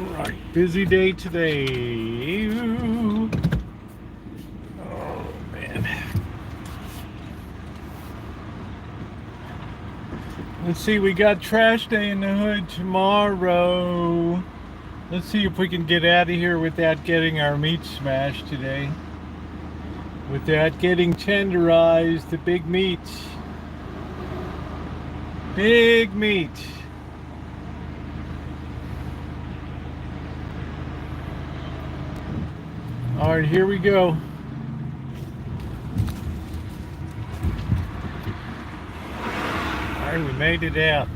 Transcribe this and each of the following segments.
Alright, busy day today. Ooh. Oh, man. Let's see, we got trash day in the hood tomorrow. Let's see if we can get out of here without getting our meat smashed today. Without getting tenderized, the big meat. Big meat. All right, here we go. All right, we made it out.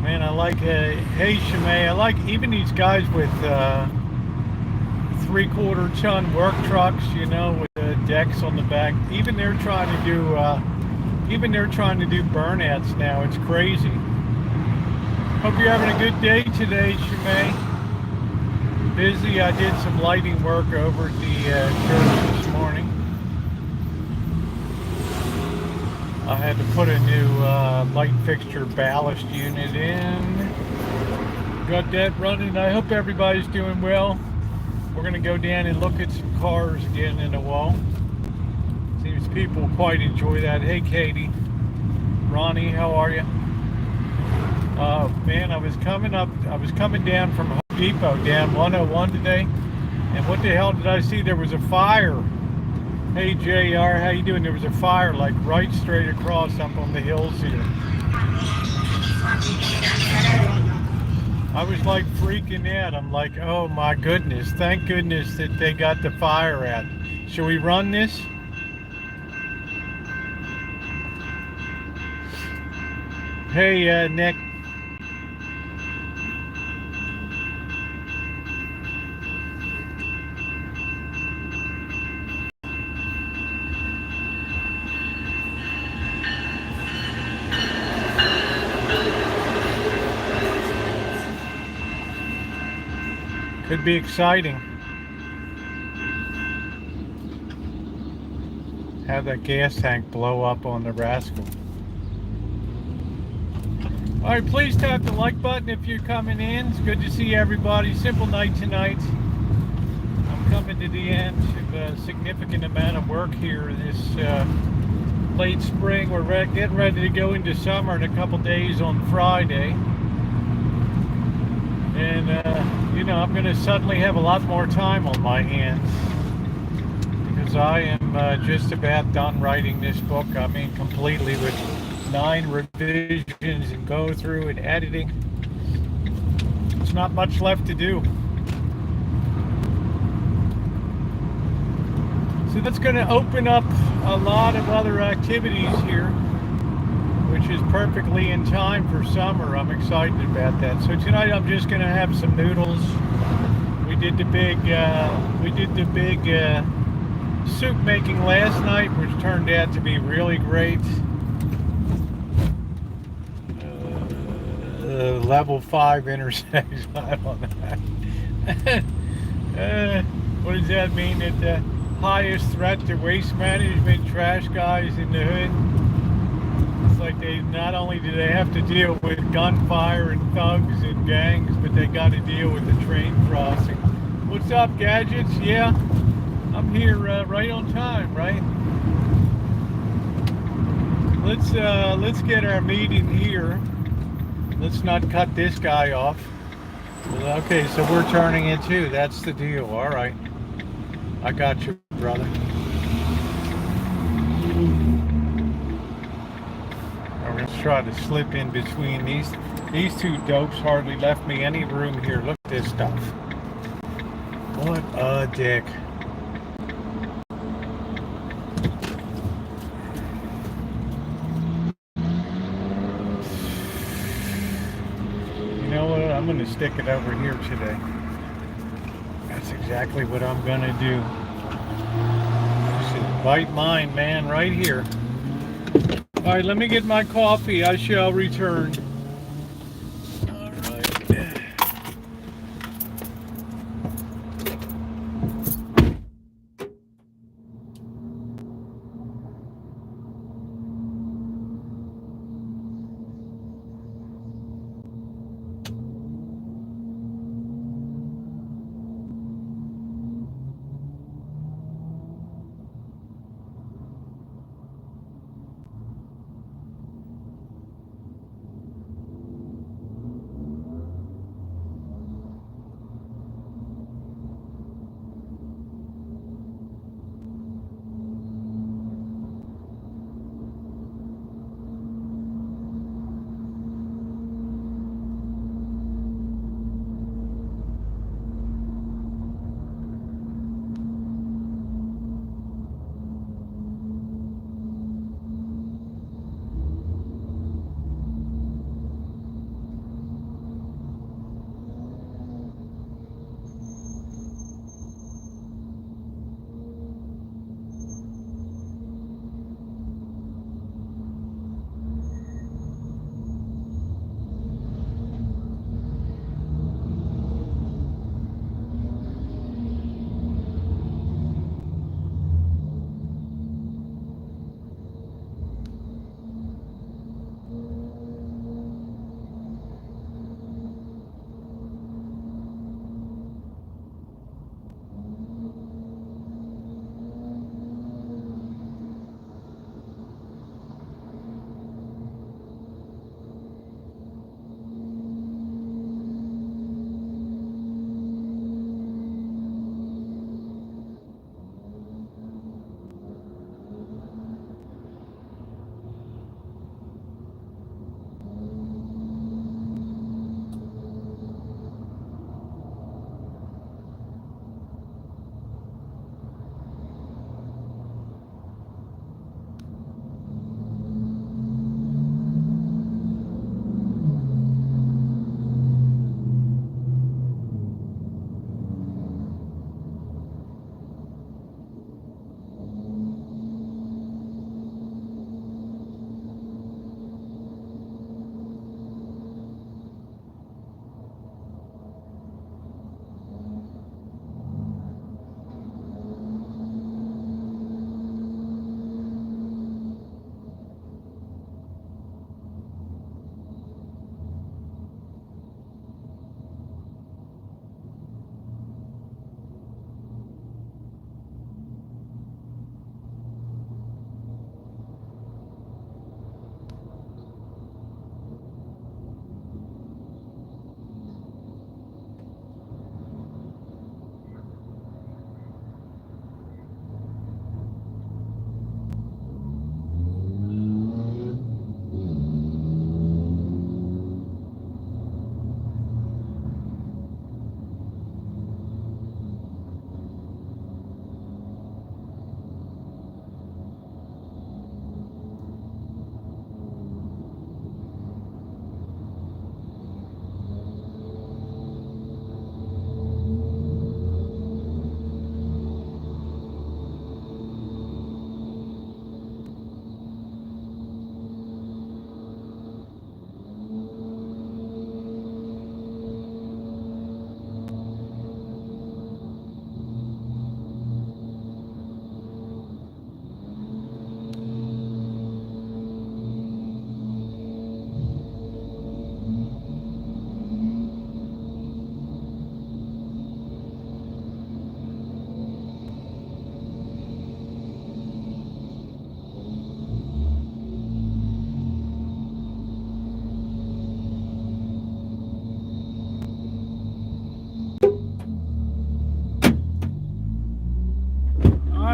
Man, I like, hey Shimei, I like even these guys with 3/4 ton work trucks, you know, with decks on the back. Even they're trying to do burnouts now. It's crazy. Hope you're having a good day today, Shimei. Busy. I did some lighting work over at the church this morning. I had to put a new light fixture ballast unit in. Got that running. I hope everybody's doing well. We're going to go down and look at some cars again in a while. Seems people quite enjoy that. Hey, Katie. Ronnie, how are you? Man, I was coming down from Home Depot down 101 today. And what the hell did I see? There was a fire. Hey, JR, how you doing? There was a fire like right straight across up on the hills here. I was like freaking out. I'm like, oh my goodness. Thank goodness that they got the fire out. Should we run this? Hey, Nick. Could be exciting. Have that gas tank blow up on the rascal. All right, please tap the like button if you're coming in. It's good to see everybody. Simple night tonight. I'm coming to the end of a significant amount of work here this late spring. We're getting ready to go into summer in a couple days on Friday. And, you know, I'm going to suddenly have a lot more time on my hands because I am just about done writing this book. I mean, completely with 9 revisions and go through and editing. There's not much left to do. So that's going to open up a lot of other activities here, which is perfectly in time for summer. I'm excited about that. So tonight I'm just going to have some noodles. We did the big soup making last night, which turned out to be really great. Level 5 intersection. I don't know. What does that mean? That the highest threat to waste management trash guys in the hood? It's like they not only do they have to deal with gunfire and thugs and gangs, but they got to deal with the train crossing. What's up, Gadgets? Yeah, I'm here right on time, right? Let's get our meeting here. Let's not cut this guy off. Okay, so we're turning it too. That's the deal. All right. I got you, brother. I'm going to try to slip in between these. These two dopes hardly left me any room here. Look at this stuff. What a dick. You know what? I'm going to stick it over here today. That's exactly what I'm going to do. Just invite mine, man, right here. All right, let me get my coffee. I shall return. All right.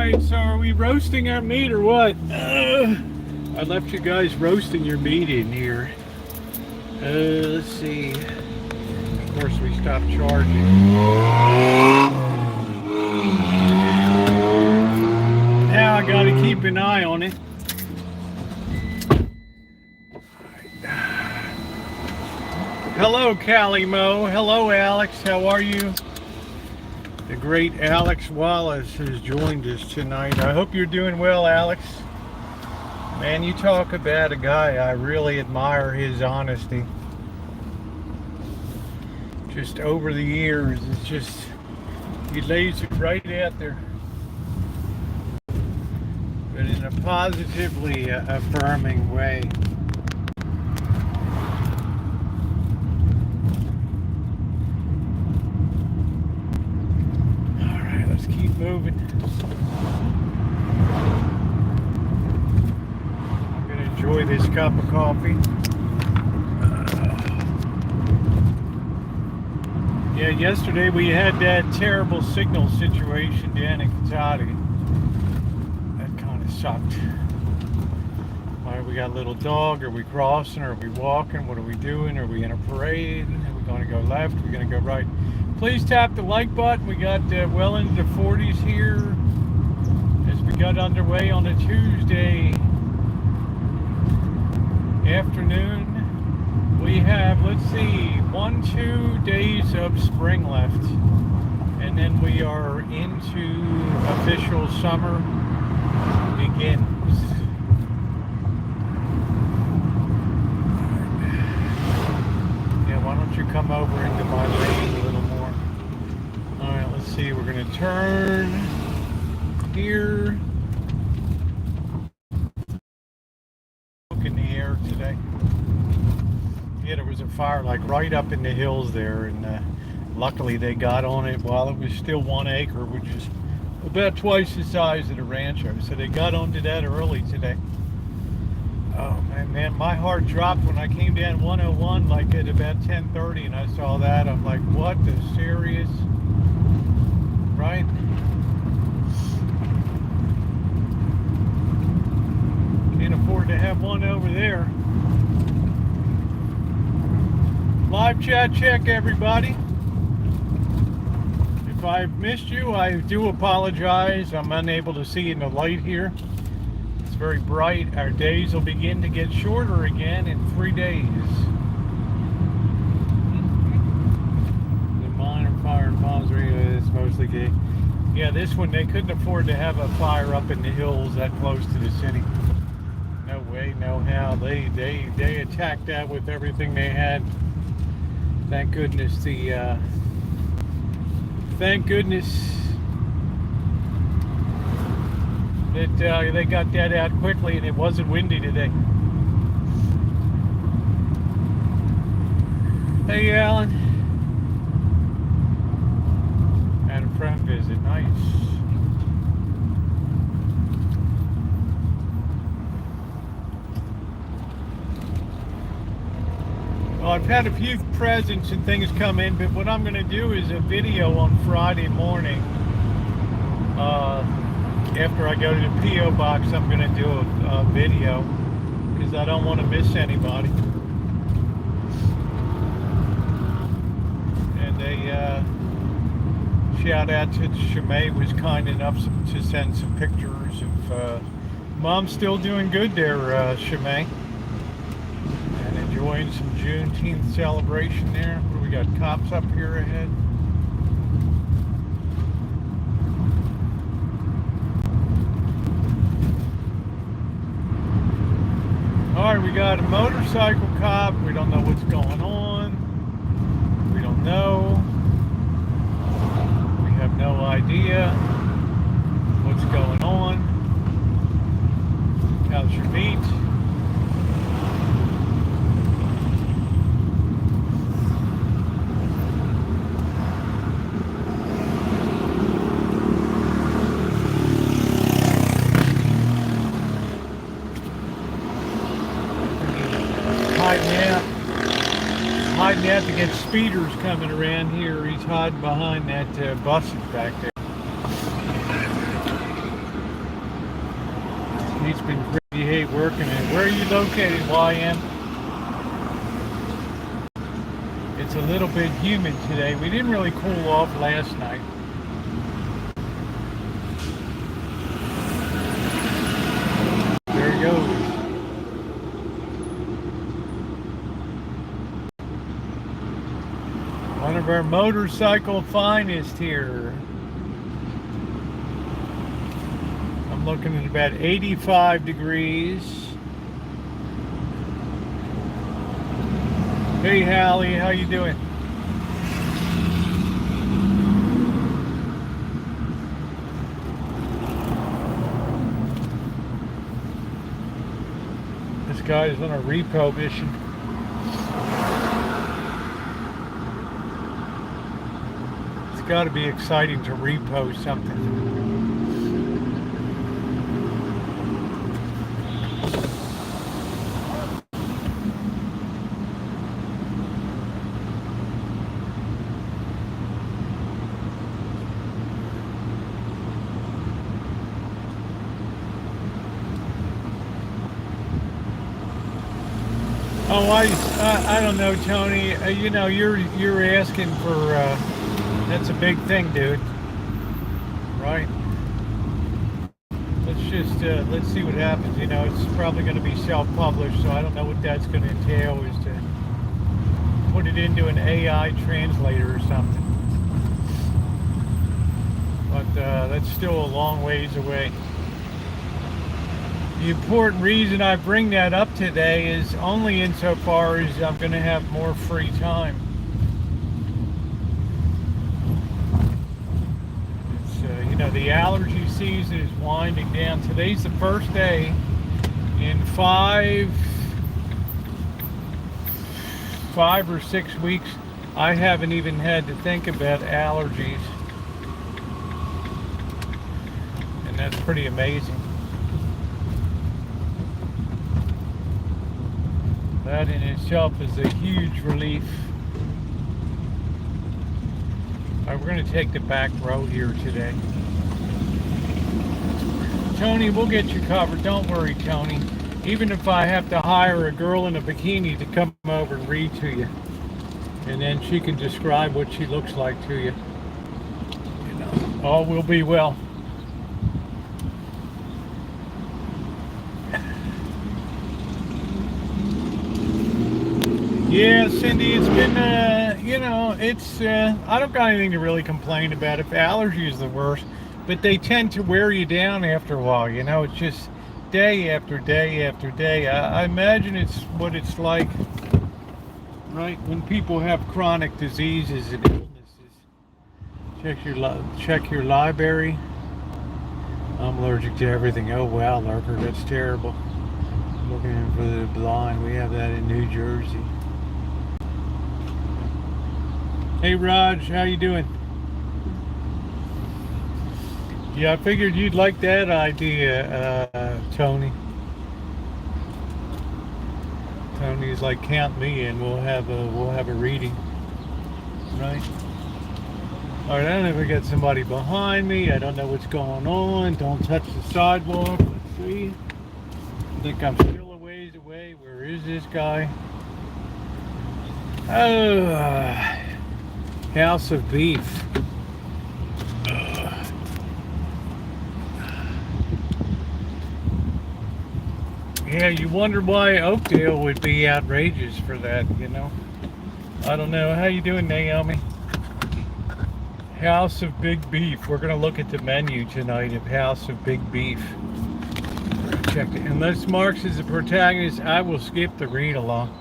Alright, so are we roasting our meat or what? I left you guys roasting your meat in here. Let's see. Of course, we stopped charging. Now I gotta keep an eye on it. Hello, Callie Mo. Hello, Alex. How are you? The great Alex Wallace has joined us tonight. I hope you're doing well, Alex. Man, you talk about a guy, I really admire his honesty. Just over the years, it's just, he lays it right out there. But in a positively affirming way. Alright, let's keep moving. I'm going to enjoy this cup of coffee. Yeah, yesterday we had that terrible signal situation down in Kentucky. That kind of sucked. Why, we got a little dog? Are we crossing? Are we walking? What are we doing? Are we in a parade? Are we going to go left? Are we going to go right? Please tap the like button. We got well into the 40s here as we got underway on a Tuesday afternoon. We have, let's see, 2 days of spring left, and then we are into official summer begins. Yeah, why don't you come over into my lane a little more? All right, let's see, we're going to turn here. Look in the air today. Yeah, there was a fire like right up in the hills there, and luckily they got on it while it was still 1 acre, which is about twice the size of the Rancho. So they got onto that early today. Oh man, my heart dropped when I came down 101 like at about 10:30 and I saw that. I'm like, what the serious? Right? Can't afford to have one over there. Live chat check, everybody. If I've missed you, I do apologize. I'm unable to see in the light here. It's very bright. Our days will begin to get shorter again in 3 days. The minor fire in Palms Rio is mostly gay. Yeah, this one, they couldn't afford to have a fire up in the hills that close to the city. No way, no how. They attacked that with everything they had. Thank goodness that they got that out quickly and it wasn't windy today. Hey, Alan. Had a friend visit. Nice. Well, I've had a few presents and things come in, but what I'm going to do is a video on Friday morning. After I go to the P.O. box, I'm going to do a video because I don't want to miss anybody. And a shout out to Shemay, was kind enough to send some pictures of Mom's still doing good there, Shemay. And enjoying some Juneteenth celebration there. What do we got? Cops up here ahead. Alright, we got a motorcycle cop. We don't know what's going on. We don't know. We have no idea what's going on. How's your meat? Hiding out to get speeders coming around here. He's hiding behind that buses back there. It's been crazy hate working it. Where are you located, YM? It's a little bit humid today. We didn't really cool off last night. There he goes. One of our motorcycle finest here. I'm looking at about 85 degrees. Hey Hallie, how you doing? This guy's on a repo mission. It's got to be exciting to repo something. Oh, I don't know, Tony. You know, you're asking for that's a big thing, dude. Right? Let's see what happens. You know, it's probably going to be self-published, so I don't know what that's going to entail. Is to put it into an AI translator or something. But that's still a long ways away. The important reason I bring that up today is only insofar as I'm going to have more free time. It's, you know, the allergy season is winding down. Today's the first day in five or 6 weeks I haven't even had to think about allergies. And that's pretty amazing. That in itself is a huge relief. All right, we're going to take the back row here today. Tony, we'll get you covered. Don't worry, Tony. Even if I have to hire a girl in a bikini to come over and read to you, and then she can describe what she looks like to you, you know, all will be well. Yeah, Cindy, it's been, you know, it's, I don't got anything to really complain about. If allergy is the worst, but they tend to wear you down after a while, you know, it's just day after day after day. I imagine it's what it's like, right, when people have chronic diseases and illnesses. Check your library. I'm allergic to everything. Oh, wow, Lurker, that's terrible. I'm looking for the blind. We have that in New Jersey. Hey Raj, how you doing? Yeah, I figured you'd like that idea, Tony. Tony's like, count me in. We'll have a reading, right? All right, I don't know if we got somebody behind me. I don't know what's going on. Don't touch the sidewalk. Let's see. I think I'm still a ways away. Where is this guy? Oh. House of Beef. Yeah, you wonder why Oakdale would be outrageous for that, you know. I don't know. How you doing, Naomi? House of Big Beef. We're going to look at the menu tonight of House of Big Beef. Check it. Unless Marx is the protagonist, I will skip the read along.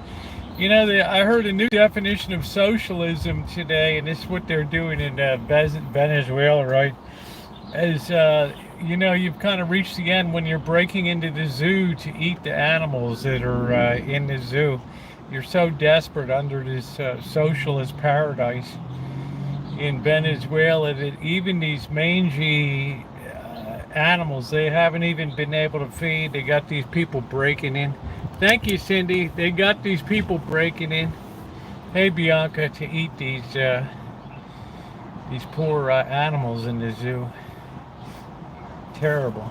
You know, I heard a new definition of socialism today, and this is what they're doing in Venezuela, right? As, you know, you've kind of reached the end when you're breaking into the zoo to eat the animals that are in the zoo. You're so desperate under this socialist paradise in Venezuela that even these mangy animals they haven't even been able to feed. They got these people breaking in. Thank you, Cindy. They got these people breaking in. Hey, Bianca, to eat these poor animals in the zoo. Terrible.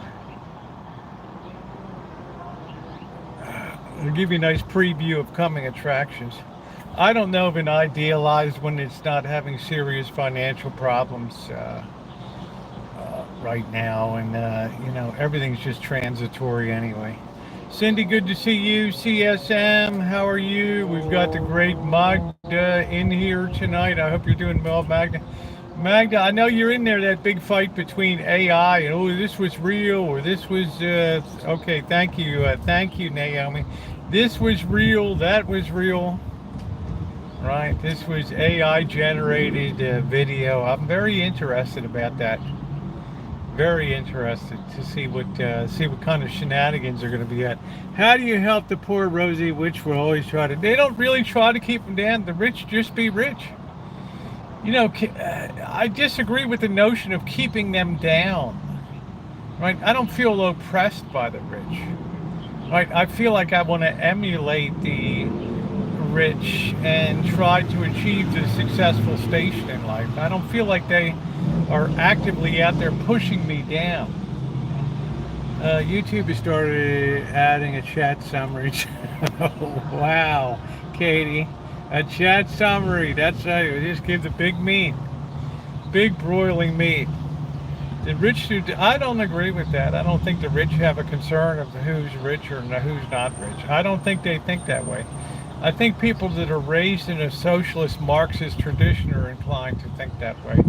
I'll give you a nice preview of coming attractions. I don't know if an idealized when it's not having serious financial problems right now, and everything's just transitory anyway. Cindy, good to see you. CSM, how are you? We've got the great Magda in here tonight. I hope you're doing well, Magda. Magda, I know you're in there, that big fight between AI and, oh, this was real, or this was, okay, thank you, Naomi. This was real, that was real, right? This was AI generated video. I'm very interested about that. Very interested to see what kind of shenanigans are going to be at. How do you help the poor, Rosie? Which will always try to. They don't really try to keep them down. The rich just be rich. I disagree with the notion of keeping them down. Right? I don't feel oppressed by the rich. Right? I feel like I want to emulate the rich and try to achieve the successful station in life. I don't feel like they are actively out there pushing me down. YouTube has started adding a chat summary. Oh, wow, Katie. A chat summary. That's how you just give the big meat. Big broiling meat. The rich do. I don't agree with that. I don't think the rich have a concern of who's rich or who's not rich. I don't think they think that way. I think people that are raised in a socialist Marxist tradition are inclined to think that way.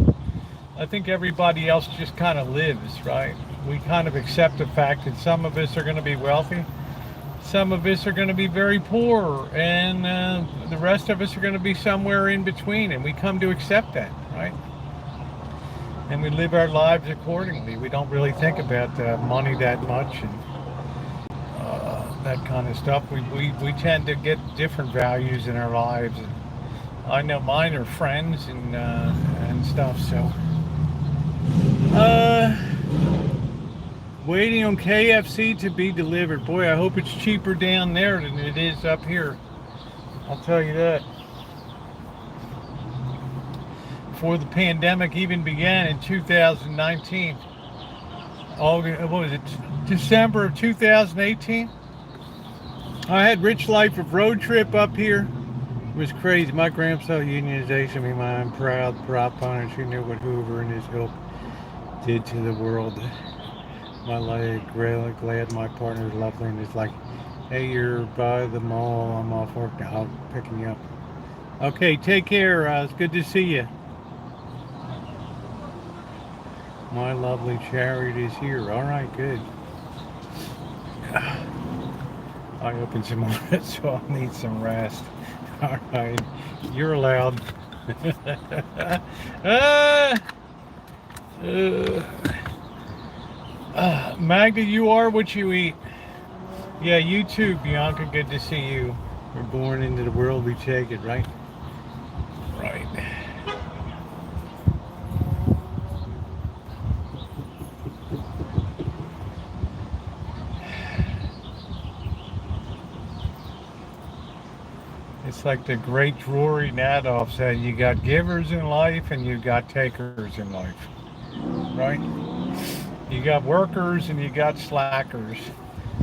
I think everybody else just kind of lives, right? We kind of accept the fact that some of us are going to be wealthy, some of us are going to be very poor, and the rest of us are going to be somewhere in between, and we come to accept that, right? And we live our lives accordingly. We don't really think about money that much and that kind of stuff. We tend to get different values in our lives. And I know mine are friends and stuff. So, waiting on KFC to be delivered. Boy, I hope it's cheaper down there than it is up here. I'll tell you that. Before the pandemic even began in 2019, what was it, December of 2018? I had Rich Life of Road Trip up here. It was crazy. My grandson unionization, I'm proud proponent. She knew what Hoover and his ilk did to the world. My life, really glad my partner's lovely, and it's like, hey, you're by the mall, I'm off work, I'll pick you up. Okay, take care. It's good to see you. My lovely chariot is here. All right, good. I opened some more, so I'll need some rest. All right, you're allowed. Magda, you are what you eat. Yeah, you too, Bianca. Good to see you. We're born into the world, we take it, right? Right. It's like the great Rory Nadoff said, you got givers in life and you got takers in life, right? You got workers and you got slackers.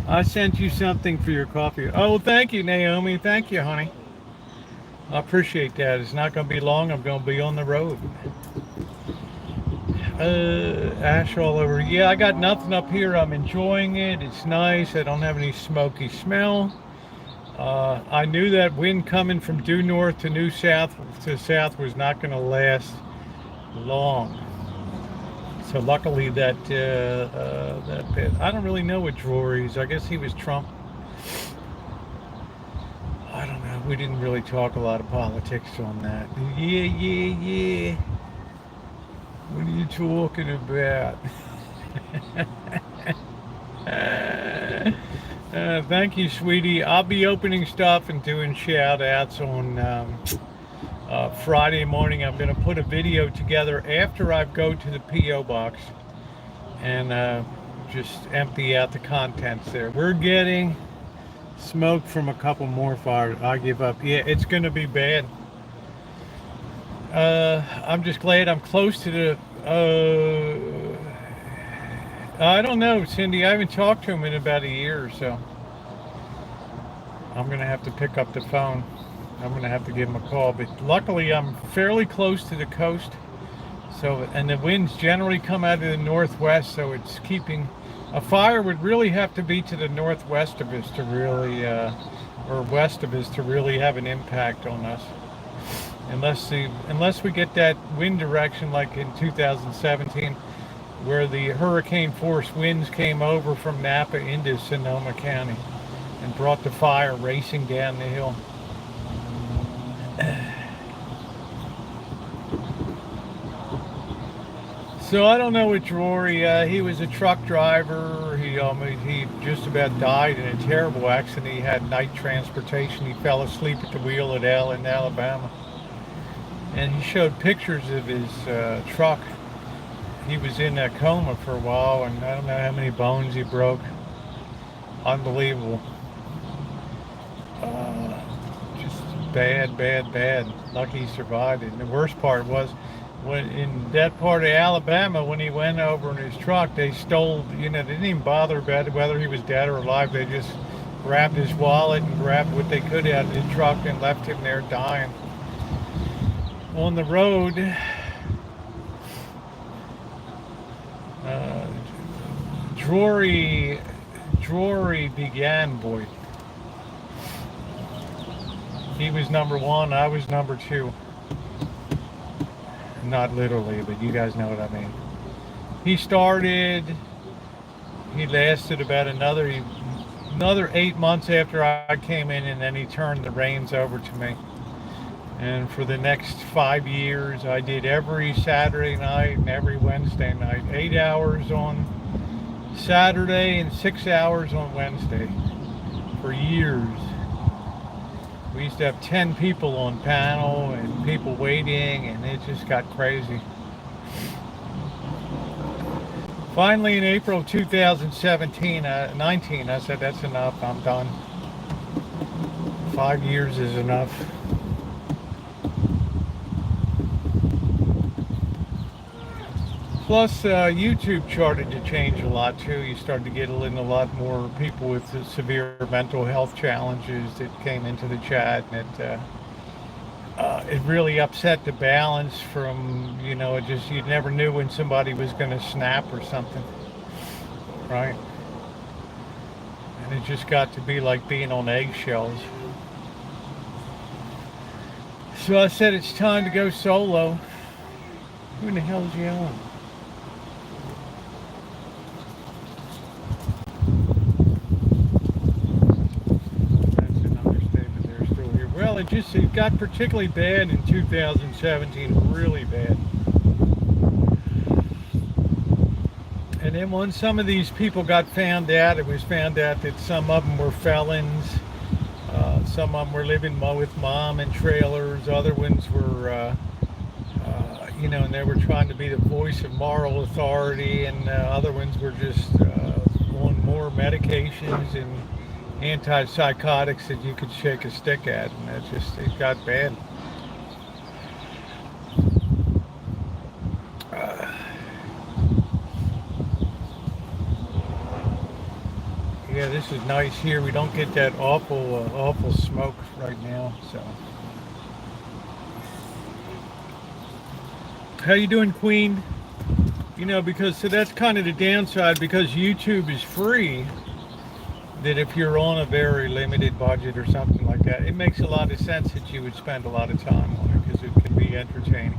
I sent you something for your coffee. Oh, thank you, Naomi. Thank you, honey. I appreciate that. It's not going to be long. I'm going to be on the road. Ash all over. Yeah, I got nothing up here. I'm enjoying it. It's nice. I don't have any smoky smell. I knew that wind coming from due north to new south to south was not going to last long. So luckily that bit. I don't really know what Drury's. I guess he was Trump. I don't know. We didn't really talk a lot of politics on that. Yeah. What are you talking about? Thank you, sweetie. I'll be opening stuff and doing shout outs on Friday morning. I'm going to put a video together after I go to the P.O. box and just empty out the contents there. We're getting smoke from a couple more fires. I give up. Yeah, it's going to be bad. I'm just glad I'm close to the... I don't know, Cindy. I haven't talked to him in about a year or so. I'm going to have to pick up the phone. I'm going to have to give him a call. But luckily, I'm fairly close to the coast. So, and the winds generally come out of the northwest, so it's keeping. A fire would really have to be to the northwest of us to really, or west of us to really have an impact on us. Unless we get that wind direction like in 2017, where the hurricane force winds came over from Napa into Sonoma County and brought the fire racing down the hill. So I don't know with Rory. He was a truck driver. He just about died in a terrible accident. He had night transportation. He fell asleep at the wheel in Alabama. And he showed pictures of his truck. He was in a coma for a while, and I don't know how many bones he broke. Unbelievable. Just bad, bad, bad. Lucky he survived it. And the worst part was, when in that part of Alabama, when he went over in his truck, they stole, they didn't even bother about whether he was dead or alive. They just grabbed his wallet and grabbed what they could out of the truck and left him there dying. On the road, Drury began, boy. He was number one, I was number two. Not literally, but you guys know what I mean. He lasted about another 8 months after I came in, and then he turned the reins over to me. And for the next 5 years, I did every Saturday night and every Wednesday night. 8 hours on Saturday and 6 hours on Wednesday for years. We used to have 10 people on panel and people waiting, and it just got crazy. Finally, in April 2017, 19, I said, that's enough, I'm done. 5 years is enough. Plus, YouTube started to change a lot too. You started to get in a lot more people with severe mental health challenges that came into the chat, and it really upset the balance from, you never knew when somebody was going to snap or something, right? And it just got to be like being on eggshells. So I said it's time to go solo. Who in the hell is yelling? It got particularly bad in 2017, really bad. And then when some of these people got found out, it was found out that some of them were felons, some of them were living with mom in trailers, other ones were, and they were trying to be the voice of moral authority, and other ones were just on more medications and antipsychotics that you could shake a stick at, and it got bad. Yeah, this is nice here. We don't get that awful smoke right now. So, how you doing, Queen? Because that's kind of the downside, because YouTube is free. That if you're on a very limited budget or something like that, it makes a lot of sense that you would spend a lot of time on it, because it can be entertaining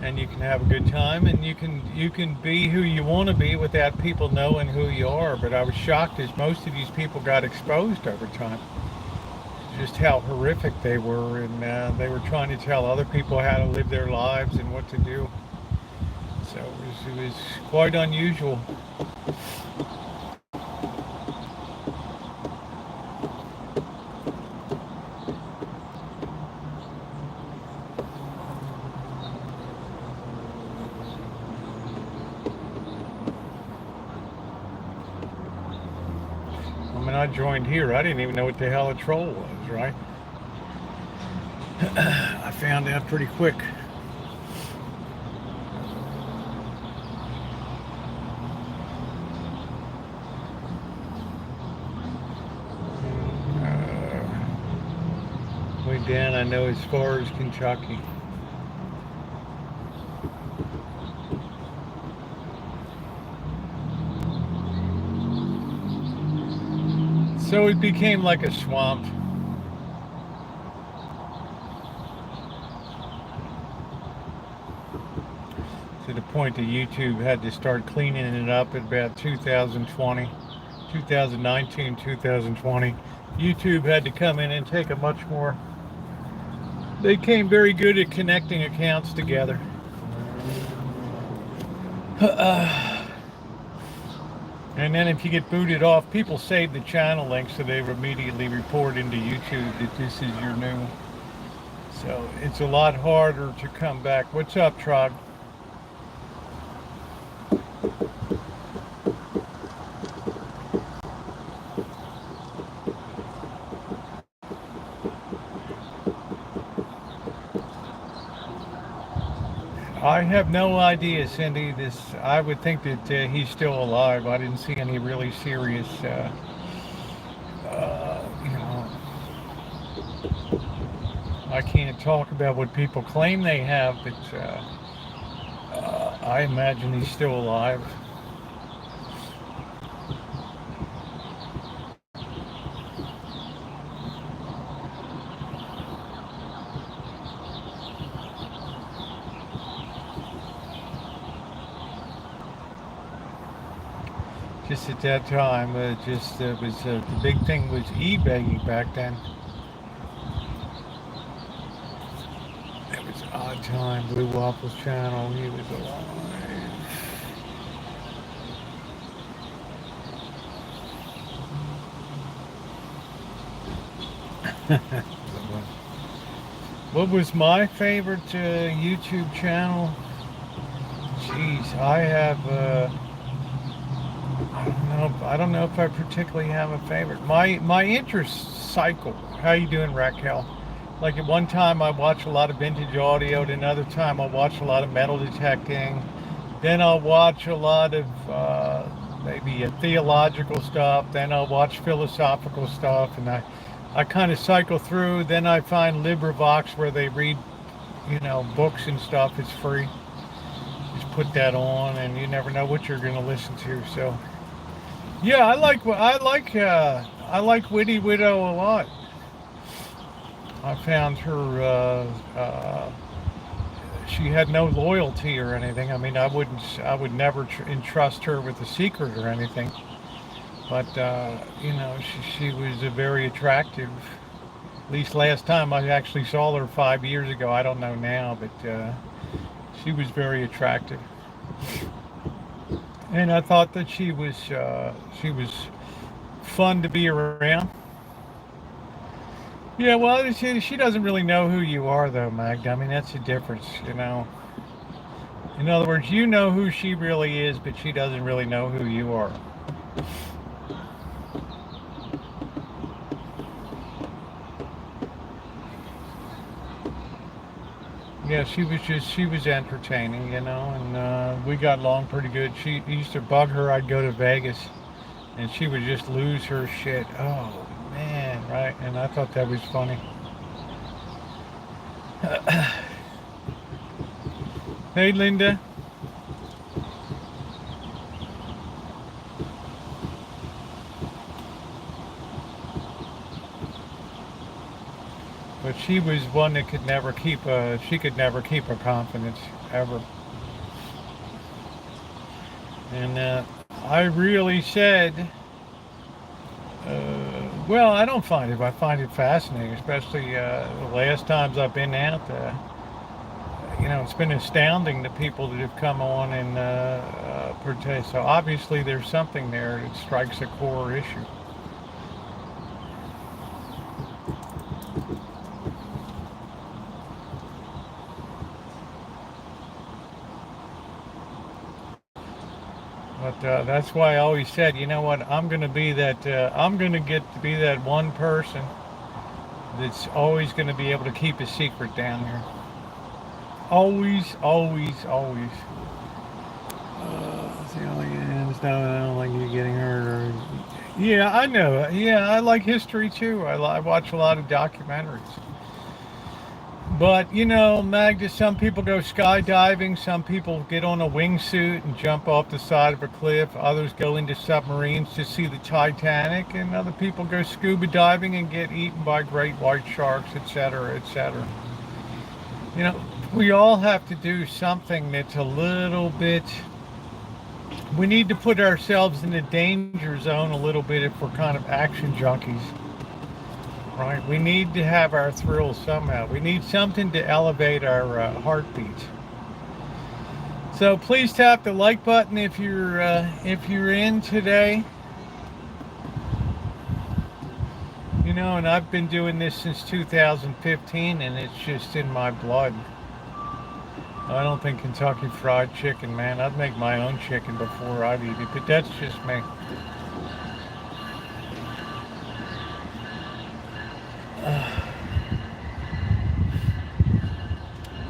and you can have a good time, and you can be who you want to be without people knowing who you are. But I was shocked as most of these people got exposed over time, just how horrific they were, and they were trying to tell other people how to live their lives and what to do. So it was quite unusual. I joined here, I didn't even know what the hell a troll was, right? I found out pretty quick. down, I know, as far as Kentucky. So it became like a swamp. To the point that YouTube had to start cleaning it up at about 2020, 2019, 2020. YouTube had to come in and take a much more. They came very good at connecting accounts together. And then if you get booted off, people save the channel link so they immediately report into YouTube that this is your new. So it's a lot harder to come back. What's up, Trog? I have no idea, Cindy. I would think that he's still alive. I didn't see any really serious, I can't talk about what people claim they have, but I imagine he's still alive. Just at that time, the big thing was eBay back then. It was Odd Time, Blue Waffles channel. He was alive. What was my favorite YouTube channel? Jeez, I have. I don't know if I particularly have a favorite. My interest cycle. How you doing, Raquel? Like at one time I watch a lot of vintage audio, at another time I'll watch a lot of metal detecting, then I'll watch a lot of maybe theological stuff, then I'll watch philosophical stuff, and I kind of cycle through. Then I find LibriVox where they read, books and stuff. It's free. Just put that on, and you never know what you're going to listen to. So, yeah, I like Witty Widow a lot. I found her. She had no loyalty or anything. I mean, I would never entrust her with a secret or anything. But she was a very attractive. At least last time I actually saw her 5 years ago. I don't know now, but she was very attractive. And I thought that she was fun to be around. Yeah, well, she doesn't really know who you are, though, Magda. I mean, that's the difference, In other words, you know who she really is, but she doesn't really know who you are. Yeah, she was entertaining, and we got along pretty good. She used to bug her I'd go to Vegas, and she would just lose her shit. Oh, man, right? And I thought that was funny. Hey, Linda. But she was one that could never keep her confidence, ever. And I really said, well, I don't find it. I find it fascinating, especially the last times I've been out there. It's been astounding the people that have come on and partake. So obviously there's something there that strikes a core issue. But that's why I always said, you know what, I'm going to be that, I'm going to get to be that one person that's always going to be able to keep a secret down here. Always, always, always. I don't like you getting hurt. Yeah, I know. Yeah, I like history too. I watch a lot of documentaries. But you know, Magda, some people go skydiving, some people get on a wingsuit and jump off the side of a cliff, others go into submarines to see the Titanic, and other people go scuba diving and get eaten by great white sharks, etc., etc. You know, we all have to do something that's a little bit. We need to put ourselves in the danger zone a little bit if we're kind of action junkies. Right? We need to have our thrills somehow. We need something to elevate our heartbeats. So please tap the like button if you're in today. You know, and I've been doing this since 2015, and it's just in my blood. I don't think Kentucky Fried Chicken, man. I'd make my own chicken before I'd eat it, but that's just me.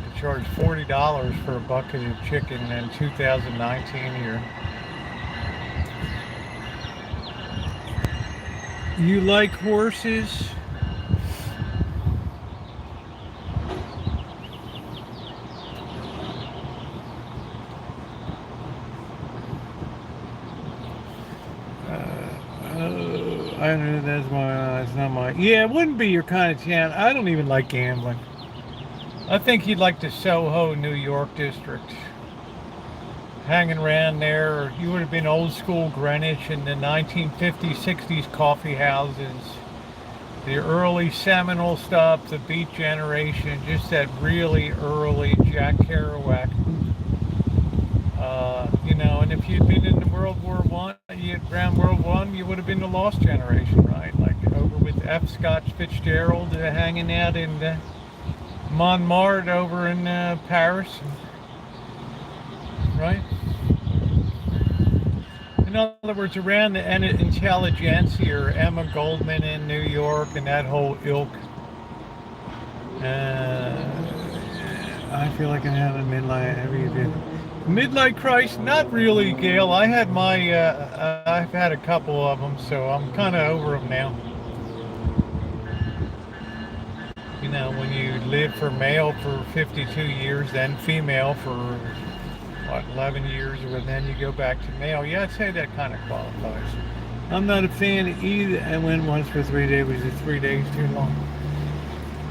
They charged $40 for a bucket of chicken in 2019 here. You like horses? I don't know, that's not my, yeah, it wouldn't be your kind of town. I don't even like gambling. I think you'd like the Soho, New York district. Hanging around there, or you would have been old school Greenwich in the 1950s, 60s coffee houses. The early Seminole stuff, the Beat Generation, just that really early Jack Kerouac. You know, and if you'd been in the World War One, around World War One, you would have been the Lost Generation, right? Like over with F. Scott Fitzgerald hanging out in Montmartre over in Paris, right? In other words, around the intelligentsia, or Emma Goldman in New York, and that whole ilk. I feel like I have a midlife crisis. Not really, Gail. I had I've had a couple of them, so I'm kind of over them now. You know, when you live for male for 52 years, then female for, what, 11 years, and then you go back to male. Yeah, I'd say that kind of qualifies. I'm not a fan of either. I went once for 3 days. Was it 3 days too long?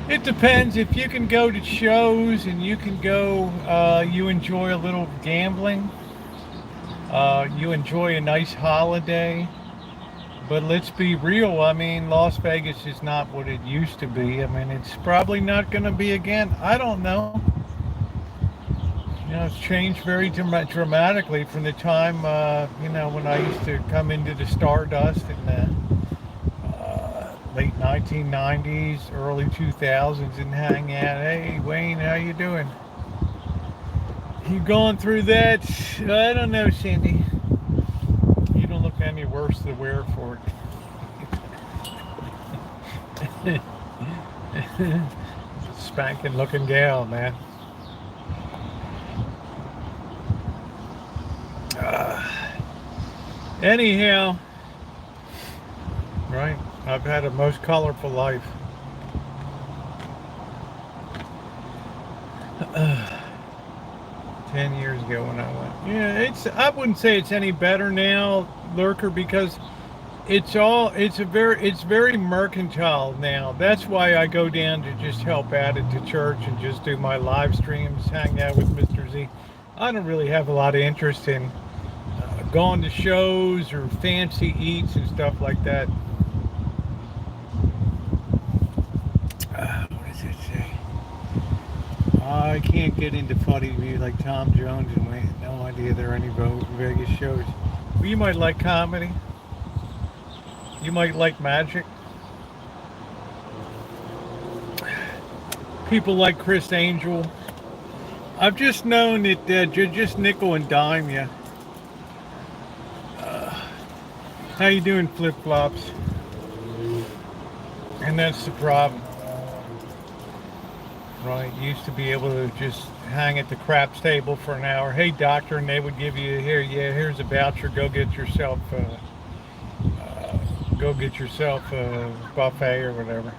It depends. If you can go to shows and you can go, you enjoy a little gambling, you enjoy a nice holiday. But let's be real. I mean, Las Vegas is not what it used to be. I mean, it's probably not going to be again. I don't know. You know, it's changed very dramatically from the time, you know, when I used to come into the Stardust in the late 1990s, early 2000s and hang out. Hey, Wayne, how you doing? You going through that? I don't know, Cindy. You don't look any worse the wear for it. Spanking looking gal, man. Anyhow, right? I've had a most colorful life. 10 years ago when I went. Yeah, I wouldn't say it's any better now, Lurker, because it's very mercantile now. That's why I go down to just help out at the church and just do my live streams, hang out with Mr. Z. I don't really have a lot of interest in going to shows or fancy eats and stuff like that. What does it say? I can't get into funny view like Tom Jones, and we have no idea there are any Vegas shows. Well, you might like comedy. You might like magic. People like Chris Angel. I've just known that just nickel and dime you. How you doing, flip-flops? And that's the problem. Right, used to be able to just hang at the craps table for an hour. Hey, doctor, and they would give you here's a voucher. Go get yourself a buffet or whatever.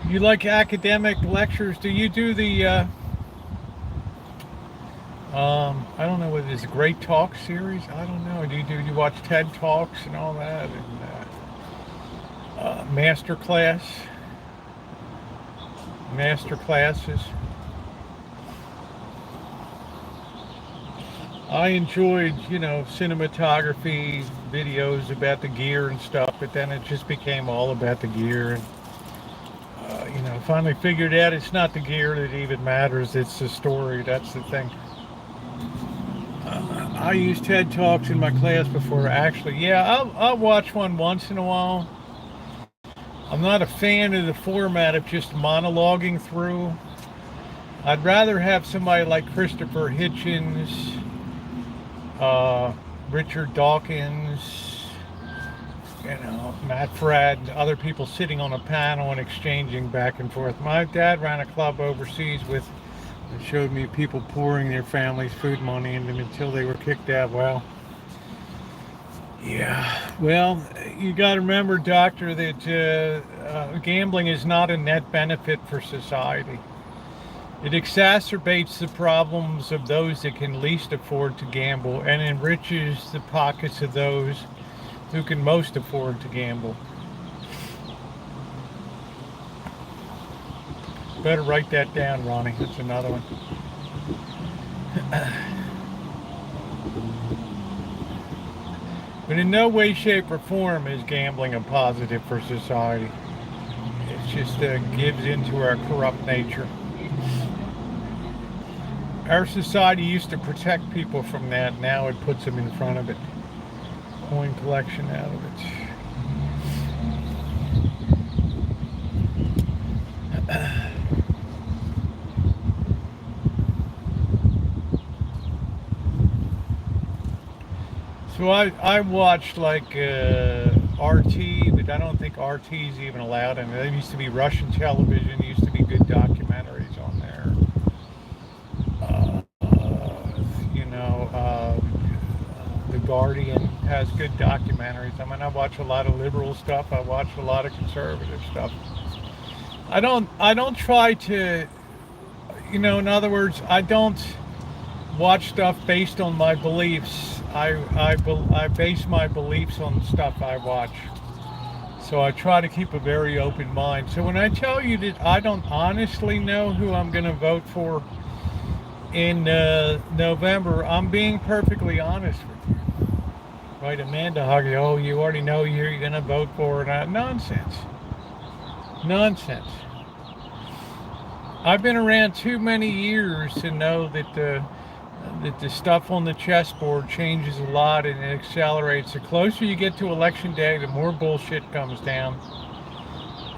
You like academic lectures? Do you do the, I don't know what it is, Great Talk series? I don't know. Do you watch TED Talks and all that? And master classes? I enjoyed, cinematography videos about the gear and stuff, but then it just became all about the gear. And, finally figured out it's not the gear that even matters, it's the story. That's the thing. I use TED Talks in my class before, actually. Yeah, I'll watch one once in a while. I'm not a fan of the format of just monologuing through. I'd rather have somebody like Christopher Hitchens, Richard Dawkins, Matt Fradd, other people sitting on a panel and exchanging back and forth. My dad ran a club overseas and showed me people pouring their family's food money into them until they were kicked out. Well, yeah. Well, you got to remember, Doctor, that gambling is not a net benefit for society. It exacerbates the problems of those that can least afford to gamble and enriches the pockets of those who can most afford to gamble. Better write that down, Ronnie. That's another one. But in no way, shape, or form is gambling a positive for society. It just gives into our corrupt nature. Our society used to protect people from that. Now it puts them in front of it. Coin collection out of it. So I watched like RT, but I don't think RT is even allowed. I mean, there used to be Russian television. There used to be good documentaries on there. The Guardian has good documentaries. I mean, I watch a lot of liberal stuff. I watch a lot of conservative stuff. I don't try to, in other words, I don't watch stuff based on my beliefs. I base my beliefs on stuff I watch. So I try to keep a very open mind. So when I tell you that I don't honestly know who I'm going to vote for in November, I'm being perfectly honest with you. Right, Amanda Huggy, oh, you already know who you're going to vote for. Nonsense. Nonsense. I've been around too many years to know that the stuff on the chessboard changes a lot and it accelerates. The closer you get to election day, the more bullshit comes down.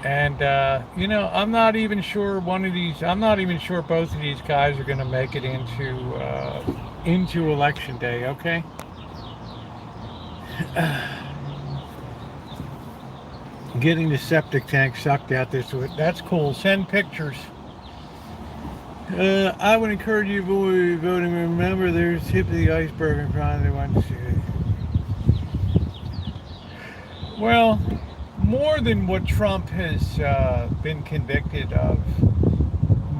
And, I'm not even sure I'm not even sure both of these guys are going to make it into election day, okay? Getting the septic tank sucked out this way. That's cool. Send pictures. I would encourage you voting. Remember, there's tip of the iceberg in front of the Well, more than what Trump has been convicted of,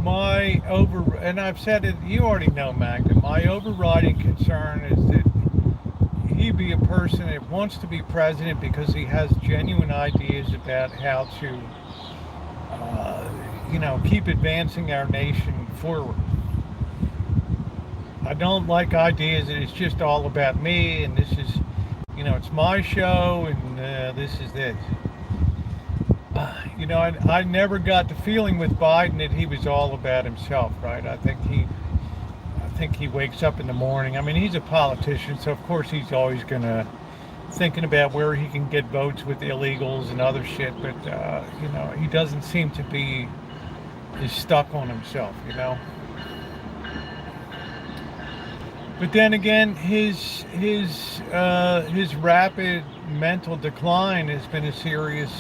and I've said it, you already know, Magda, my overriding concern is that he be a person that wants to be president because he has genuine ideas about how to, keep advancing our nation forward. I don't like ideas that it's just all about me and this is, it's my show and this is it. I never got the feeling with Biden that he was all about himself, right? I think he wakes up in the morning. I mean, he's a politician, so of course he's always gonna thinking about where he can get votes with illegals and other shit. But he doesn't seem to be as stuck on himself, But then again, his rapid mental decline has been a serious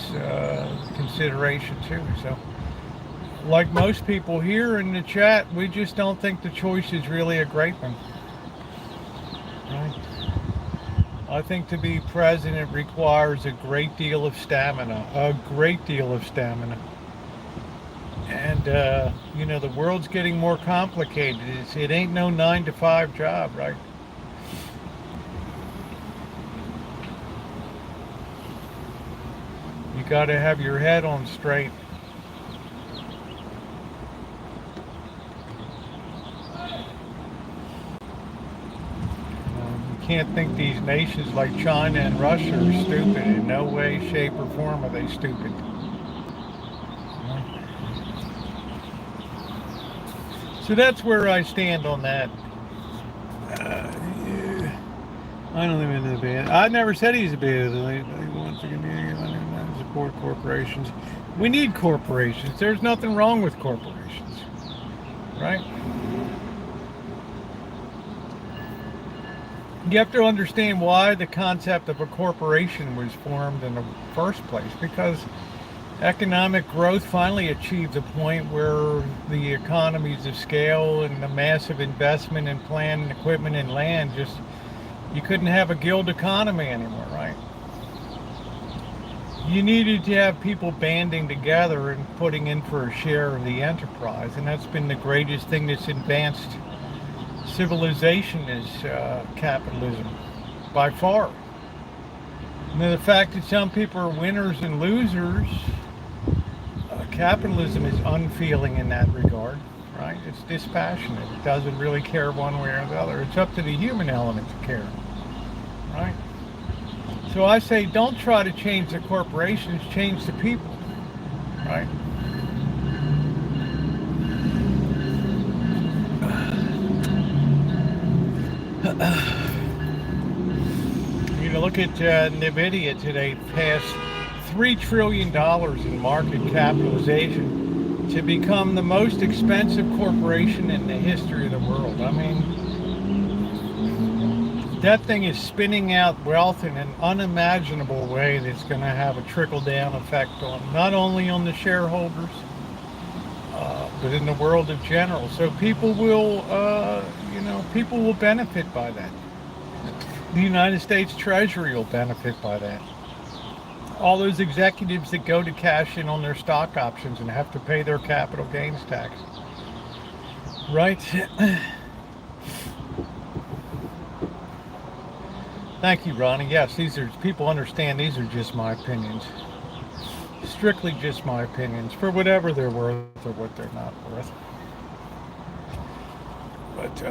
consideration too. So, like most people here in the chat, we just don't think the choice is really a great one. Right? I think to be president requires a great deal of stamina. A great deal of stamina. And, you know, the world's getting more complicated. It ain't no 9 to 5 job, right? You got to have your head on straight. You can't think these nations like China and Russia are stupid. In no way, shape, or form are they stupid. So that's where I stand on that. Yeah. I don't think he's a bad. I never said he's a bad. He wants to continue to support corporations. We need corporations. There's nothing wrong with corporations, right? You have to understand why the concept of a corporation was formed in the first place, because economic growth finally achieved a point where the economies of scale and the massive investment in plant and equipment and land, just you couldn't have a guild economy anymore, right? You needed to have people banding together and putting in for a share of the enterprise, and that's been the greatest thing that's advanced civilization is capitalism, by far. And the fact that some people are winners and losers, capitalism is unfeeling in that regard, right? It's dispassionate. It doesn't really care one way or the other. It's up to the human element to care, right? So I say don't try to change the corporations, change the people, right? You know, look at NVIDIA today, passed $3 trillion in market capitalization to become the most expensive corporation in the history of the world. I mean, that thing is spinning out wealth in an unimaginable way that's going to have a trickle-down effect on not only on the shareholders, but in the world in general. So people will, people will benefit by that. The United States Treasury will benefit by that. All those executives that go to cash in on their stock options and have to pay their capital gains tax. Right? Thank you, Ronnie. Yes, these are, people understand these are just my opinions. Strictly just my opinions, for whatever they're worth or what they're not worth. But,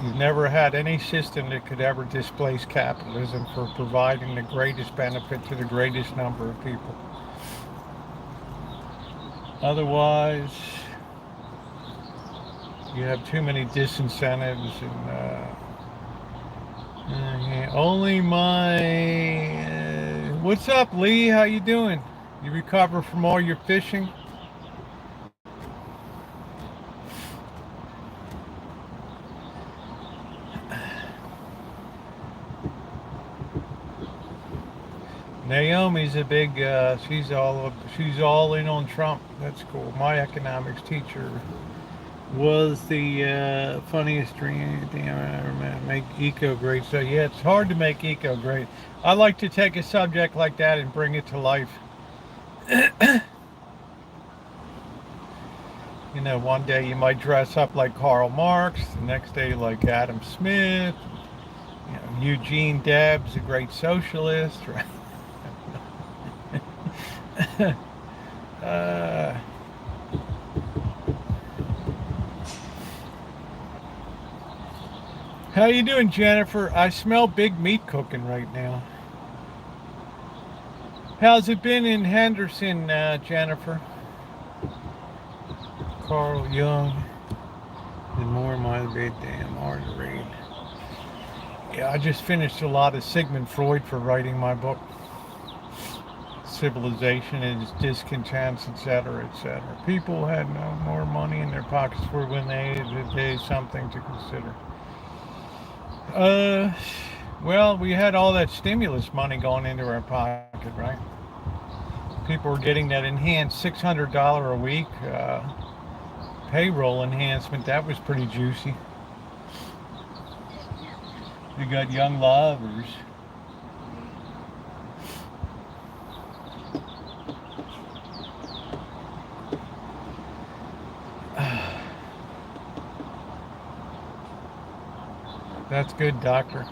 you've never had any system that could ever displace capitalism for providing the greatest benefit to the greatest number of people. Otherwise, you have too many disincentives and only my... what's up, Lee? How you doing? You recover from all your fishing? Naomi's a big, she's all in on Trump. That's cool. My economics teacher was the funniest thing I remember. Make eco great. So yeah, it's hard to make eco great. I like to take a subject like that and bring it to life. You know, one day you might dress up like Karl Marx, the next day like Adam Smith. You know, Eugene Debs, a great socialist, right? How you doing, Jennifer? I smell big meat cooking right now. How's it been in Henderson, Jennifer? Carl Jung and more might be damn hard to read. Yeah, I just finished a lot of Sigmund Freud for writing my book. Civilization and its discontents, etc., etc. People had no more money in their pockets for when they something to consider. Well, we had all that stimulus money going into our pocket, right? People were getting that enhanced $600 a week payroll enhancement. That was pretty juicy. You got young lovers. That's good, doctor.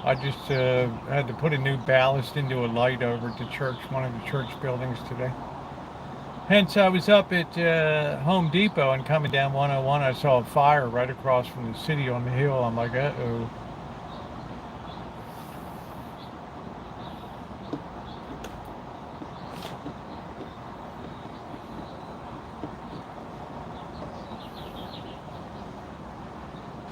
I just had to put a new ballast into a light over at the church, one of the church buildings today. Hence, I was up at Home Depot and coming down 101, I saw a fire right across from the city on the hill. I'm like, uh-oh.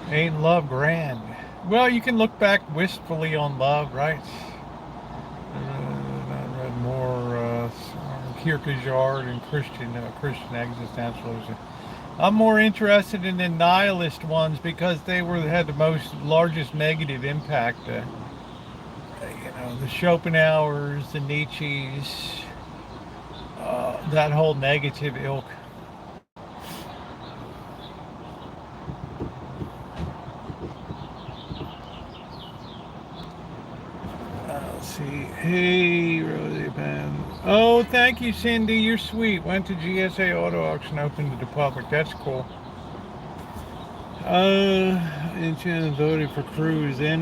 Ain't love grand? Well, you can look back wistfully on love, right? I read more Kierkegaard and Christian existentialism. I'm more interested in the nihilist ones because they had the largest negative impact. The Schopenhauers, the Nietzsche's, that whole negative ilk. Let's see. Hey, Rosie, Ben. Oh, thank you, Cindy. You're sweet. Went to GSA Auto Auction, open to the public. That's cool. And voted for Cruz. Then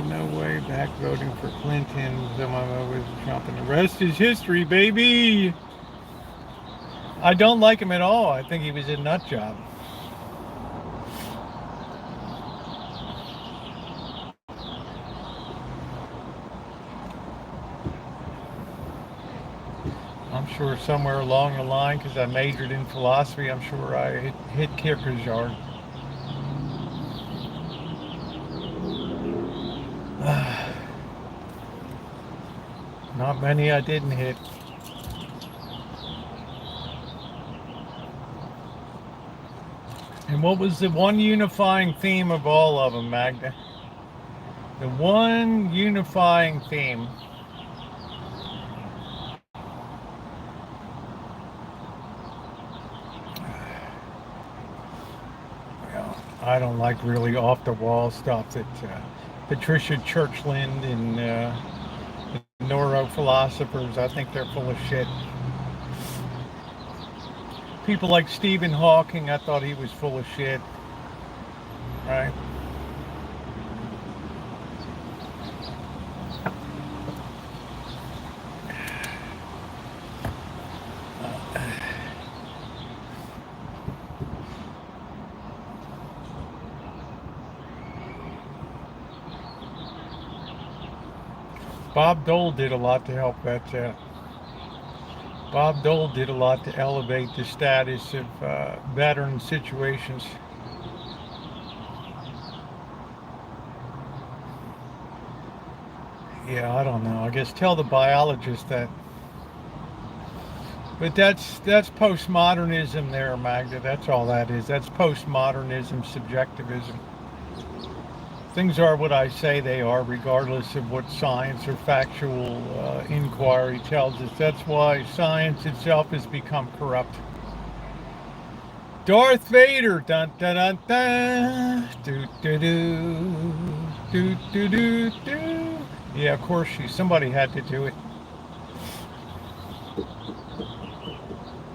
no way back voting for Clinton. I'm always jumping. The rest is history, baby. I don't like him at all. I think he was a nut job. I'm sure somewhere along the line, because I majored in philosophy, I'm sure I hit Kierkegaard. Not many I didn't hit. And what was the one unifying theme of all of them, Magda? The one unifying theme. I don't like really off-the-wall stuff that Patricia Churchland and the neurophilosophers, I think they're full of shit. People like Stephen Hawking, I thought he was full of shit. Right? Bob Dole did a lot to help that. Bob Dole did a lot to elevate the status of veteran situations. Yeah, I don't know. I guess tell the biologist that. But that's postmodernism there, Magda. That's all that is. That's postmodernism, subjectivism. Things are what I say they are, regardless of what science or factual inquiry tells us. That's why science itself has become corrupt. Darth Vader, dun dun dun dun, do do do, do do do do. Yeah, of course somebody had to do it.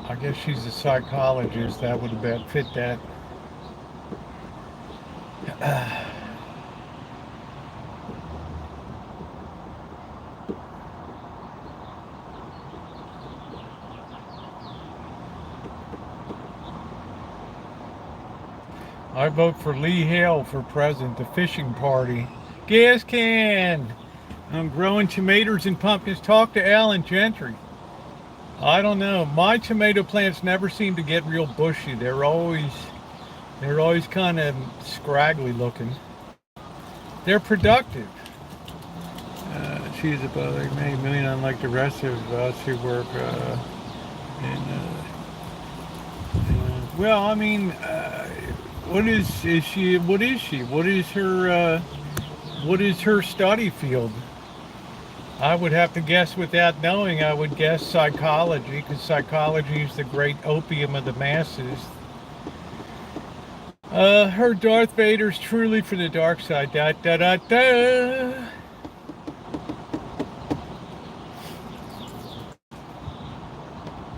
I guess she's a psychologist. That would have fit that. I vote for Lee Hale for president, the fishing party. Gas can! I'm growing tomatoes and pumpkins. Talk to Alan Gentry. I don't know. My tomato plants never seem to get real bushy. They're always kind of scraggly looking. They're productive. She's about like many million, unlike the rest of us who work well, I mean, what is she? What is she? What is her study field? I would have to guess without knowing. I would guess psychology, because psychology is the great opium of the masses. Her Darth Vader's truly for the dark side. Da da da da.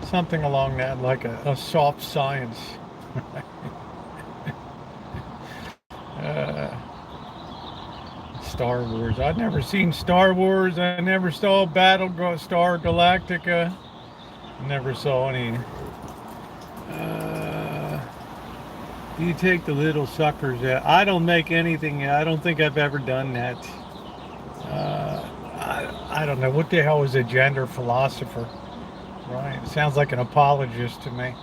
Something along that, like a soft science. Star Wars. I've never seen Star Wars. I never saw Star Galactica. Never saw any. You take the little suckers out. I don't make anything. I don't think I've ever done that. I don't know. What the hell is a gender philosopher? Right? It sounds like an apologist to me.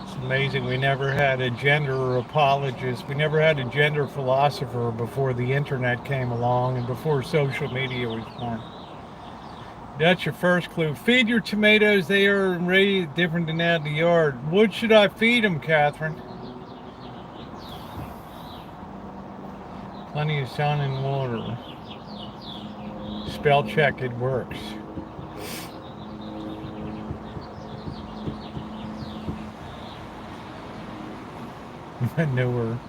It's amazing we never had a gender apologist. We never had a gender philosopher before the internet came along and before social media was born. That's your first clue. Feed your tomatoes. They are raised different than out in the yard. What should I feed them, Catherine? Plenty of sun and water. Spell check, it works. Manure.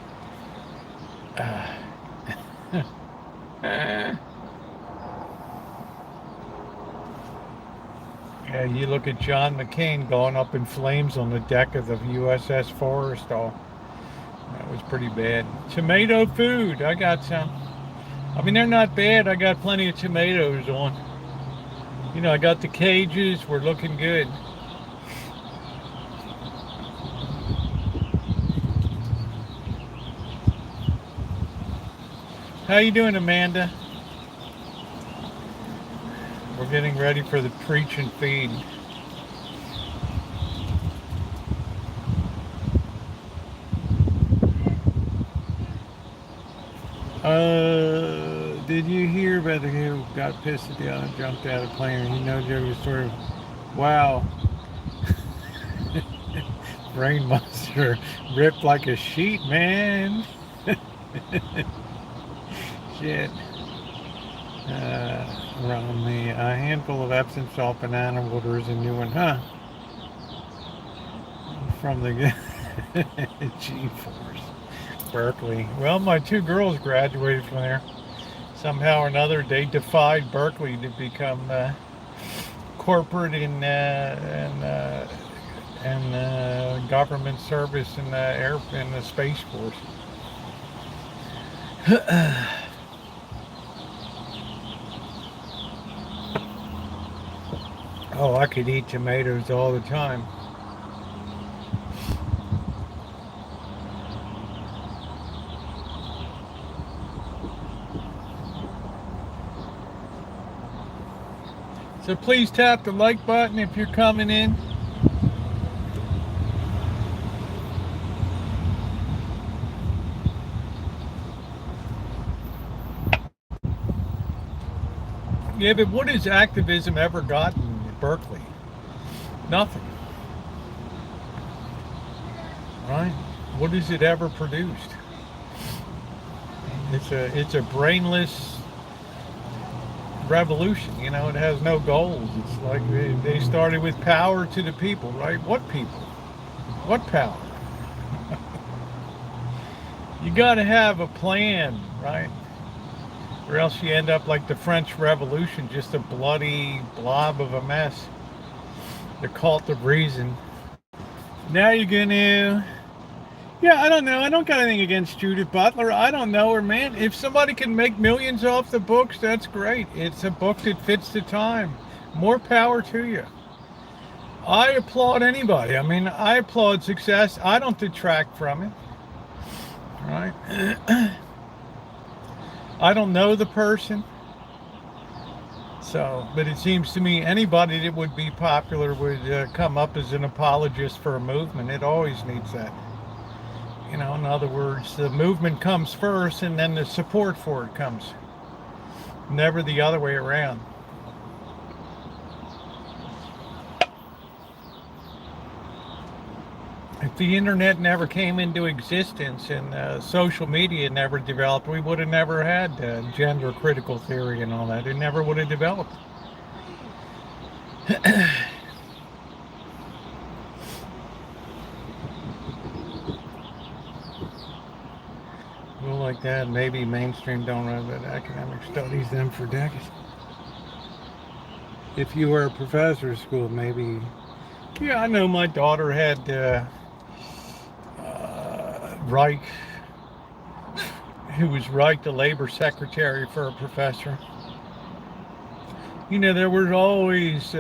Yeah, you look at John McCain going up in flames on the deck of the USS Forrestal. That was pretty bad. Tomato food, I got some. I mean, they're not bad. I got plenty of tomatoes on. You know, I got the cages. We're looking good. How you doing, Amanda? We're getting ready for the preach and feed. Did you hear about the guy who got pissed at the and jumped out of the plane? He knows every sort of, wow. Brain monster ripped like a sheet, man. Shit. Around me, a handful of Epsom salt banana water is a new one, huh? From the G-Force, Berkeley. Well, my two girls graduated from there. Somehow or another, they defied Berkeley to become corporate and government service in the Space Force. Oh, I could eat tomatoes all the time. So please tap the like button if you're coming in. Yeah, but what has activism ever gotten at Berkeley? Nothing. Right? What has it ever produced? It's a brainless revolution. You know, it has no goals. It's like they started with power to the people, right? What people? What power? You got to have a plan, right? Or else you end up like the French Revolution, just a bloody blob of a mess. The cult of reason. Now you're gonna... Yeah, I don't know. I don't got anything against Judith Butler. I don't know her, man. If somebody can make millions off the books, that's great. It's a book that fits the time. More power to you. I applaud anybody. I mean, I applaud success. I don't detract from it. Right? I don't know the person. So, but it seems to me anybody that would be popular would come up as an apologist for a movement. It always needs that. You know, in other words, the movement comes first and then the support for it comes. Never the other way around. If the internet never came into existence and social media never developed, we would have never had gender critical theory and all that. It never would have developed. Well, like that, maybe mainstream don't know about academic studies them for decades. If you were a professor at school, maybe. Yeah, I know my daughter had Reich, who was Reich, the labor secretary for a professor. You know, there were always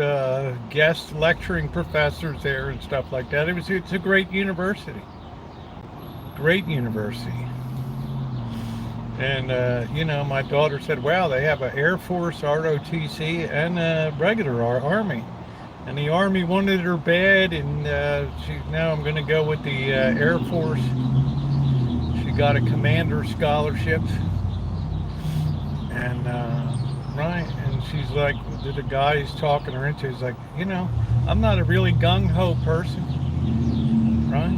guest lecturing professors there and stuff like that. It's a great university. Great university. And, you know, my daughter said, wow, they have an Air Force ROTC and a regular Army. And the Army wanted her bad, and now I'm going to go with the Air Force. She got a commander scholarship. And, right, and she's like, the guy's talking her into, he's like, you know, I'm not a really gung-ho person. Right?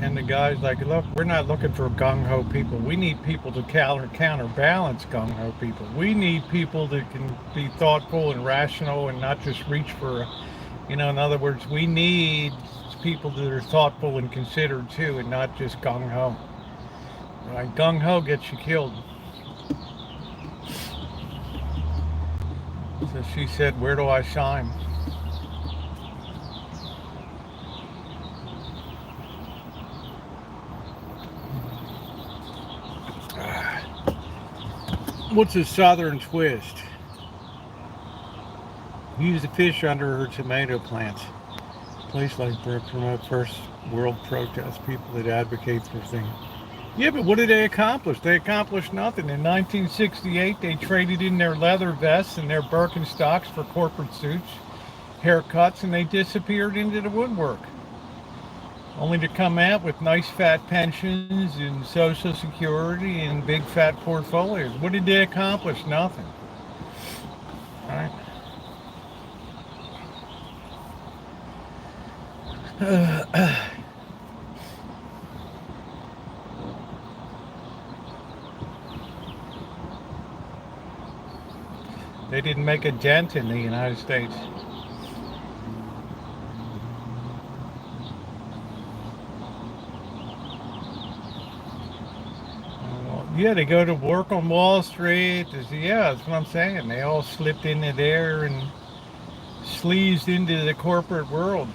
And the guy's like, look, we're not looking for gung-ho people. We need people to counterbalance gung-ho people. We need people that can be thoughtful and rational and not just reach for, you know, in other words, we need people that are thoughtful and considered too, and not just gung-ho. Right? Gung-ho gets you killed. So she said, where do I sign? What's a southern twist? Use the fish under her tomato plants. Place like promote first world protest, people that advocate for things. Yeah, but what did they accomplish? They accomplished nothing. In 1968, they traded in their leather vests and their Birkenstocks for corporate suits, haircuts, and they disappeared into the woodwork. Only to come out with nice fat pensions and Social Security and big fat portfolios. What did they accomplish? Nothing. All right. They didn't make a dent in the United States. Yeah, they go to work on Wall Street. Yeah, that's what I'm saying. They all slipped into there and sleazed into the corporate world,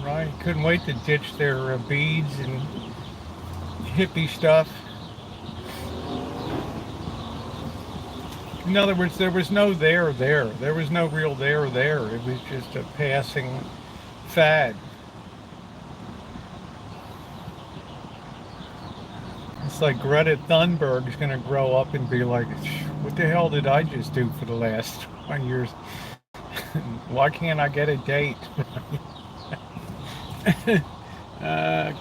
right? Couldn't wait to ditch their beads and hippie stuff. In other words, there was no there. There was no real there. It was just a passing fad. It's like Greta Thunberg is going to grow up and be like, what the hell did I just do for the last 20 years? Why can't I get a date?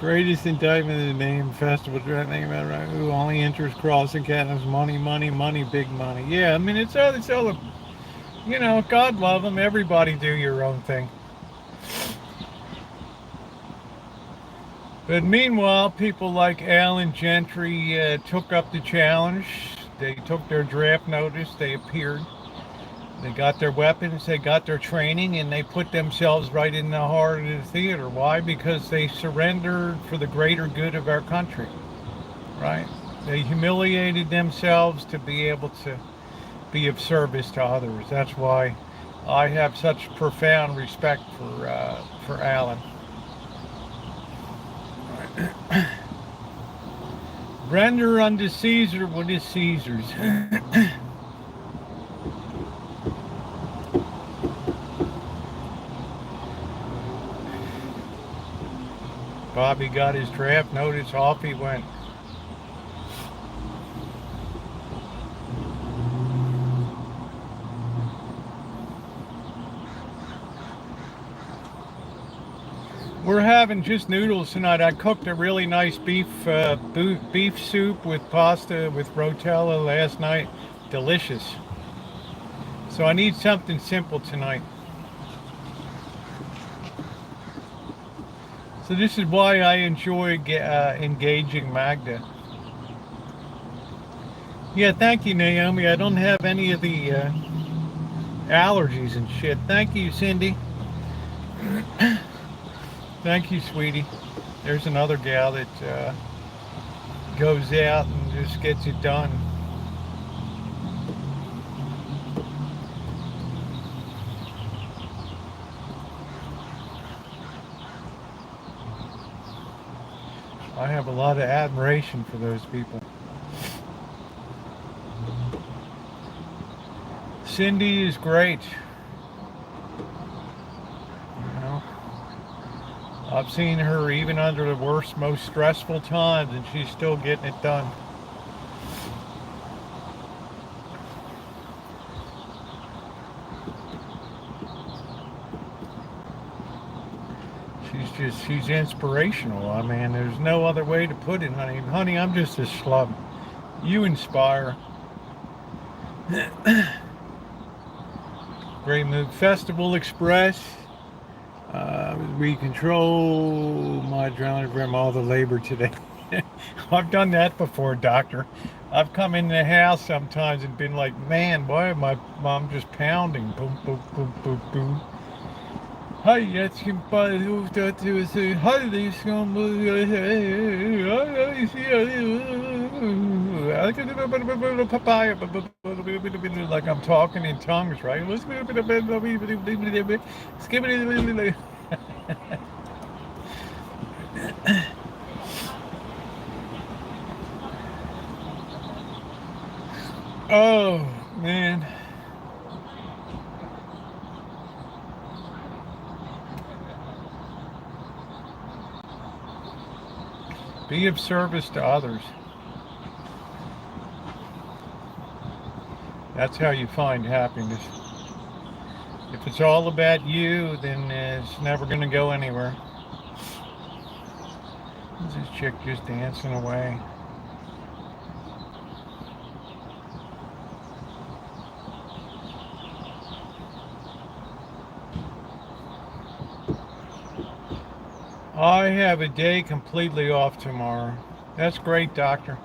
Greatest indictment of the name festival. Who only interest crossing cannons, money, big money. Yeah, I mean, it's all, you know, God love them. Everybody do your own thing. But meanwhile, people like Alan Gentry took up the challenge. They took their draft notice. They appeared. They got their weapons. They got their training, and they put themselves right in the heart of the theater. Why? Because they surrendered for the greater good of our country. Right? They humiliated themselves to be able to be of service to others. That's why I have such profound respect for Alan. Render unto Caesar what is Caesar's. Bobby got his draft notice, off he went. We're having just noodles tonight. I cooked a really nice beef soup with pasta with rotella last night. Delicious. So I need something simple tonight. So this is why I enjoy engaging Magda. Yeah, thank you, Naomi. I don't have any of the allergies and shit. Thank you, Cindy. Thank you, sweetie. There's another gal that goes out and just gets it done. I have a lot of admiration for those people. Cindy is great. You know, I've seen her even under the worst, most stressful times, and she's still getting it done. She's inspirational. I mean, there's no other way to put it, honey. Honey, I'm just a schlub. You inspire. Great move. Festival Express. We control my adrenaline from all the labor today. I've done that before, doctor. I've come in the house sometimes and been like, man, why am my mom just pounding? Boom, boom, boom, boom, boom. Hi, jetzt kommt bald auf dazu so, hallo, ich papaya, like I'm talking in tongues, right? Oh, man. Be of service to others. That's how you find happiness. If it's all about you, then it's never going to go anywhere. There's this chick just dancing away. I have a day completely off tomorrow. That's great, doctor.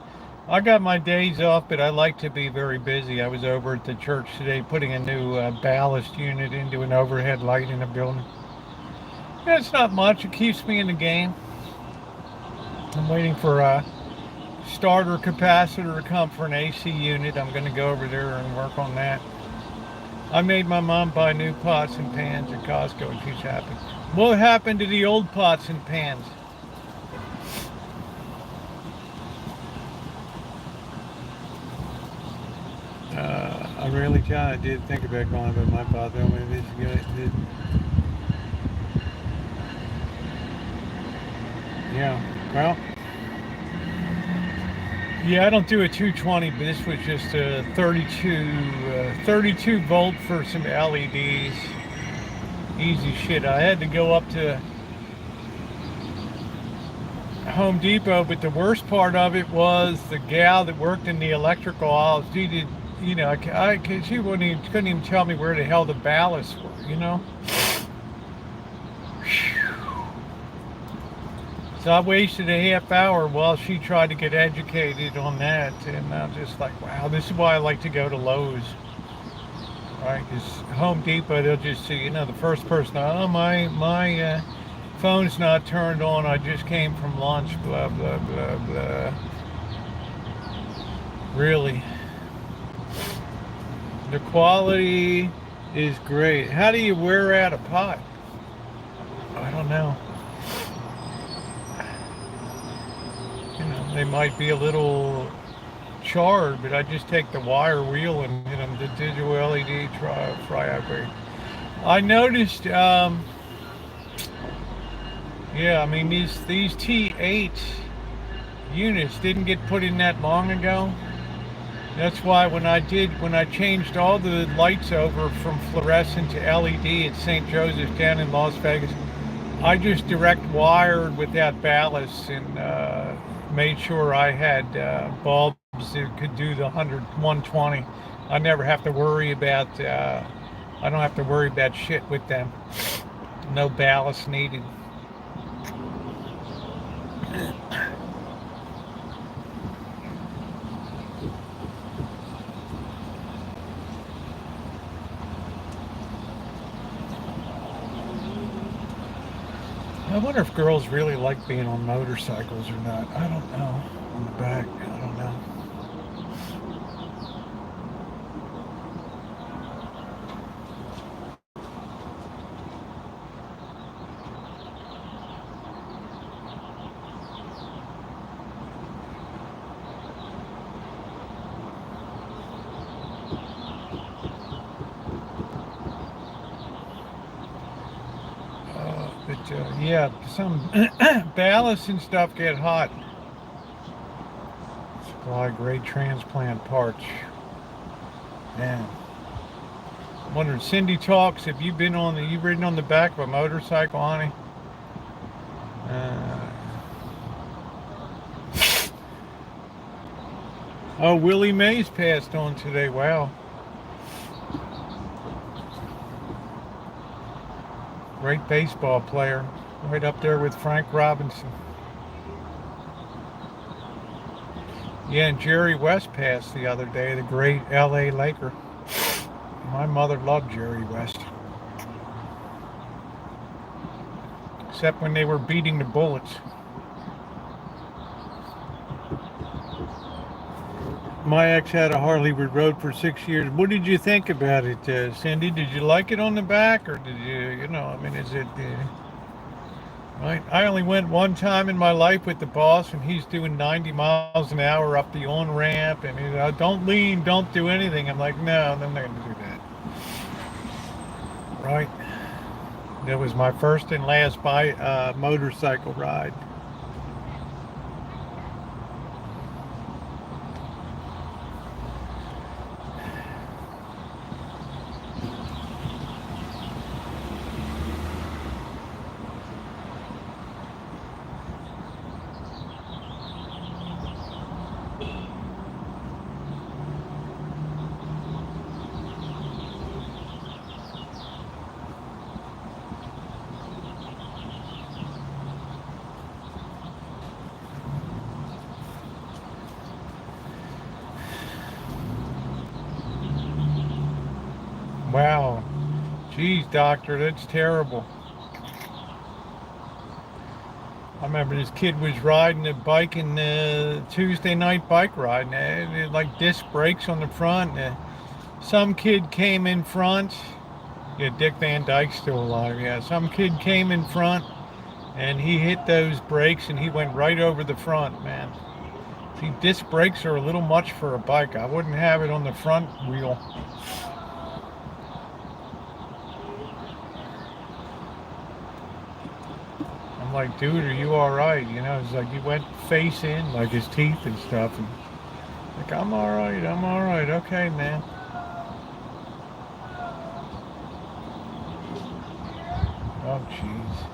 I got my days off, but I like to be very busy. I was over at the church today putting a new ballast unit into an overhead light in a building. Yeah, it's not much. It keeps me in the game. I'm waiting for a starter capacitor to come for an AC unit. I'm going to go over there and work on that. I made my mom buy new pots and pans at Costco, and she's happy. What happened to the old pots and pans? I really kind of did think about going, but my father told me this good. Yeah, well, yeah, I don't do a 220, but this was just a 32 volt for some LEDs. Easy shit. I had to go up to Home Depot, but the worst part of it was the gal that worked in the electrical aisle. She did, you know, she couldn't even tell me where the hell the ballasts were, you know. So I wasted a half hour while she tried to get educated on that, and I'm just like, wow, this is why I like to go to Lowe's. Right, because Home Depot, they'll just see, you know, the first person, oh, my phone's not turned on, I just came from lunch, blah, blah, blah, blah. Really. The quality is great. How do you wear out a pot? I don't know. You know, they might be a little charred, but I just take the wire wheel and hit them, the digital LED fry upgrade. I noticed, yeah, I mean, these T8 units didn't get put in that long ago. That's why when I changed all the lights over from fluorescent to LED at St. Joseph's down in Las Vegas, I just direct wired without ballasts and made sure I had bulbs that could do the 120. I never have to worry about, I don't have to worry about shit with them. No ballast needed. I wonder if girls really like being on motorcycles or not. I don't know. On the back, I don't know. yeah, some ballast and stuff get hot. Supply great transplant parts. Man, I'm wondering, Cindy talks. Have you been on the? You ridden on the back of a motorcycle, honey? Uh, oh, Willie Mays passed on today. Wow. Great baseball player. Right up there with Frank Robinson. Yeah, and Jerry West passed the other day, the great LA Laker. My mother loved Jerry West. Except when they were beating the Bullets. My ex had a Harley we rode for 6 years. What did you think about it, Cindy? Did you like it on the back, or did you, I mean, is it, right? I only went one time in my life with the boss, and he's doing 90 miles an hour up the on-ramp, and don't lean, don't do anything. I'm like, no, I'm not going to do that. Right? That was my first and last motorcycle ride. Wow. Geez, doctor, that's terrible. I remember this kid was riding a bike in the Tuesday night bike ride, and it like disc brakes on the front. Some kid came in front. Yeah, Dick Van Dyke's still alive. Yeah, some kid came in front, and he hit those brakes, and he went right over the front, man. See, disc brakes are a little much for a bike. I wouldn't have it on the front wheel. I'm like, dude, are you all right? It's like he went face in, like his teeth and stuff. And like, I'm all right. I'm all right. Okay, man. Oh, jeez.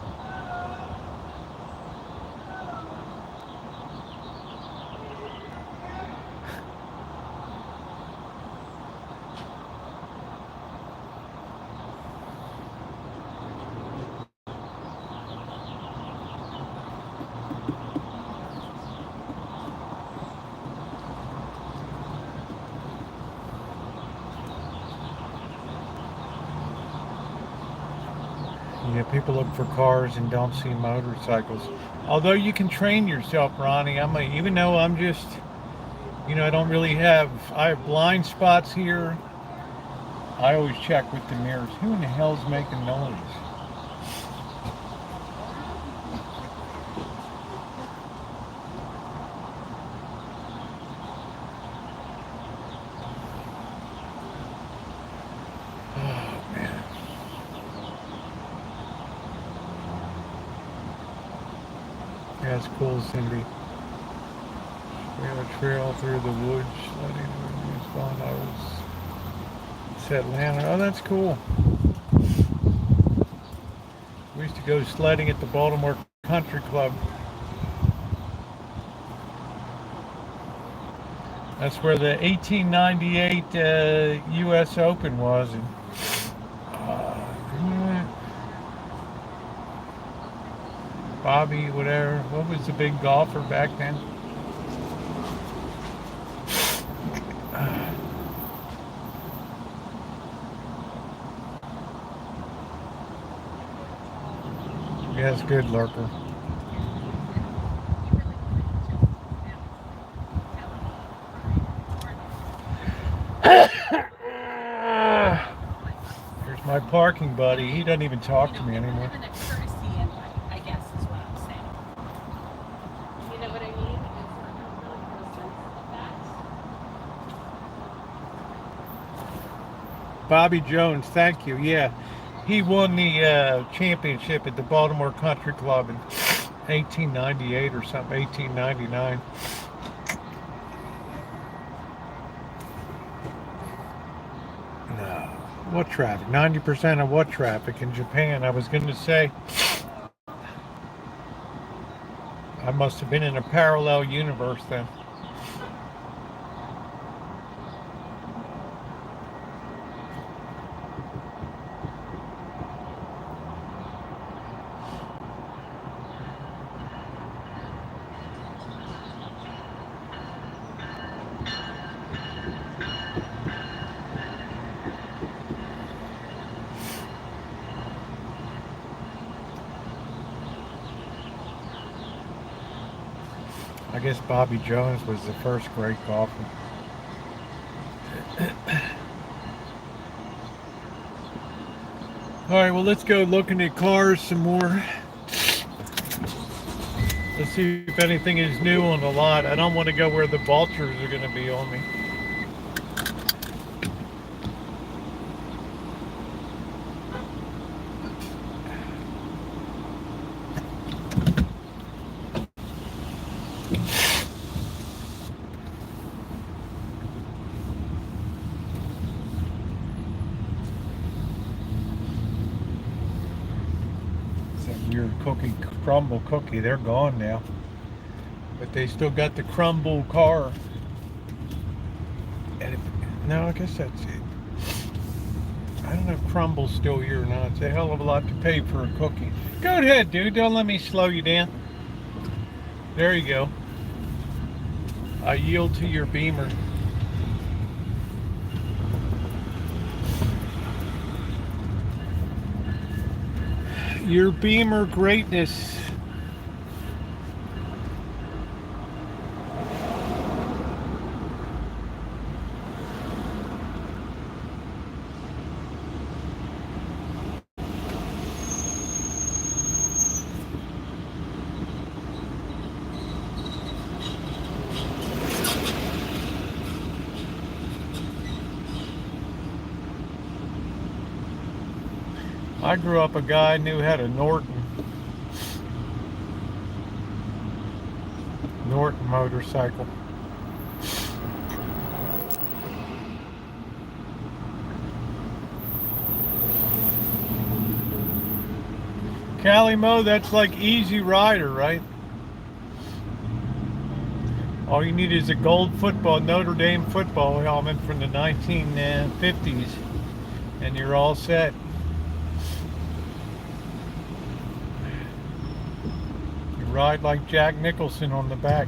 Yeah, people look for cars and don't see motorcycles. Although you can train yourself, Ronnie. Even though I'm just, I don't really I have blind spots here. I always check with the mirrors. Who in the hell's making noise? That's cool, Cindy. We have a trail through the woods. It's fun. I was Atlanta. Oh, that's cool. We used to go sledding at the Baltimore Country Club. That's where the 1898 U.S. Open was. And, Bobby, whatever. What was the big golfer back then? Yes, good, Lurker. Here's my parking buddy. He doesn't even talk to me anymore. Bobby Jones, thank you. Yeah, He won the championship at the Baltimore Country Club in 1898 or something, 1899. No. What traffic? 90% of what traffic in Japan? I was going to say I must have been in a parallel universe then. I guess Bobby Jones was the first great golfer. All right, well, let's go looking at cars some more. Let's see if anything is new on the lot. I don't want to go where the vultures are going to be on me. Cookie, crumble cookie, they're gone now, but they still got the crumble car. And no, I guess that's it. I don't know if crumble's still here or not. It's a hell of a lot to pay for a cookie. Go ahead, dude, don't let me slow you down. There you go. I yield to your Beamer. Your Beamer greatness. I grew up a guy knew how to Norton motorcycle. Calimo, that's like Easy Rider, right? All you need is a gold football, Notre Dame football helmet from the 1950s, and you're all set. Ride like Jack Nicholson on the back.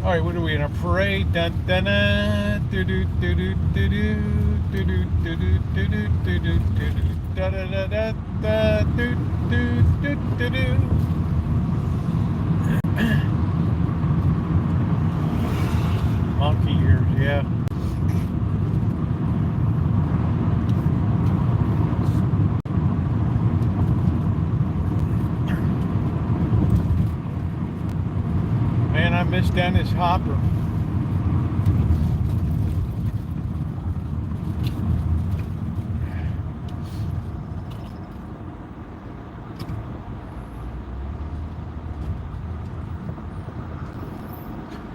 All right, what are we in a parade? Dun dun dun do do do do do do do do do do do do do da da da da da do do do do do. Monkey ears, yeah. I miss Dennis Hopper.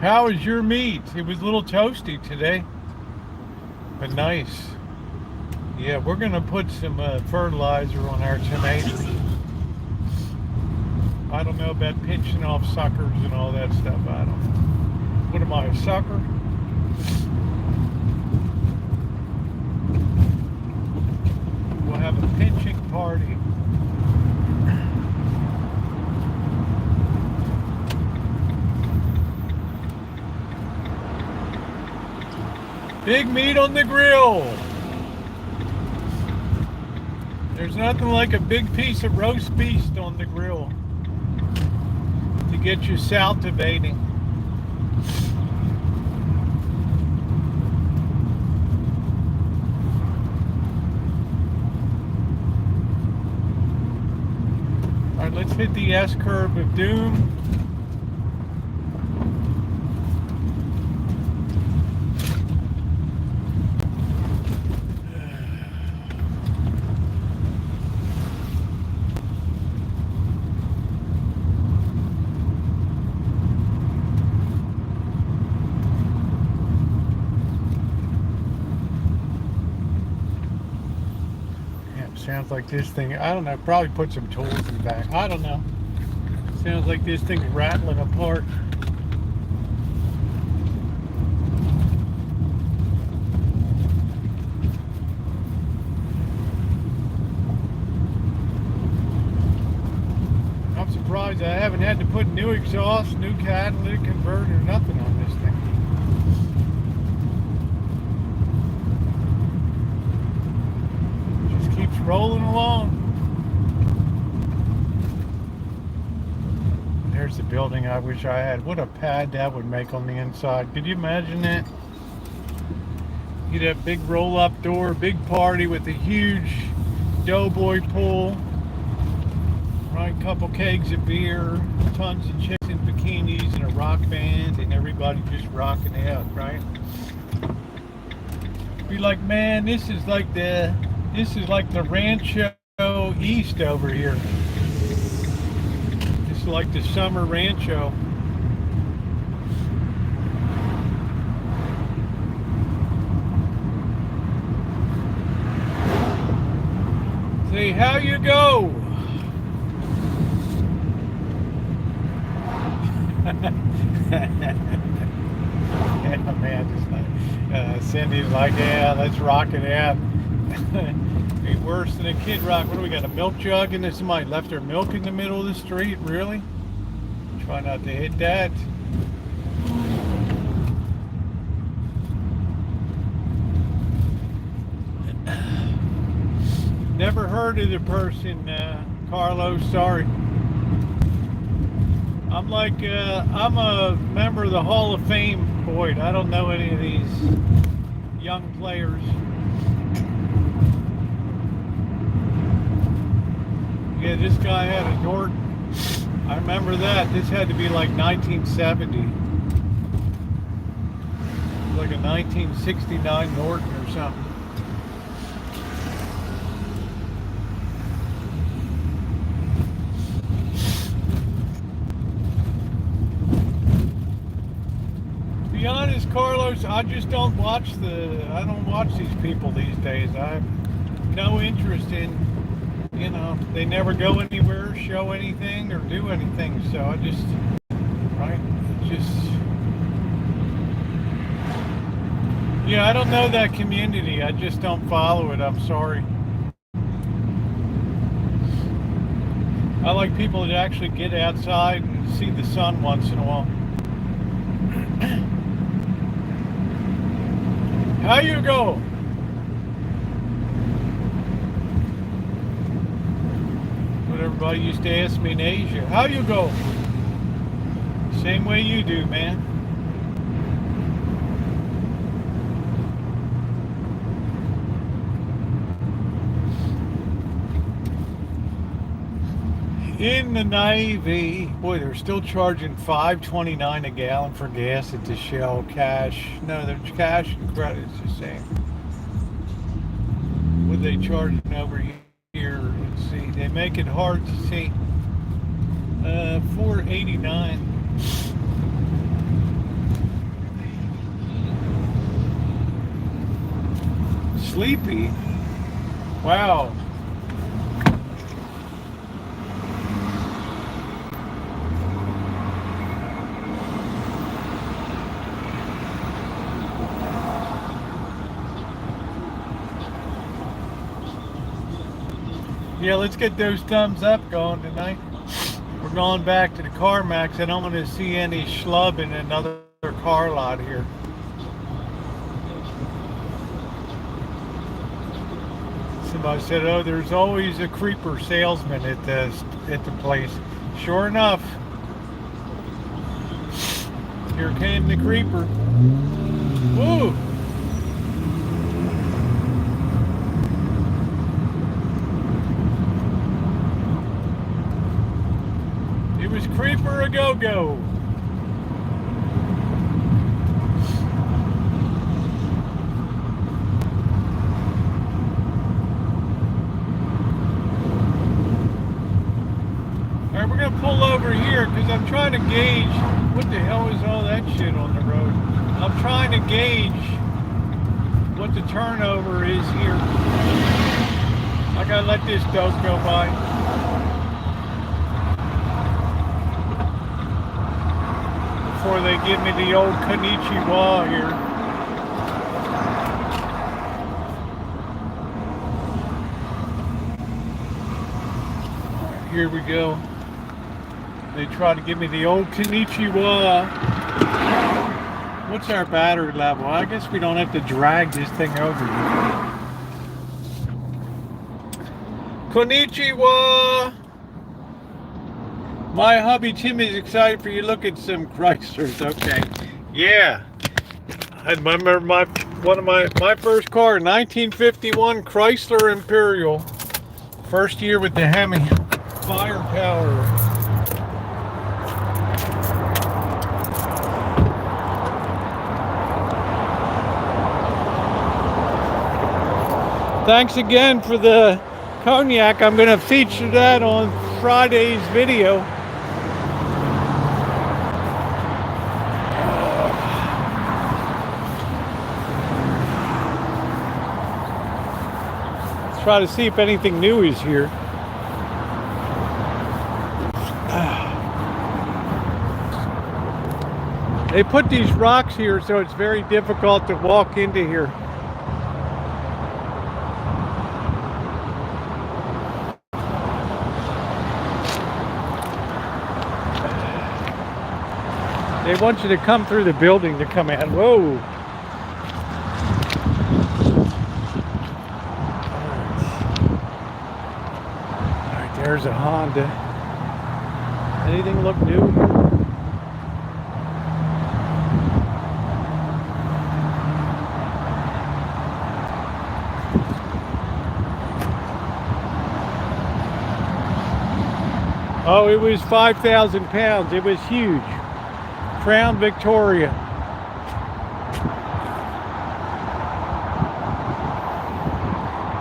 How was your meat? It was a little toasty today, but nice. Yeah, we're gonna put some fertilizer on our tomatoes. I don't know about pinching off suckers and all that stuff. I don't know. What am I, a sucker? We'll have a pinching party. Big meat on the grill. There's nothing like a big piece of roast beef on the grill to get you salivating. All right, let's hit the S curve of doom. Sounds like this thing, I don't know, probably put some tools in the back. I don't know. Sounds like this thing's rattling apart. I'm surprised I haven't had to put new exhaust, new catalytic converter, nothing on this thing. Just keeps rolling along. There's the building I wish I had. What a pad that would make on the inside. Could you imagine that? You'd have big roll-up door, big party with a huge doughboy pool. Right, couple kegs of beer, tons of chicks in bikinis and a rock band, and everybody just rocking out, right? Be like, man, this is like the Rancho East over here. This is like the summer Rancho. Say, how you go? Yeah, man, just like, Cindy's like, yeah, let's rock it out. Ain't worse than a Kid Rock. What do we got? A milk jug and somebody left their milk in the middle of the street? Really? Try not to hit that. Never heard of the person, Carlos. Sorry. I'm like, I'm a member of the Hall of Fame, Boyd. I don't know any of these young players. Yeah, this guy had a Norton. I remember that. This had to be like 1970. Like a 1969 Norton or something. To be honest, Carlos, I just don't watch these people these days. I have no interest in, you know, they never go anywhere, show anything, or do anything. So I just, right, yeah, I don't know that community. I just don't follow it. I'm sorry. I like people that actually get outside and see the sun once in a while. How you go? What everybody used to ask me in Asia. How you go? Same way you do, man. In the Navy, boy, they're still charging $5.29 a gallon for gas at the Shell. Cash, no, they're cash and credit. It's the same. What are they charging over here? Let's see. They make it hard to see. $4.89. Sleepy. Wow. Yeah, let's get those thumbs up going tonight. We're going back to the CarMax. I don't want to see any schlub in another car lot here. Somebody said, oh, there's always a creeper salesman at the place. Sure enough. Here came the creeper. Woo! Creeper a go-go. Alright, we're gonna pull over here because I'm trying to gauge what the hell is all that shit on the road. I'm trying to gauge what the turnover is here. I I gotta let this dog go by. Before they give me the old konnichiwa here. Here we go. They try to give me the old konnichiwa. What's our battery level? I guess we don't have to drag this thing over here. Konnichiwa! My hubby Tim is excited for you. Look at some Chryslers. Okay. Yeah. I remember my first car, 1951 Chrysler Imperial. First year with the Hemi. Firepower. Thanks again for the cognac. I'm going to feature that on Friday's video. Let's try to see if anything new is here. They put these rocks here so it's very difficult to walk into here. They want you to come through the building to come in. Whoa! Alright, there's a Honda. Anything look new here? Oh, it was 5,000 pounds. It was huge. Crown Victoria.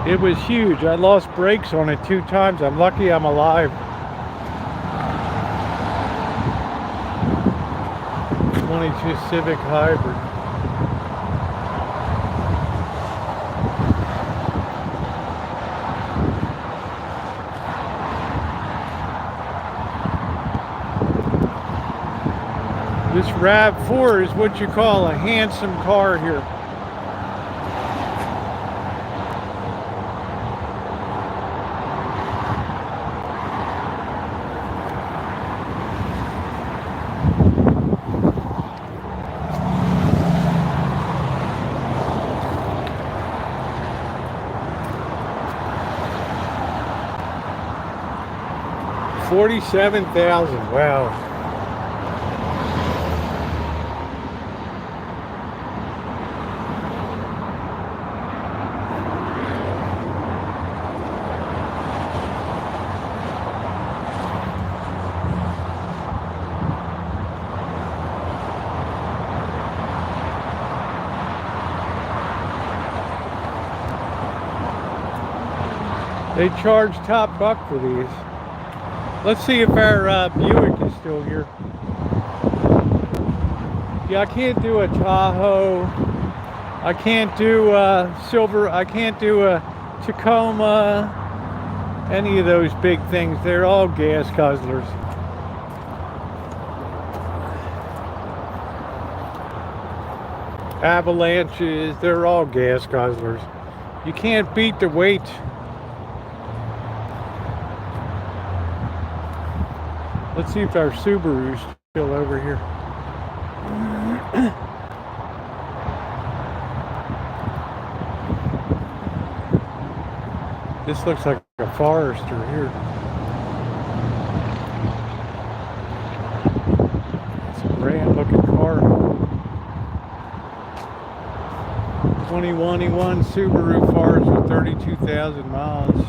It was huge. I lost brakes on it 2 times. I'm lucky I'm alive. 22 Civic Hybrid. This RAV4 is what you call a handsome car here. $47,000. Wow. They charge top buck for these. Let's see if our Buick is still here. Yeah, I can't do a Tahoe. I can't do a Silver. I can't do a Tacoma. Any of those big things. They're all gas guzzlers. Avalanches. They're all gas guzzlers. You can't beat the weight. Let's see if our Subaru's still over here. This looks like a Forester here. It's a grand looking car. 2021 Subaru Forester, 32,000 miles.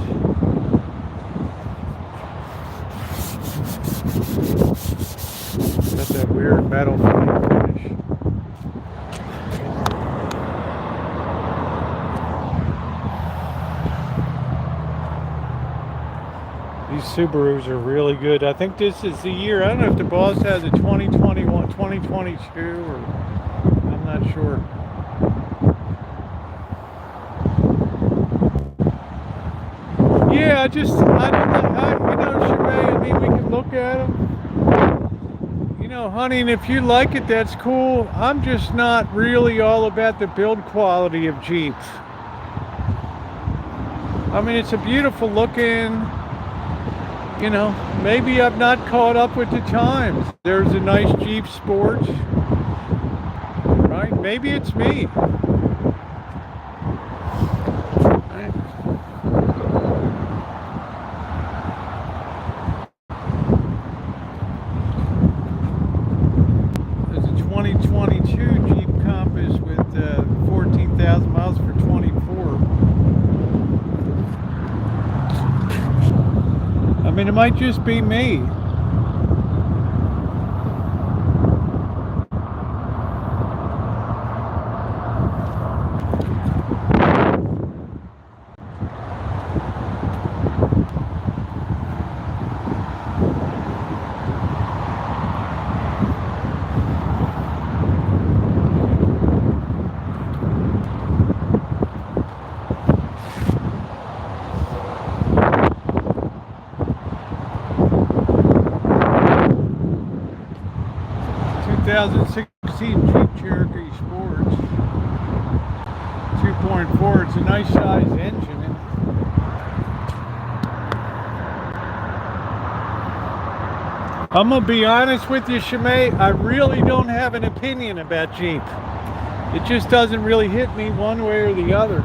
Got that weird metal finish. These Subarus are really good. I think this is the year. I don't know if the boss has a 2021, 2022, or I'm not sure. Yeah, I don't know, Shemay, I mean, we can look at them. Honey, and if you like it, that's cool. I'm just not really all about the build quality of Jeeps. I mean, it's a beautiful looking, maybe I'm not caught up with the times. There's a nice Jeep Sports, right? Maybe it's me. Right? There's a 2022 Jeep Compass with 14,000 miles for 24. I mean, it might just be me. Jeep Cherokee Sports 2.4. It's a nice size engine. I'm gonna be honest with you, Shemay, I really don't have an opinion about Jeep. It just doesn't really hit me one way or the other.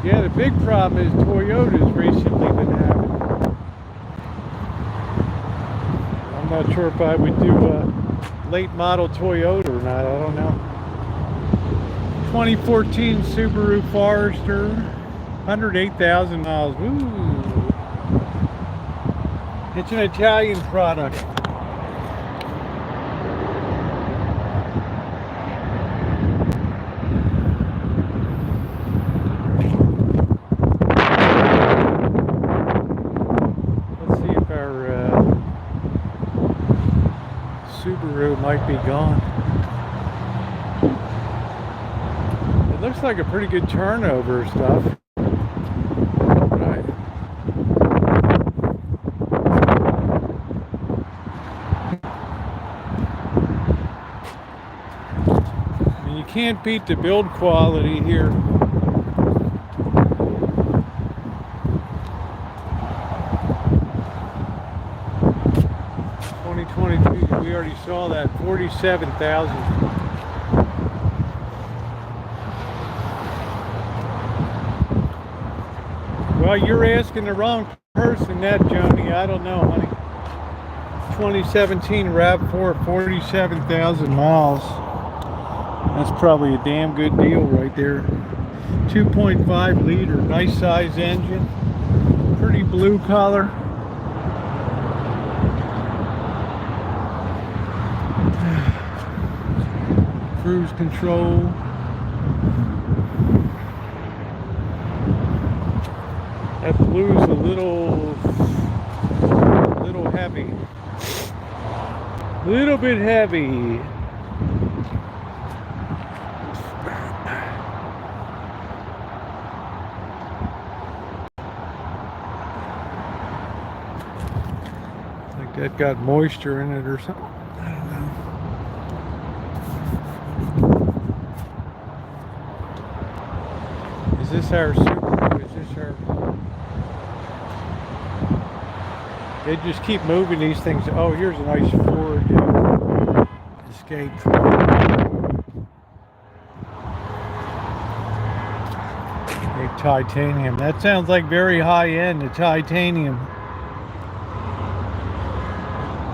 Yeah, the big problem is Toyota's recently been having. I'm not sure if I would do a late model Toyota or not, I don't know. 2014 Subaru Forester, 108,000 miles. Ooh. It's an Italian product. Subaru might be gone. It looks like a pretty good turnover stuff. Right. I mean, you can't beat the build quality here. We already saw that, 47,000. Well, you're asking the wrong person that, Joni. I don't know, honey. 2017 RAV4, 47,000 miles. That's probably a damn good deal right there. 2.5 liter, nice size engine. Pretty blue color. Cruise control. That blue's a little heavy. A little bit heavy. Like that got moisture in it or something. I don't know. Is this our Subaru? Is this our... They just keep moving these things. Oh, here's a nice Ford Escape. A titanium. That sounds like very high end, the titanium.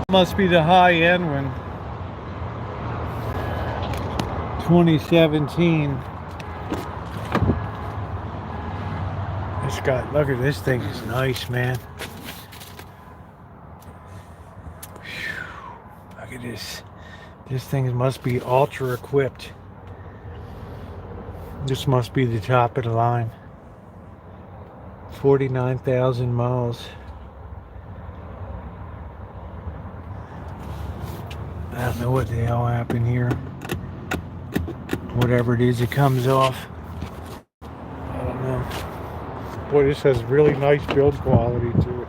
Must be the high end one. 2017. This guy, look at this thing, is nice, man. Whew. Look at this. This thing must be ultra equipped. This must be the top of the line. 49,000 miles. I don't know what the hell happened here. Whatever it is, it comes off. I don't know. Boy, this has really nice build quality to it.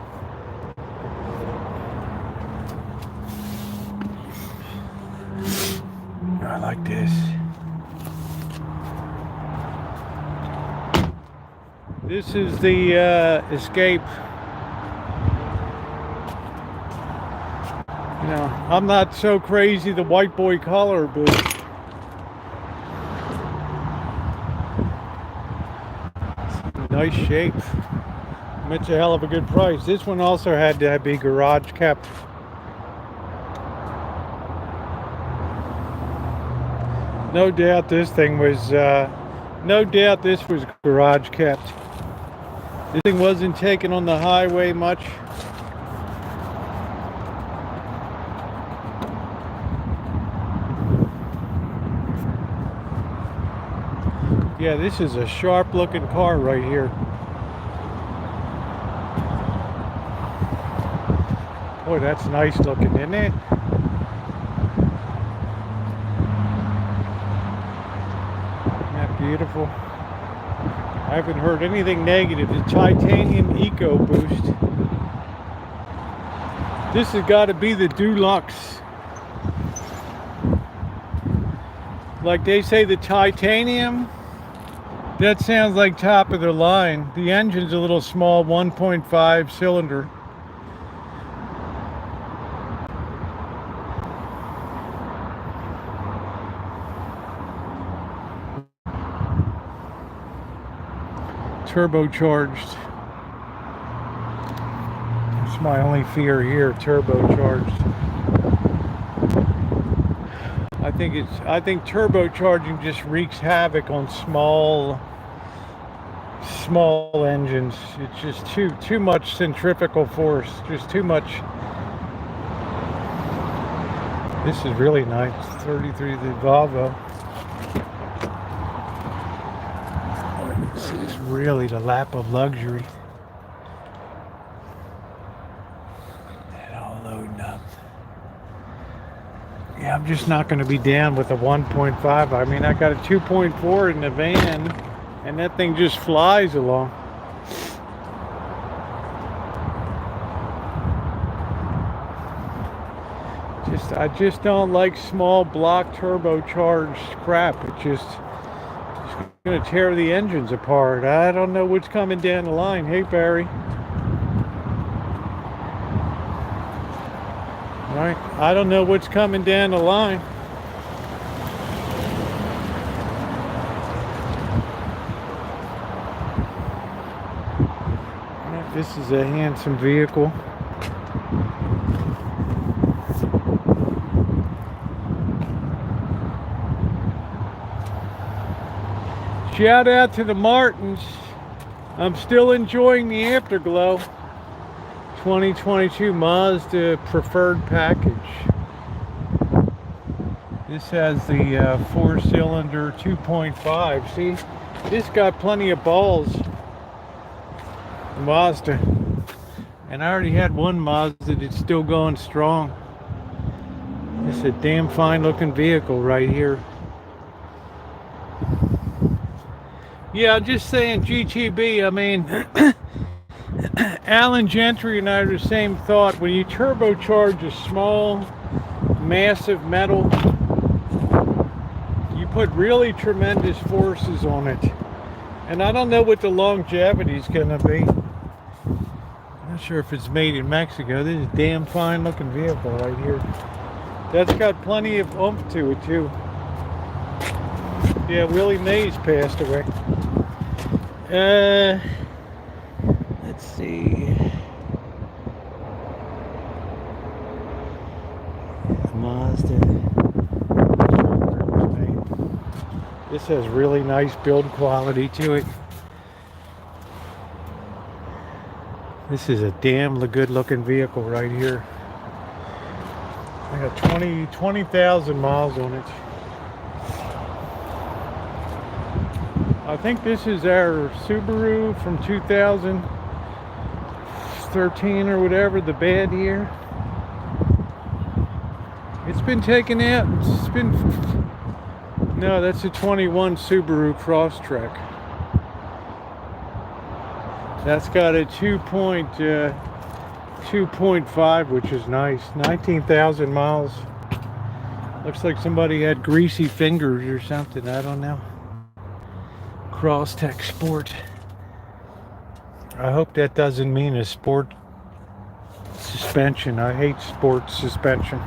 I like this. This is the Escape. You know, I'm not so crazy the white boy color, but nice shape. It's a hell of a good price. This one also had to be garage kept. No doubt this thing was, no doubt this was garage kept. This thing wasn't taken on the highway much. Yeah, this is a sharp looking car right here. Boy, that's nice looking, isn't it? Isn't that beautiful? I haven't heard anything negative. The titanium EcoBoost. This has got to be the Deluxe. Like they say, the titanium. That sounds like top of the line. The engine's a little small, 1.5 cylinder. Turbocharged. That's my only fear here, turbocharged. I think turbocharging just wreaks havoc on small engines. It's just too much centrifugal force, just too much. This is really nice. 33, the Volvo. This is really the lap of luxury. And all loading up. Yeah, I'm just not going to be down with a 1.5. I mean, I got a 2.4 in the van, and that thing just flies along. I just don't like small block turbocharged crap. It's just going to tear the engines apart. I don't know what's coming down the line. Hey, Barry. All right, I don't know what's coming down the line. This is a handsome vehicle. Shout out to the Martins. I'm still enjoying the afterglow. 2022 Mazda preferred package. This has the 4-cylinder 2.5. See, this got plenty of balls. Mazda. And I already had one Mazda that's still going strong. It's a damn fine looking vehicle right here. Yeah, I'm just saying GTB, I mean, Alan Gentry and I are the same thought. When you turbocharge a small, massive metal, you put really tremendous forces on it. And I don't know what the longevity is going to be. I'm not sure if it's made in Mexico. This is a damn fine looking vehicle right here. That's got plenty of oomph to it too. Yeah, Willie Mays passed away. Let's see. Mazda. This has really nice build quality to it. This is a damn good looking vehicle right here. I got 20,000 miles on it. I think this is our Subaru from 2013 or whatever, the bad year. It's been taken out. It's been... No, that's a 21 Subaru Crosstrek. That's got a 2.5, which is nice. 19,000 miles. Looks like somebody had greasy fingers or something. I don't know. Crosstrek Sport. I hope that doesn't mean a sport suspension. I hate sport suspension.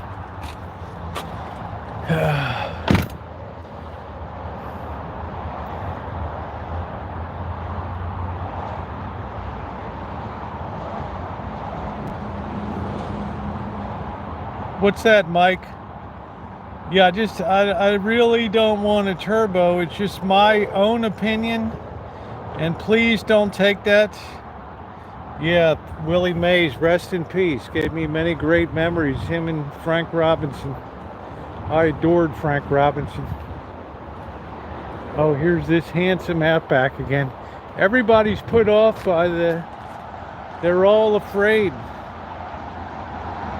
What's that, Mike? Yeah, I really don't want a turbo. It's just my own opinion. And please don't take that. Yeah, Willie Mays, rest in peace. Gave me many great memories. Him and Frank Robinson. I adored Frank Robinson. Oh, here's this handsome Outback again. Everybody's put off by they're all afraid.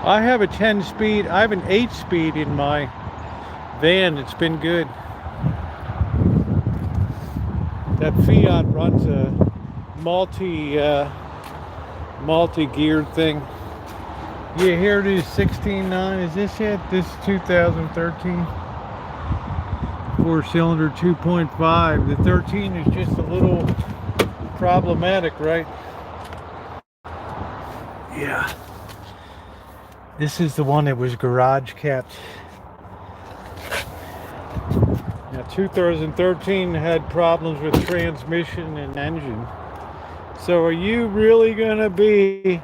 I have a 10-speed, I have an 8-speed in my van. It's been good. That Fiat runs a multi-geared thing. Yeah, here it is, 16.9. Is this it? This is 2013. 4-cylinder 2.5. The 13 is just a little problematic, right? Yeah. This is the one that was garage kept. Now, 2013 had problems with transmission and engine. So are you really gonna be,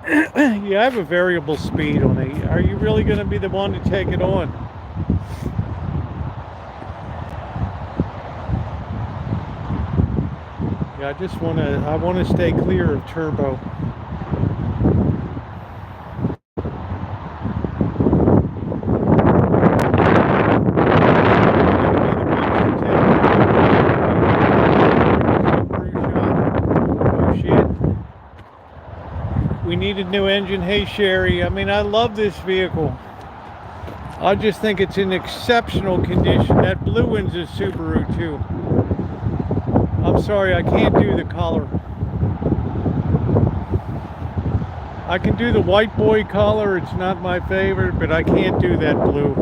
you have a variable speed on it. Are you really gonna be the one to take it on? Yeah, I wanna stay clear of turbo. We need a new engine. Hey Sherry, I mean, I love this vehicle. I just think it's in exceptional condition. That blue one's a Subaru too. I'm sorry, I can't do the color. I can do the white boy color. It's not my favorite, but I can't do that blue.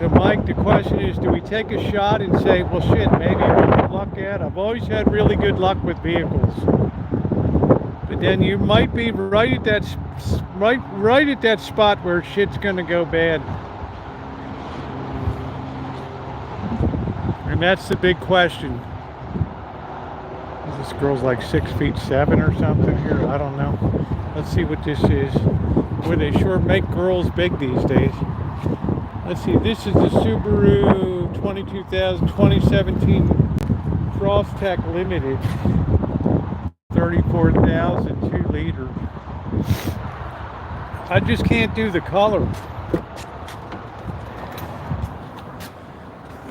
So Mike, the question is, do we take a shot and say, well shit, maybe we'll luck out? I've always had really good luck with vehicles. But then you might be right at that spot where shit's gonna go bad. And that's the big question. This girl's like 6'7" or something here. I don't know. Let's see what this is. Boy, they sure make girls big these days. Let's see, this is the Subaru 2017 Crosstrek Limited. 34,000, 2-liter. I just can't do the color.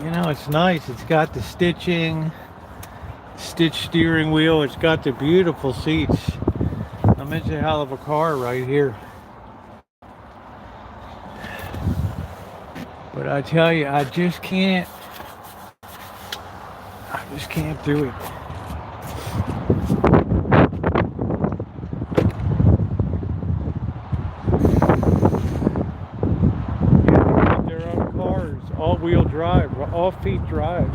You know, it's nice. It's got the stitching, stitched steering wheel. It's got the beautiful seats. I mean, it's a hell of a car right here. But I tell you, I just can't do it. Their own cars, all-wheel drive, off-feet drive.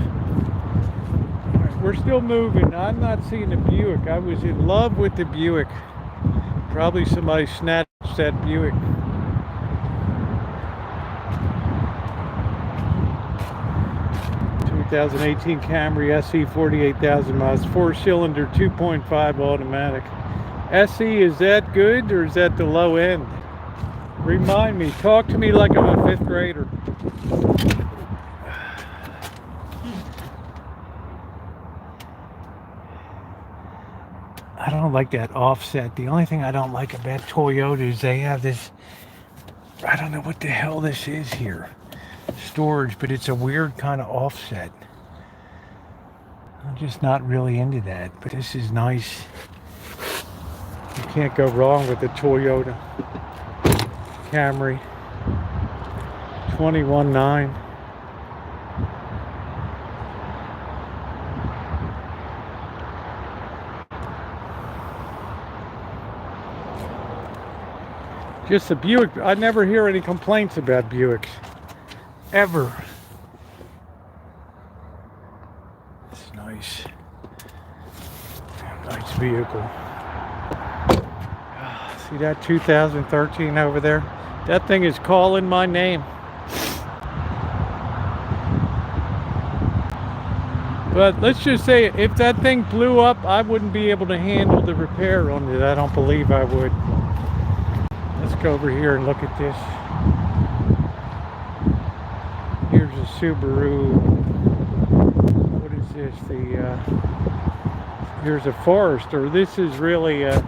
All right, we're still moving. I'm not seeing a Buick. I was in love with the Buick. Probably somebody snatched that Buick. 2018 Camry SE, 48,000 miles, 4-cylinder, 2.5 automatic. SE, is that good or is that the low end? Remind me, talk to me like I'm a 5th grader. I don't like that offset. The only thing I don't like about Toyota is they have this, I don't know what the hell this is here. Storage, but it's a weird kind of offset. I'm just not really into that, but this is nice. You can't go wrong with the Toyota Camry 21.9. Just a Buick. I never hear any complaints about Buicks. Ever. It's nice. Nice vehicle. See that 2013 over there? That thing is calling my name. But let's just say if that thing blew up, I wouldn't be able to handle the repair on it. I don't believe I would. Let's go over here and look at this. Here's a Subaru. What is this? Here's a Forester. This is really an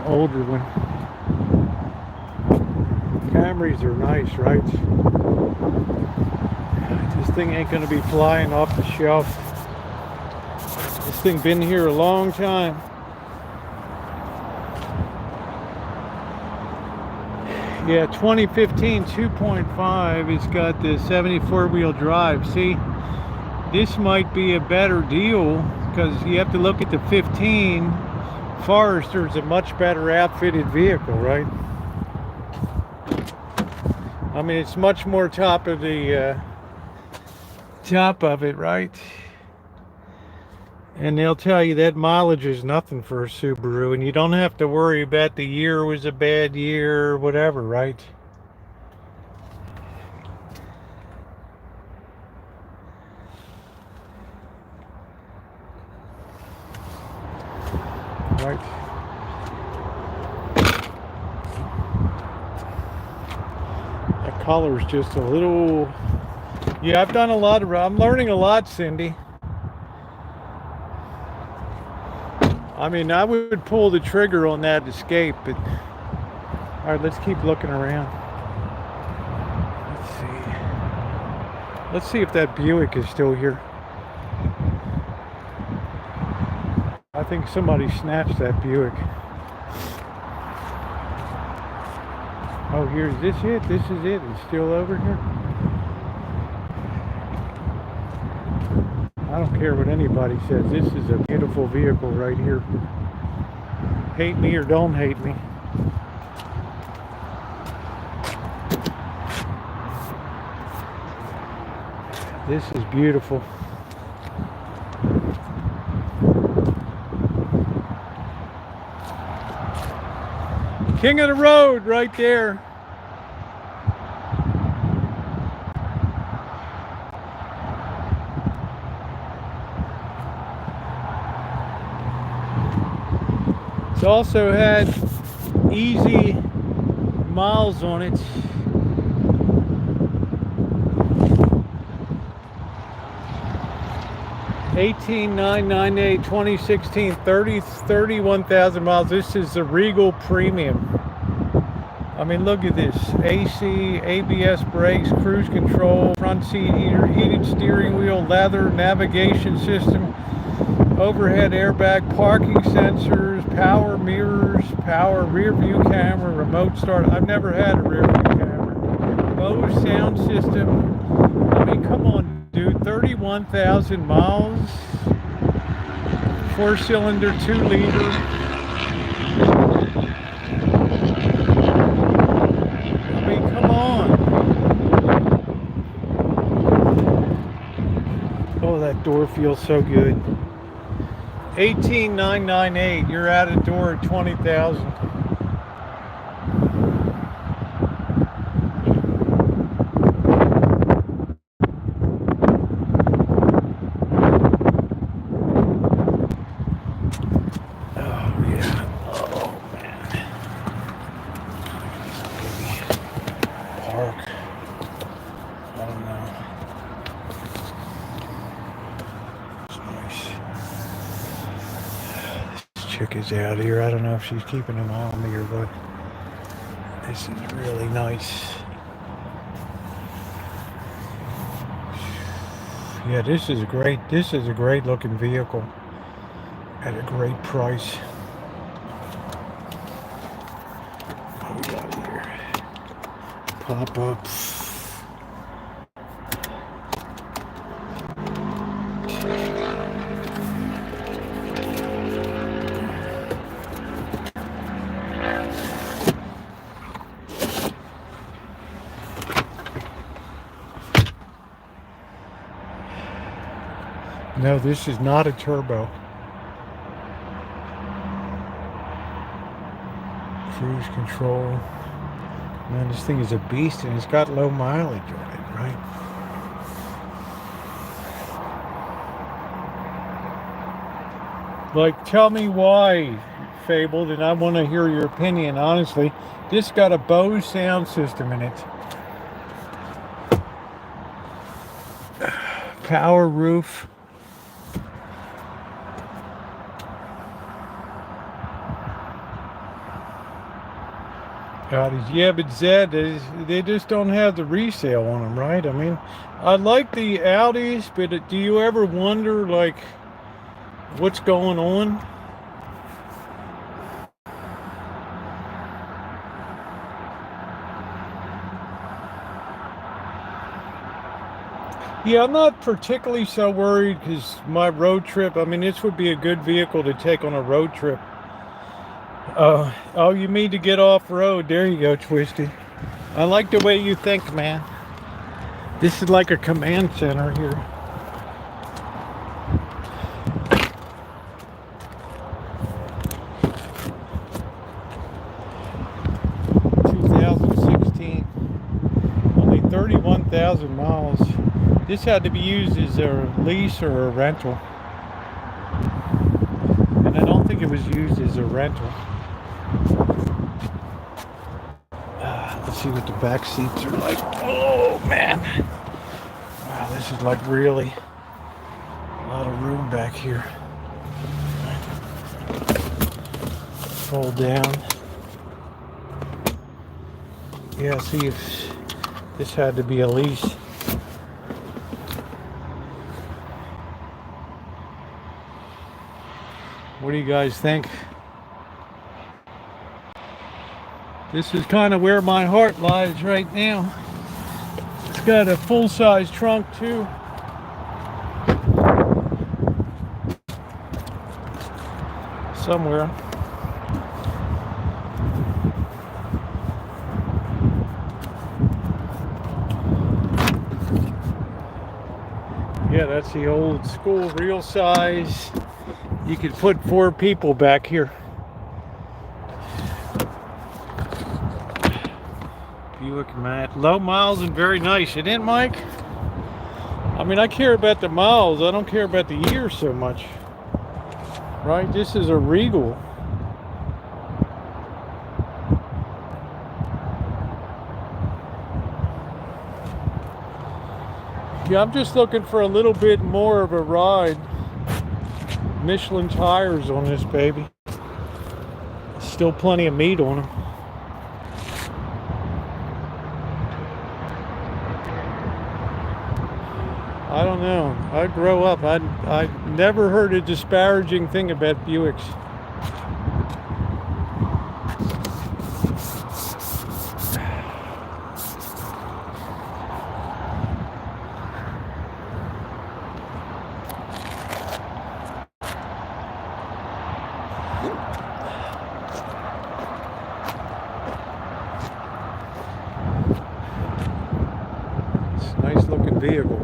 older one. Camrys are nice, right? This thing ain't gonna be flying off the shelf. This thing been here a long time. Yeah, 2015 2.5. It's got the 74 wheel drive. See, this might be a better deal because you have to look at the 15. Forester is a much better outfitted vehicle, right? I mean, it's much more top of it, right? And they'll tell you that mileage is nothing for a Subaru, and you don't have to worry about the year was a bad year or whatever, right? Right. That color is just a little... Yeah, I've done a lot of... I'm learning a lot, Cindy. I mean, I would pull the trigger on that Escape, but... All right, let's keep looking around. Let's see. Let's see if that Buick is still here. I think somebody snatched that Buick. Oh, here's this it? This is it? It's still over here? I don't care what anybody says. This is a beautiful vehicle right here. Hate me or don't hate me. This is beautiful. King of the road right there. It's also had easy miles on it. $18,998, 2016, 31,000 miles. This is the Regal Premium. I mean, look at this. AC, ABS brakes, cruise control, front seat heater, heated steering wheel, leather, navigation system, overhead airbag, parking sensors, power mirrors, power rear view camera, remote start. I've never had a rear view camera. Bose sound system. I mean, come on, dude. 31,000 miles. 4-cylinder, 2-liter. I mean, come on. Oh, that door feels so good. 18,998. You're out of door at 20,000. Chick is out here. I don't know if she's keeping an eye on me or what. This is really nice. Yeah, this is great. This is a great looking vehicle at a great price. got here? Pop-ups. No, this is not a turbo. Cruise control. Man, this thing is a beast and it's got low mileage on it, right? Like, tell me why, Fabled, and I want to hear your opinion, honestly. This got a Bose sound system in it. Power roof. Yeah, but Zed, they just don't have the resale on them, right? I mean, I like the Audis, but do you ever wonder, like, what's going on? Yeah, I'm not particularly so worried because my road trip, I mean, this would be a good vehicle to take on a road trip. Oh, you mean to get off-road. There you go, Twisty. I like the way you think, man. This is like a command center here. Only 31,000 miles. This had to be used as a lease or a rental. And I don't think it was used as a rental. Let's see what the back seats are like. Oh, man. Wow, this is like really a lot of room back here. Fold down. Yeah, see if this had to be a lease. What do you guys think? This is kind of where my heart lies right now. It's got a full-size trunk too. Somewhere. Yeah, that's the old school real size. You could put 4 people back here. Buick, Matt. Low miles and very nice. It ain't, Mike? I mean, I care about the miles. I don't care about the years so much. Right? This is a Regal. Yeah, I'm just looking for a little bit more of a ride. Michelin tires on this baby. Still plenty of meat on them. I don't know. I grow up. I never heard a disparaging thing about Buicks. It's a nice looking vehicle.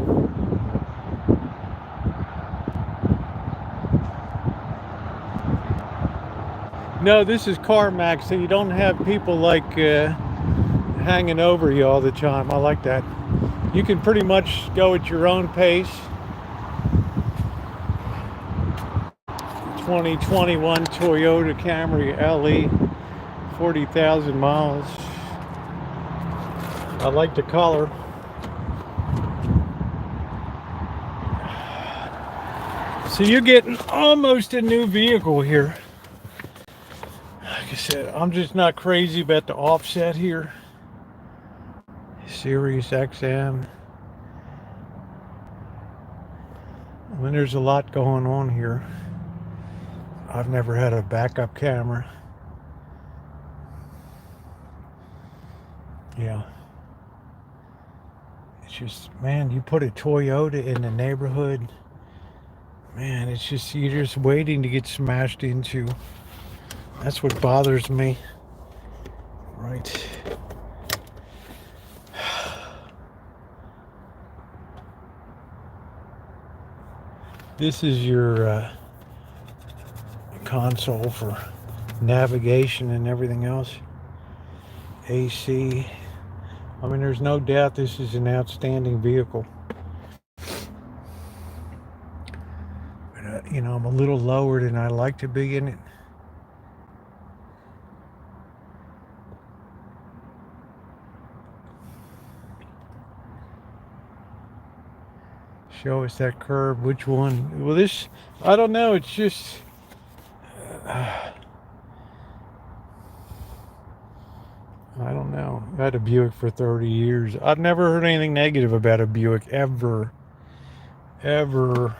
No, this is CarMax, so you don't have people like hanging over you all the time. I like that. You can pretty much go at your own pace. 2021 Toyota Camry LE, 40,000 miles. I like the color. So you're getting almost a new vehicle here. Like I said, I'm just not crazy about the offset here. Sirius XM. When there's a lot going on here. I've never had a backup camera. Yeah. It's just, man, you put a Toyota in the neighborhood, man, it's just, you're just waiting to get smashed into. That's what bothers me. Right. This is your console for navigation and everything else. AC. I mean, there's no doubt this is an outstanding vehicle. But, you know, I'm a little lower than I like to be in it. Show us that curve. Which one? Well, this, I don't know. It's just... I don't know. I had a Buick for 30 years. I've never heard anything negative about a Buick, ever. Ever.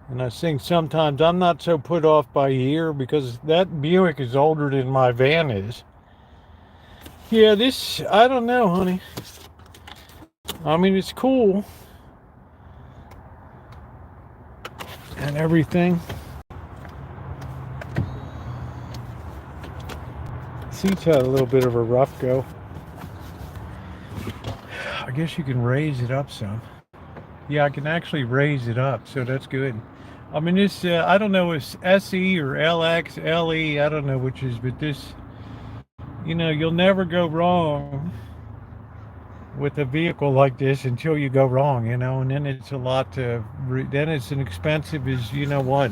And I think sometimes I'm not so put off by year because that Buick is older than my van is. Yeah, this, I don't know, honey. I mean, it's cool. And everything. Seats had a little bit of a rough go. I guess you can raise it up some. Yeah, I can actually raise it up, so that's good. I mean, this, I don't know, it's SE or LX, LE, I don't know which is, but this, you know, you'll never go wrong with a vehicle like this until you go wrong, you know, and then it's a lot to, then it's an expensive as, you know what.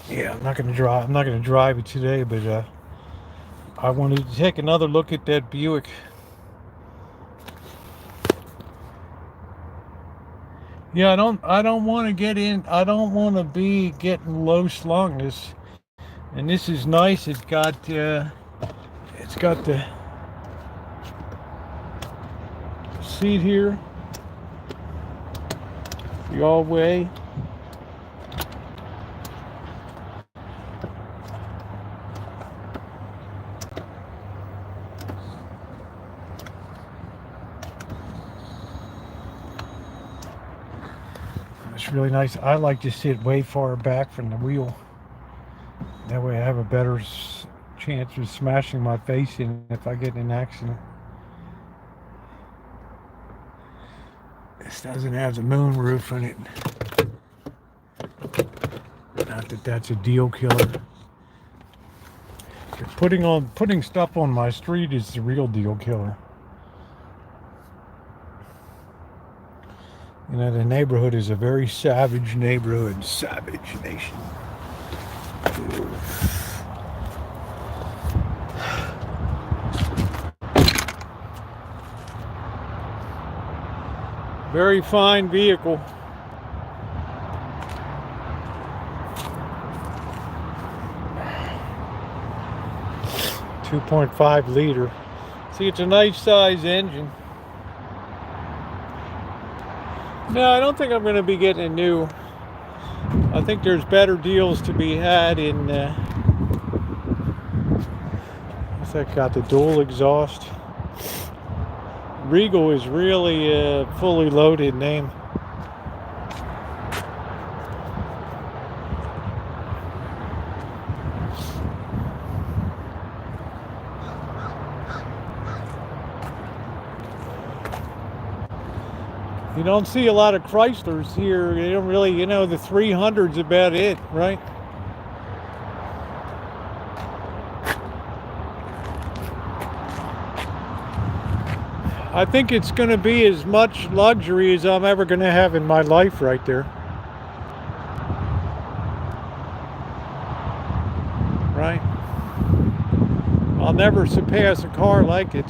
Yeah, I'm not going to drive it today, but I wanted to take another look at that Buick. Yeah, I don't want to get in, I don't want to be getting low slung. And this is nice. It's got the seat here, the all-way. It's really nice. I like to sit way far back from the wheel. That way I have a better chance of smashing my face in if I get in an accident. This doesn't have the moon roof on it. Not that that's a deal killer. Putting stuff on my street is the real deal killer. You know, the neighborhood is a very savage neighborhood. Savage nation. Very fine vehicle. .5 liter. See, it's a nice size engine. No, I don't think I'm going to be getting a new. I think there's better deals to be had in. What's that got? The dual exhaust. Regal is really a fully loaded name. You don't see a lot of Chryslers here. You don't really, you know, the 300's about it, right? I think it's going to be as much luxury as I'm ever going to have in my life right there. Right? I'll never surpass a car like it.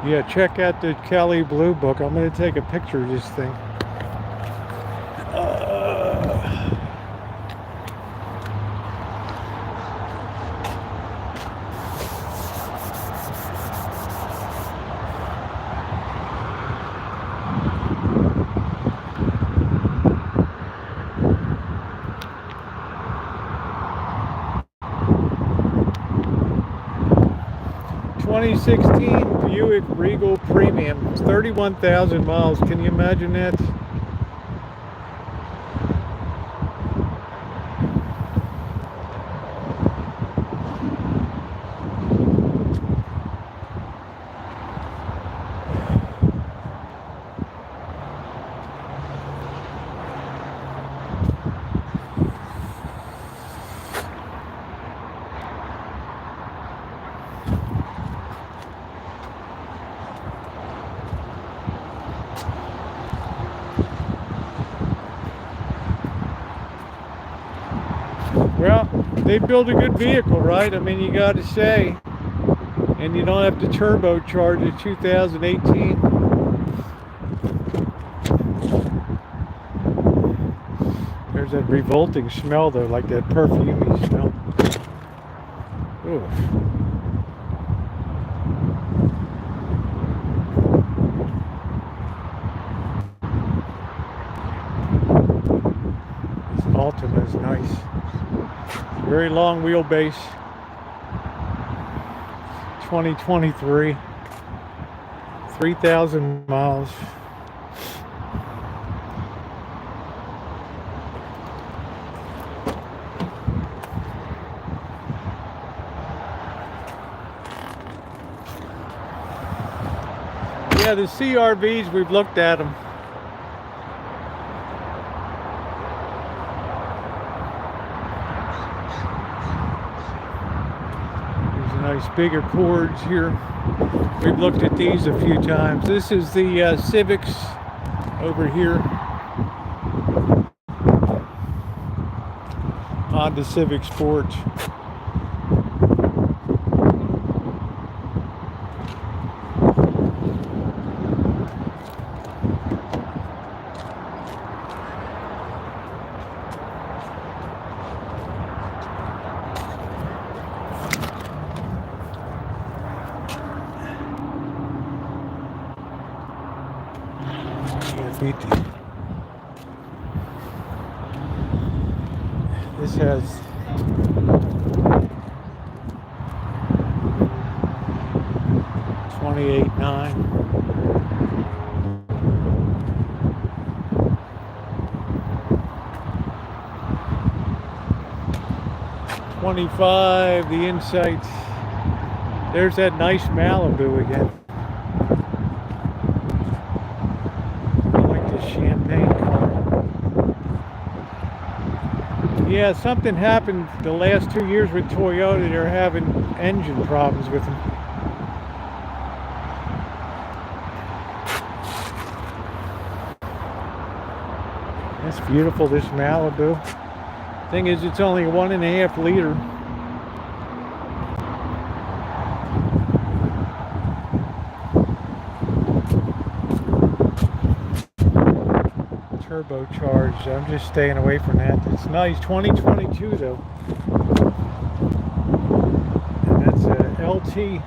Yeah, check out the Kelly Blue Book. I'm going to take a picture of this thing. 2016 Buick Regal Premium, 31,000 miles. Can you imagine that? Well, they build a good vehicle, right? I mean, you got to say. And you don't have to turbocharge it. 2018. There's that revolting smell, though, like that perfumey smell. Oof. This Altima is nice. Very long wheelbase. 2023. 3,000 miles. Yeah, the CRVs, we've looked at them. There's a nice bigger Accords here. We've looked at these a few times. This is the Civics over here. Honda Civic Sports. This has 28.9. $25. The Insights. There's that nice Malibu again. Champagne color. Yeah, something happened the last 2 years with Toyota. They're having engine problems with them. That's beautiful, this Malibu. Thing is, it's only 1.5 liter. Turbocharged. I'm just staying away from that. It's nice. 2022 though. And that's a LT.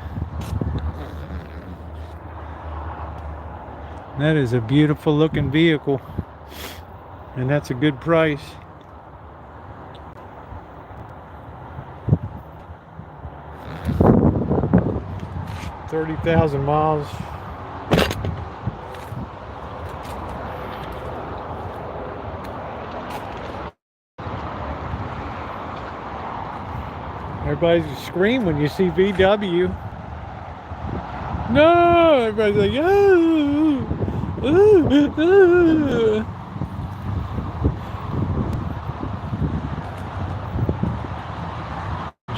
That is a beautiful looking vehicle. And that's a good price. $30,000 miles. Everybody's scream when you see VW. No! Everybody's like, oh!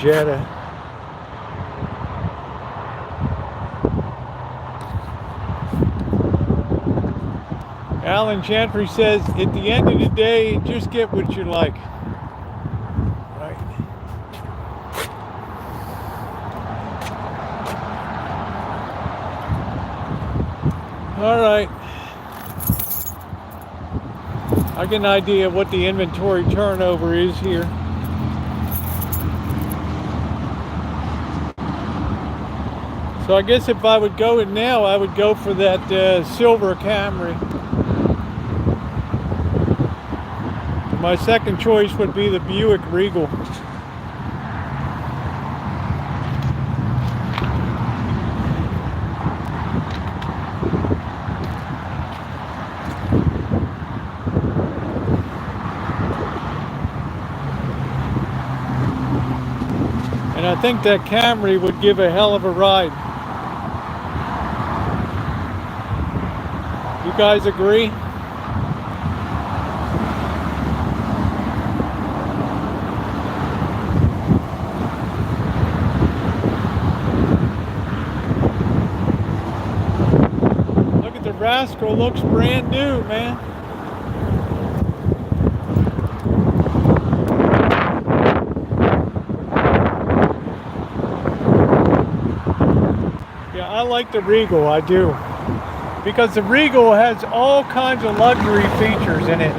Jetta. Alan Chantry says, at the end of the day, just get what you like. All right, I get an idea of what the inventory turnover is here. So I guess if I would go in now, I would go for that silver Camry. My second choice would be the Buick Regal. And I think that Camry would give a hell of a ride. You guys agree? Look at the Rascal, looks brand new, man. Yeah, I like the Regal, I do. Because the Regal has all kinds of luxury features in it.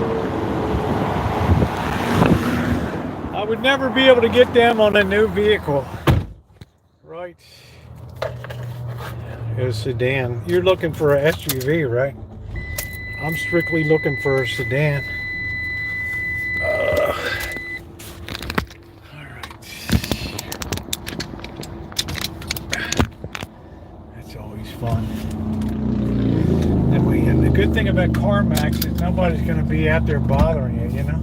I would never be able to get them on a new vehicle. Right. A sedan. You're looking for a SUV, right? I'm strictly looking for a sedan. Alright. That's always fun. The good thing about CarMax is nobody's going to be out there bothering you, you know?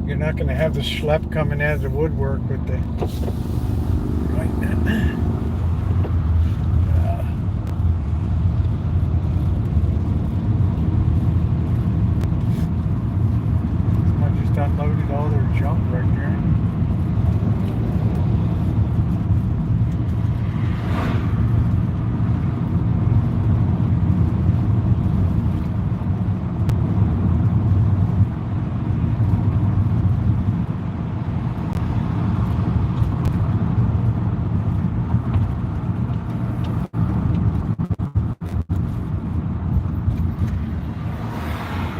You're not going to have the schlep coming out of the woodwork with the... Right now. Someone just unloaded all their junk right there.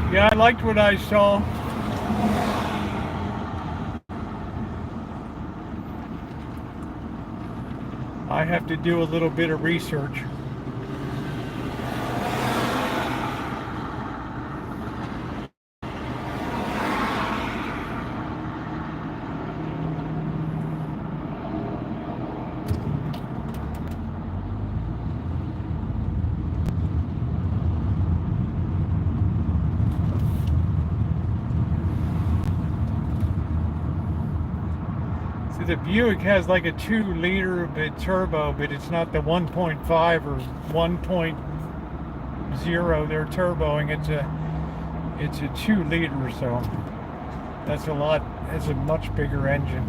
Yeah, I liked what I saw. I have to do a little bit of research. The Buick has like a 2-liter turbo, but it's not the 1.5 or 1.0 they're turboing. It's a 2-liter, so that's a lot. It's a much bigger engine.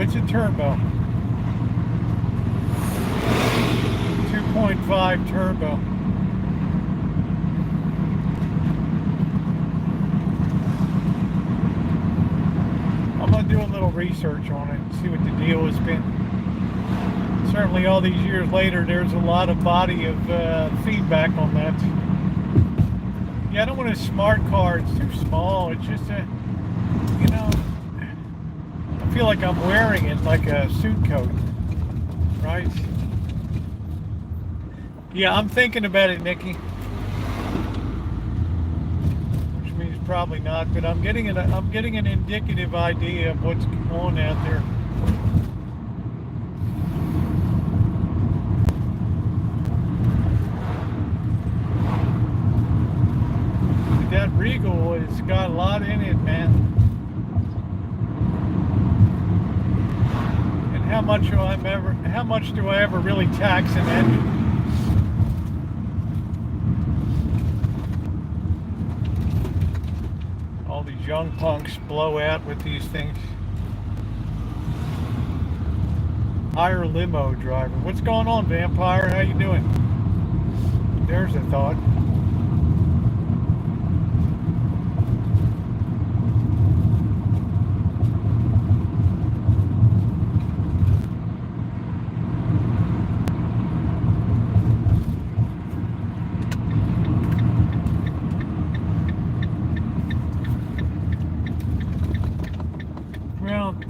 It's a turbo. 2.5 turbo. I'm going to do a little research on it and see what the deal has been. Certainly all these years later, there's a lot of body of feedback on that. Yeah, I don't want a smart car. It's too small. It's just a, you know, I feel like I'm wearing it like a suit coat, right? Yeah, I'm thinking about it, Nikki. Which means probably not, but I'm getting an indicative idea of what's going on out there. But that Regal has got a lot in it, man. How much do I ever really tax an engine? All these young punks blow out with these things. Hire a limo driver. What's going on, Vampire? How you doing? There's a thought.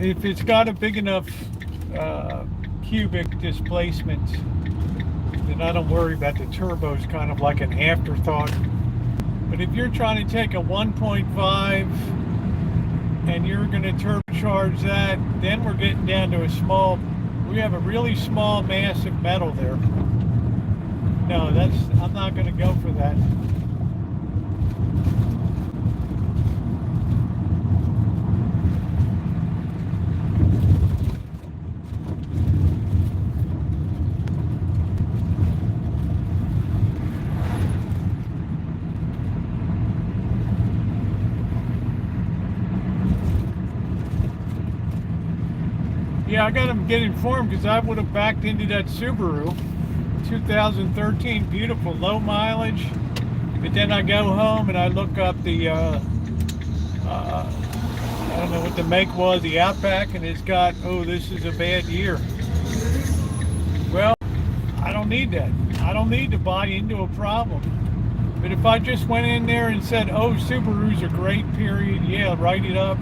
if it's got a big enough cubic displacement, then I don't worry about the turbos, kind of like an afterthought. But if you're trying to take a 1.5 and you're going to turbocharge that, then we're getting down to we have a really small mass of metal there. No, I'm not going to go for that. Yeah, I got to get informed because I would have backed into that Subaru 2013, beautiful, low mileage. But then I go home and I look up the, I don't know what the make was, the Outback, and it's got, oh, this is a bad year. Well, I don't need that. I don't need to buy into a problem. But if I just went in there and said, oh, Subarus are great, period, yeah, write it up.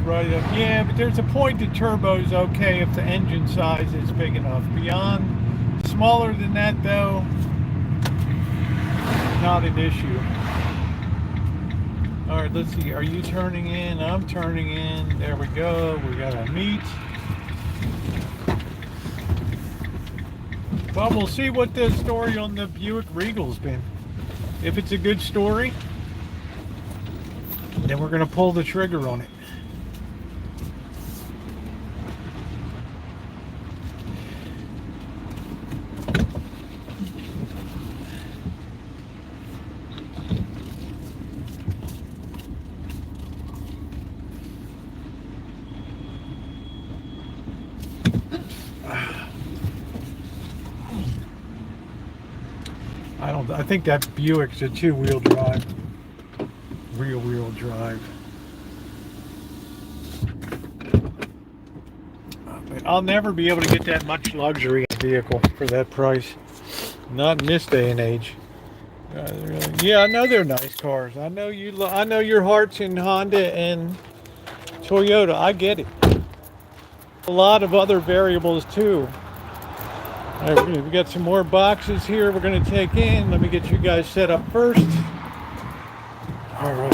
Right up. Yeah, but there's a point the turbo's okay if the engine size is big enough. Beyond, smaller than that though, not an issue. All right, let's see. Are you turning in? I'm turning in. There we go. We got a meet. Well, we'll see what the story on the Buick Regal's been. If it's a good story, then we're going to pull the trigger on it. I think that Buick's a two-wheel drive, rear-wheel drive. But I'll never be able to get that much luxury in a vehicle for that price. Not in this day and age. Yeah, I know they're nice cars. I know you. I know your heart's in Honda and Toyota. I get it. A lot of other variables too. All right, we got some more boxes here we're going to take in. Let me get you guys set up first. All right.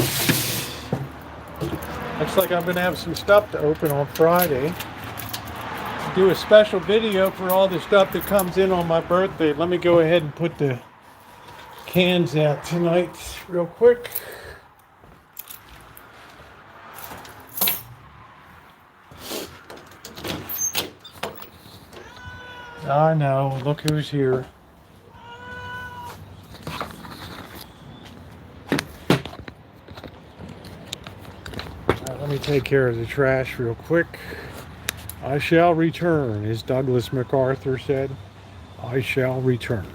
Looks like I'm going to have some stuff to open on Friday. Do a special video for all the stuff that comes in on my birthday. Let me go ahead and put the cans out tonight real quick. I know, look who's here. Let me take care of the trash real quick. I shall return, as Douglas MacArthur said. I shall return.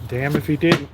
Damn if he didn't.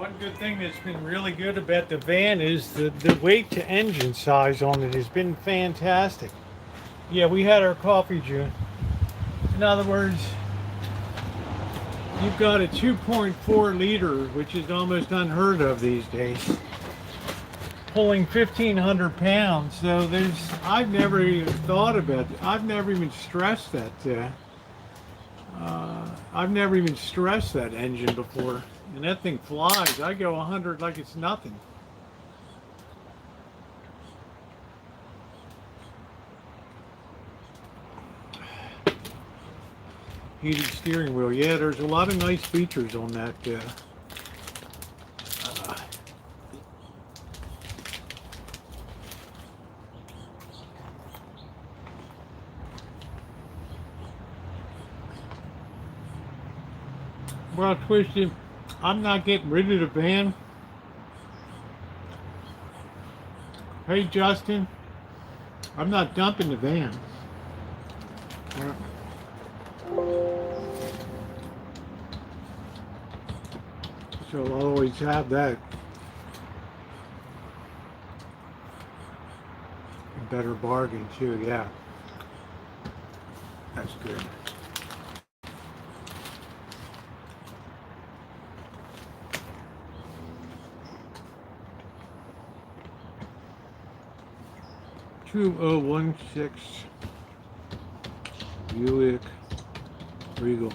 One good thing that's been really good about the van is the weight to engine size on it has been fantastic. Yeah, we had our coffee, June. In other words, you've got a 2.4 liter, which is almost unheard of these days, pulling 1,500 pounds. So I've never even thought about it. I've never even stressed that. I've never even stressed that engine before. And that thing flies. I go 100 like it's nothing. Heated steering wheel. Yeah, there's a lot of nice features on that. Well, Twisted, I'm not getting rid of the van. Hey, Justin, I'm not dumping the van. So I'll always have that. A better bargain too, yeah. That's good. (2016) Buick Regal.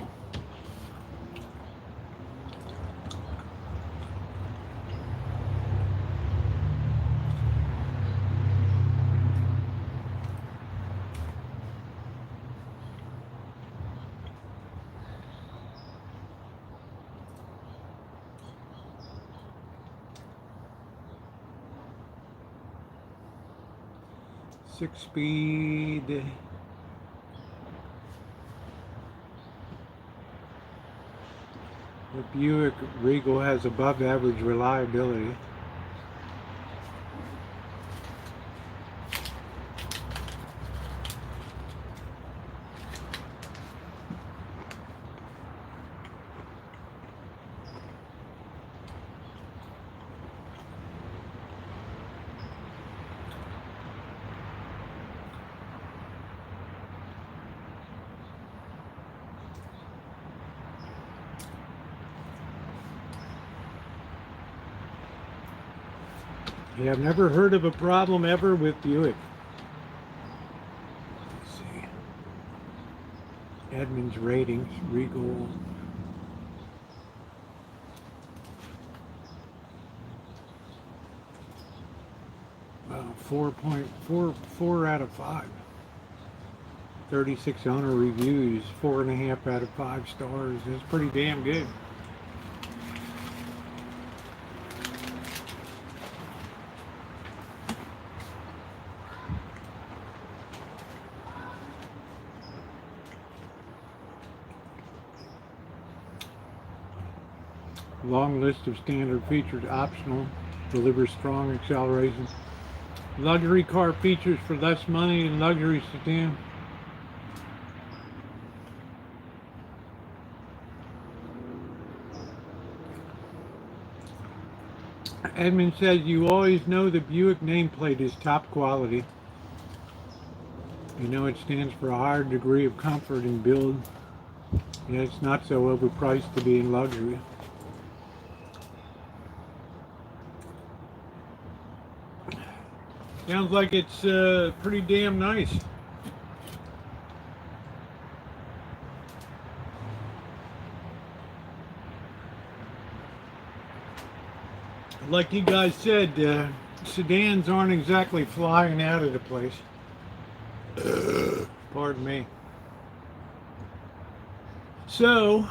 Six-speed. The Buick Regal has above average reliability. Yeah, I've never heard of a problem ever with Buick. Let's see. Edmunds ratings, Regal. 4.44 out of 5. 36 owner reviews, 4.5 out of 5 stars. That's pretty damn good. Long list of standard features optional. Delivers strong acceleration. Luxury car features for less money than luxury sedan. Edmund says you always know the Buick nameplate is top quality. You know it stands for a higher degree of comfort and build. Yeah, it's not so overpriced to be in luxury. Sounds like it's pretty damn nice. Like you guys said, sedans aren't exactly flying out of the place. Pardon me. So,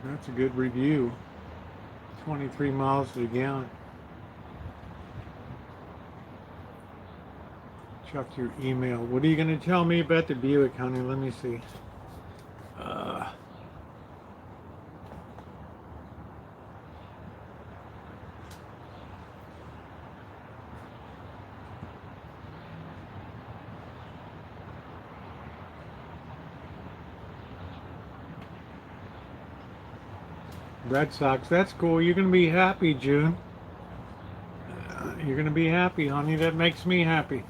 that's a good review. 23 miles to the gallon. Check your email. What are you going to tell me about the Buick, honey? Let me see. Red Sox. That's cool. You're gonna be happy, June. You're gonna be happy, honey. That makes me happy.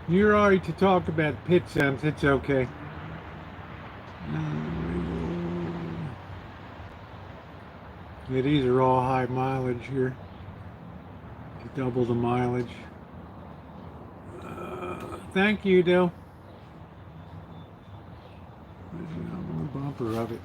You're alright to talk about pit sounds. It's okay. Yeah, these are all high mileage here. Double the mileage. Thank you, Dale. The bumper of it.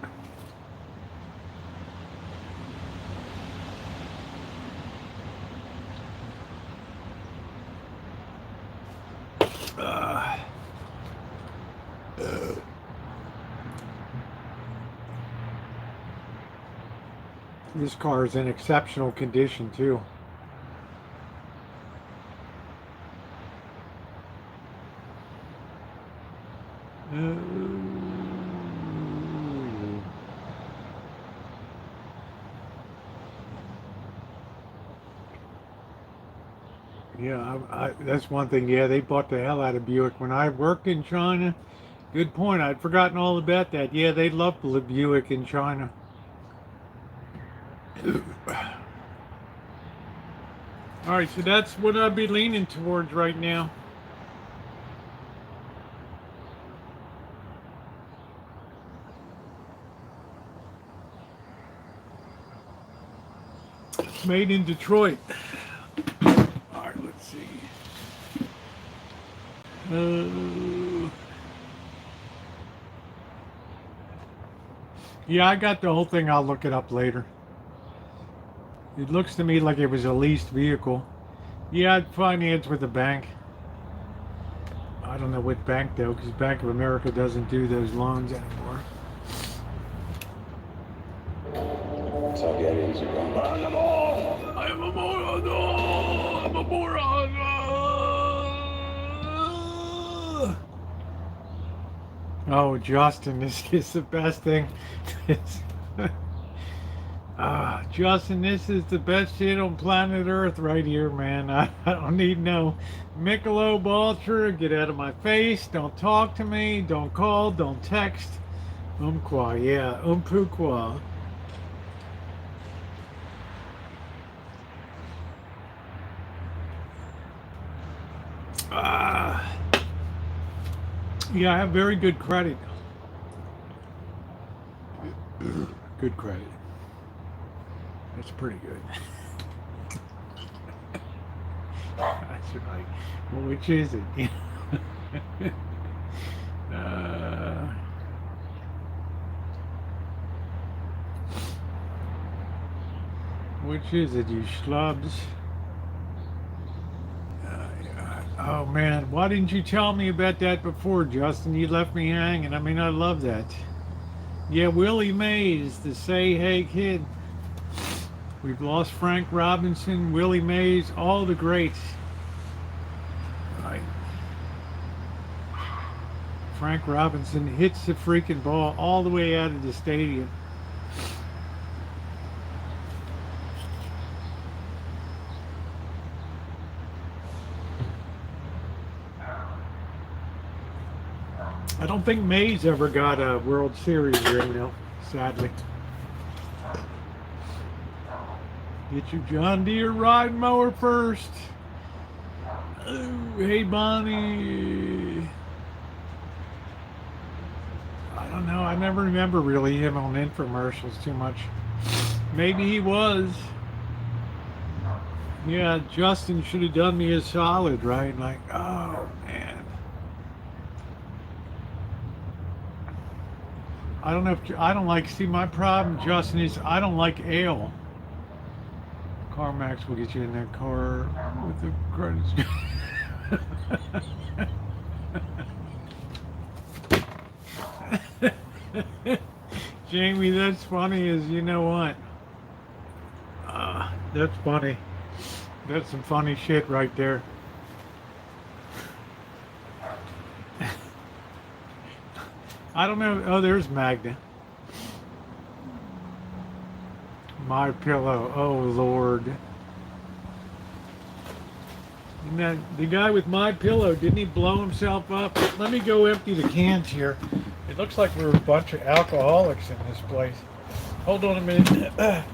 This car is in exceptional condition too. Yeah, that's one thing. Yeah, they bought the hell out of Buick. When I worked in China, good point. I'd forgotten all about that. Yeah, they loved the Buick in China. All right, so that's what I'd be leaning towards right now. Made in Detroit. All right, let's see. Yeah, I got the whole thing. I'll look it up later. It looks to me like it was a leased vehicle. Yeah, I'd finance with a bank. I don't know what bank though, because Bank of America doesn't do those loans anymore. Targaryens are gone. I am a moron. No, I'm a moron. Oh, Justin, this is the best thing. Justin, this is the best shit on planet Earth right here, man. I don't need no Michelob Ultra. Get out of my face. Don't talk to me. Don't call. Don't text. Quoi, yeah. Pourquoi. Yeah, I have very good credit. Good credit. That's pretty good. That's right. Well, which is it? Which is it, you schlubs? Oh man, why didn't you tell me about that before, Justin? You left me hanging. I mean, I love that. Yeah, Willie Mays, the Say Hey Kid. We've lost Frank Robinson, Willie Mays, all the greats. Right. Frank Robinson hits the freaking ball all the way out of the stadium. I don't think Mays ever got a World Series ring, though, sadly. Get your John Deere riding mower first. Oh, hey, Bonnie. I don't know. I never remember really him on infomercials too much. Maybe he was. Yeah, Justin should have done me a solid, right? Like, oh, man. I don't know if I don't like. See, my problem, Justin, is I don't like ale. CarMax will get you in that car with the credits. Jamie, that's funny. As you know what? That's funny. That's some funny shit right there. I don't know. Oh, there's Magda. My pillow. Oh, Lord. And that, the guy with my pillow, didn't he blow himself up? Let me go empty the cans here. It looks like we're a bunch of alcoholics in this place. Hold on a minute.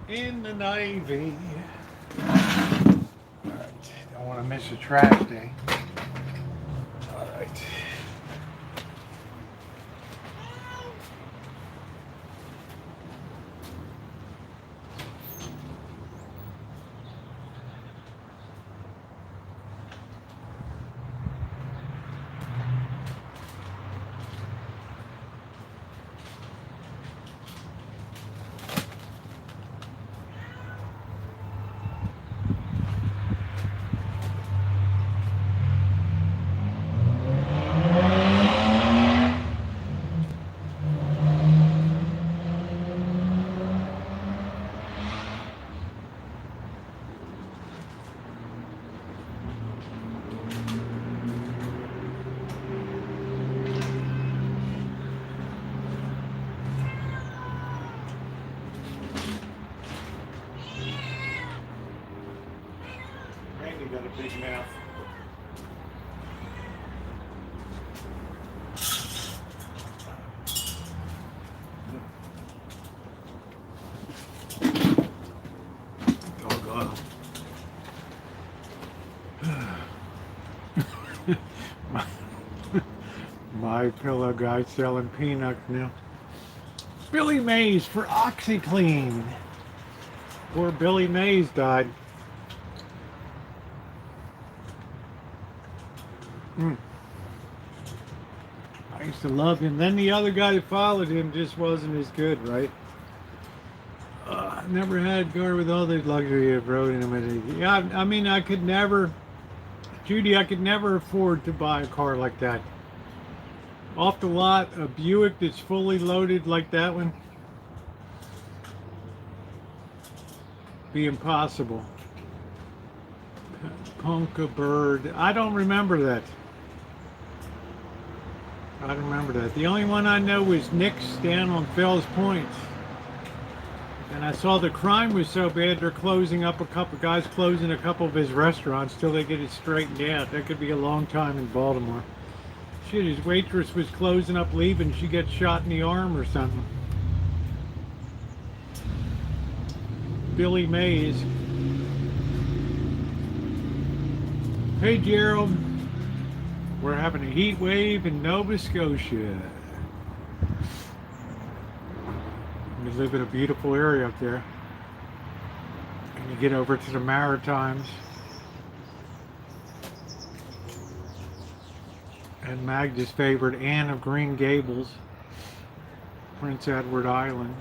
In the Navy. Alright, don't want to miss a trash day. Alright. Randy got a big mouth. Doggone. My pillow guy selling peanuts now. Billy Mays for OxyClean. Poor Billy Mays died. I used to love him. Then the other guy that followed him just wasn't as good, right? Never had a car with all the luxury of road and amenities. Yeah, I mean, I could never, Judy, I could never afford to buy a car like that. Off the lot, a Buick that's fully loaded like that one, be impossible. Ponka Bird. I don't remember that. I don't remember that. The only one I know was Nick's down on Fells Point. And I saw the crime was so bad they're closing up a couple guys closing a couple of his restaurants till they get it straightened out. That could be a long time in Baltimore. Shit, his waitress was closing up leaving, she gets shot in the arm or something. Billy Mays. Hey Gerald, we're having a heat wave in Nova Scotia. You live in a beautiful area up there. And you get over to the Maritimes. And Magda's favorite, Anne of Green Gables, Prince Edward Island.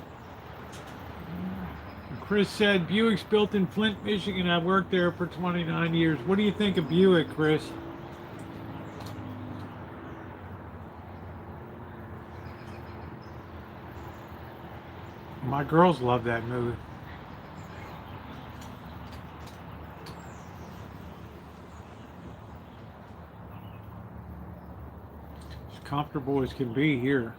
Chris said, Buick's built in Flint, Michigan. I worked there for 29 years. What do you think of Buick, Chris? My girls love that movie. comfortable as can be here.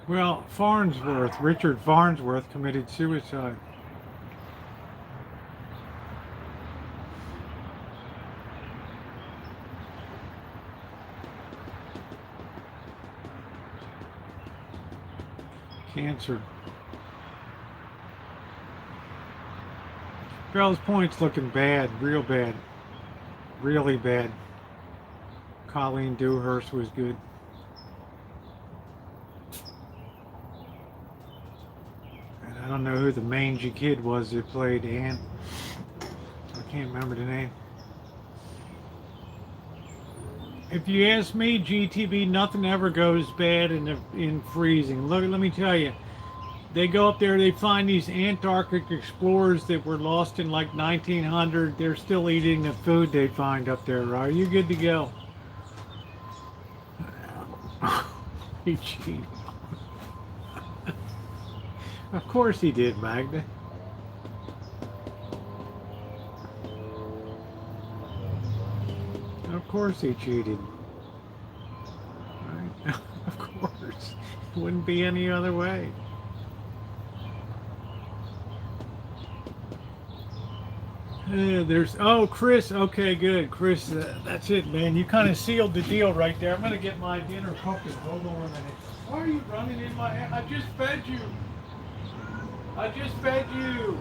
Well, Farnsworth, Richard Farnsworth committed suicide. Cancer. Bell's Point's looking bad, real bad. Really bad. Colleen Dewhurst was good. And I don't know who the mangy kid was that played Anne. I can't remember the name. If you ask me, GTV, nothing ever goes bad in freezing. Look, let me tell you, they go up there, they find these Antarctic explorers that were lost in like 1900. They're still eating the food they find up there. Are you good to go? He cheated. Of course he did, Magda. Of course he cheated. Right? Of course. It wouldn't be any other way. Oh, Chris. Okay, good. Chris, that's it, man. You kind of sealed the deal right there. I'm going to get my dinner cooking. Hold on a minute. Why are you running in my hand? I just fed you. I just fed you.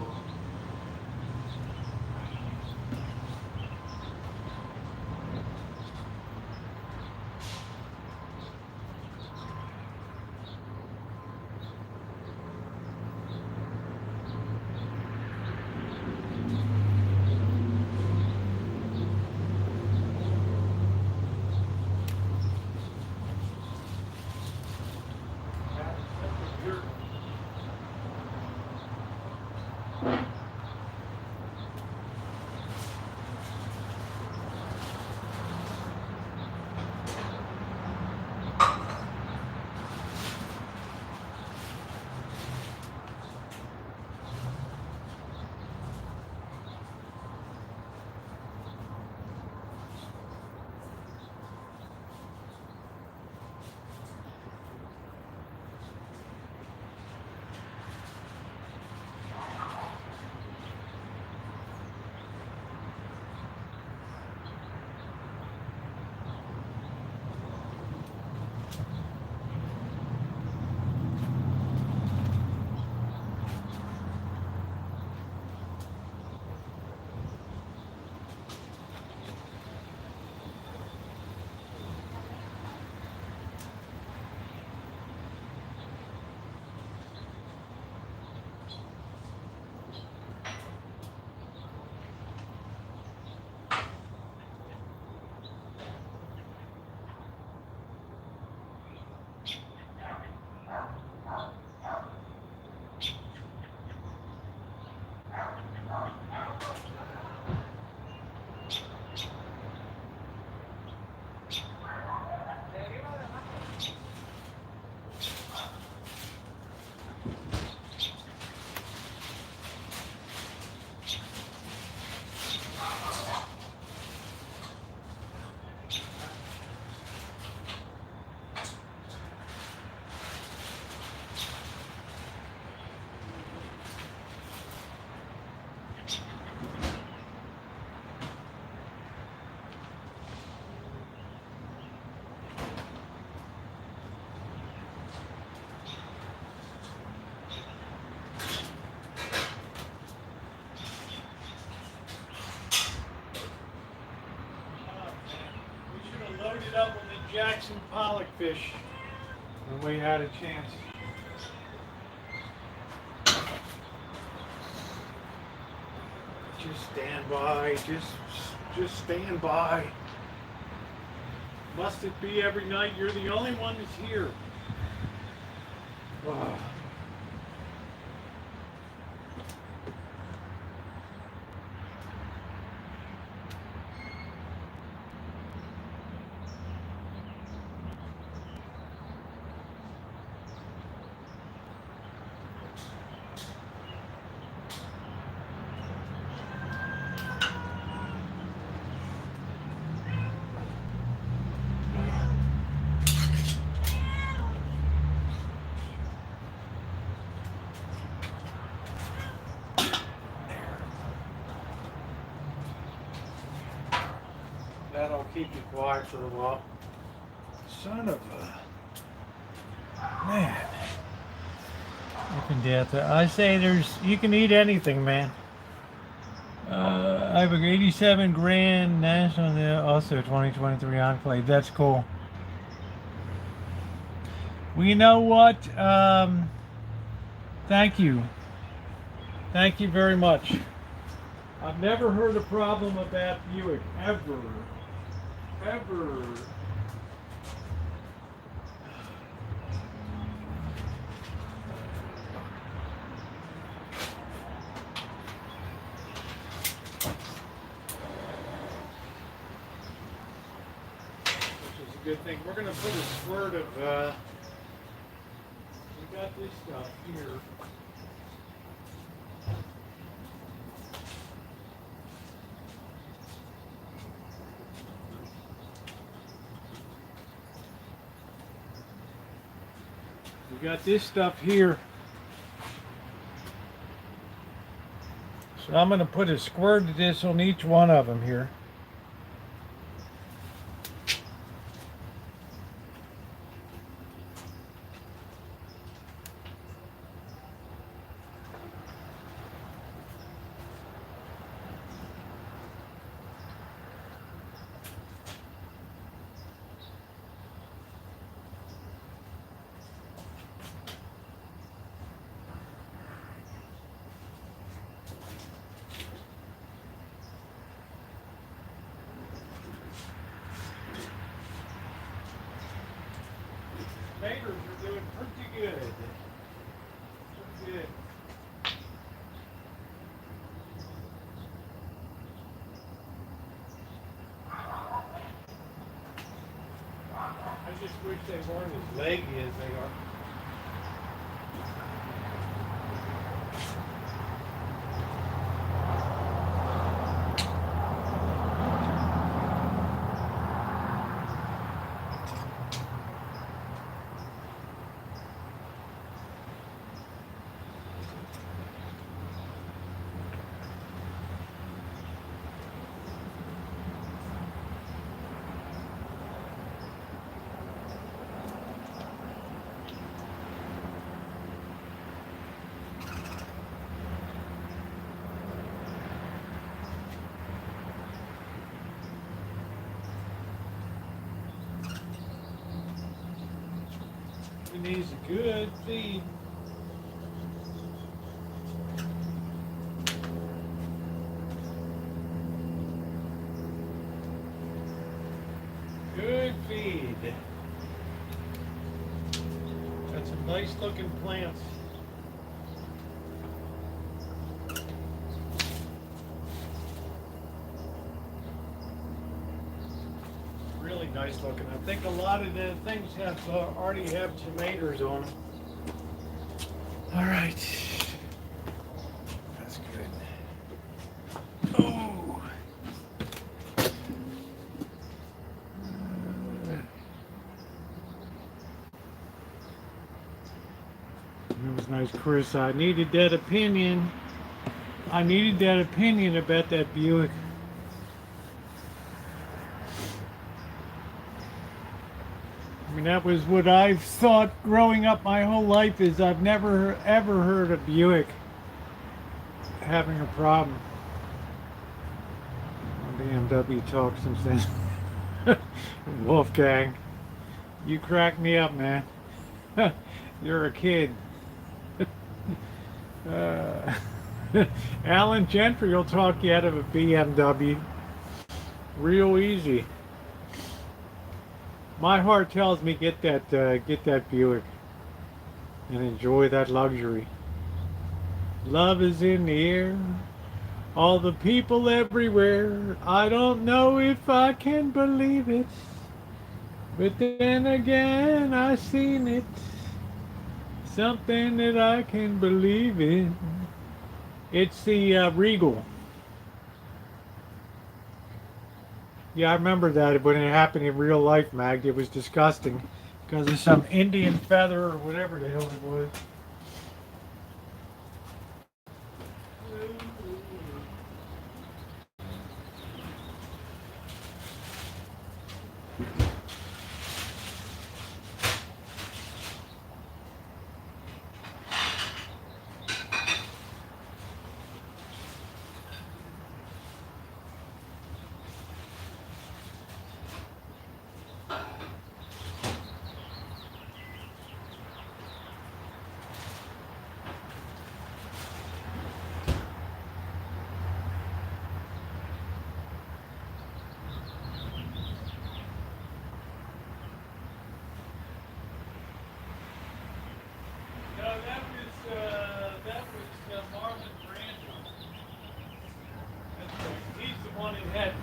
Up with the Jackson pollock fish when we had a chance. Just stand by, just stand by. Must it be every night? You're the only one that's here. Wow. keep you quiet for a while. Son of a man. Looking death. I say you can eat anything, man. I have an 87 Grand National, also 2023 Enclave. That's cool. Well, you know what? Thank you. Thank you very much. I've never heard a problem about Buick, ever. Ever. Which is a good thing. We're going to put a squirt of, we got this stuff here. We got this stuff here. So I'm going to put a squirt of this on each one of them here. Neighbors are doing pretty good. Pretty good. I just wish they weren't as leggy as they are. He needs a good feed. Good feed. Got some nice looking plants. Really nice looking. I think a lot of the things have already have tomatoes on them. All right. That's good. Oh. That was nice, Chris. I needed that opinion. I needed that opinion about that Buick. I mean, that was what I've thought growing up my whole life is I've never ever heard of Buick having a problem. BMW talks some sense. Wolfgang, you crack me up, man. You're a kid. Alan Gentry will talk you out of a BMW real easy. My heart tells me get that Buick and enjoy that luxury. Love is in the air, all the people everywhere. I don't know if I can believe it, but then again I seen it. Something that I can believe in. It's the Regal. Yeah, I remember that when it happened in real life, Mag. It was disgusting because of some Indian feather or whatever the hell it was.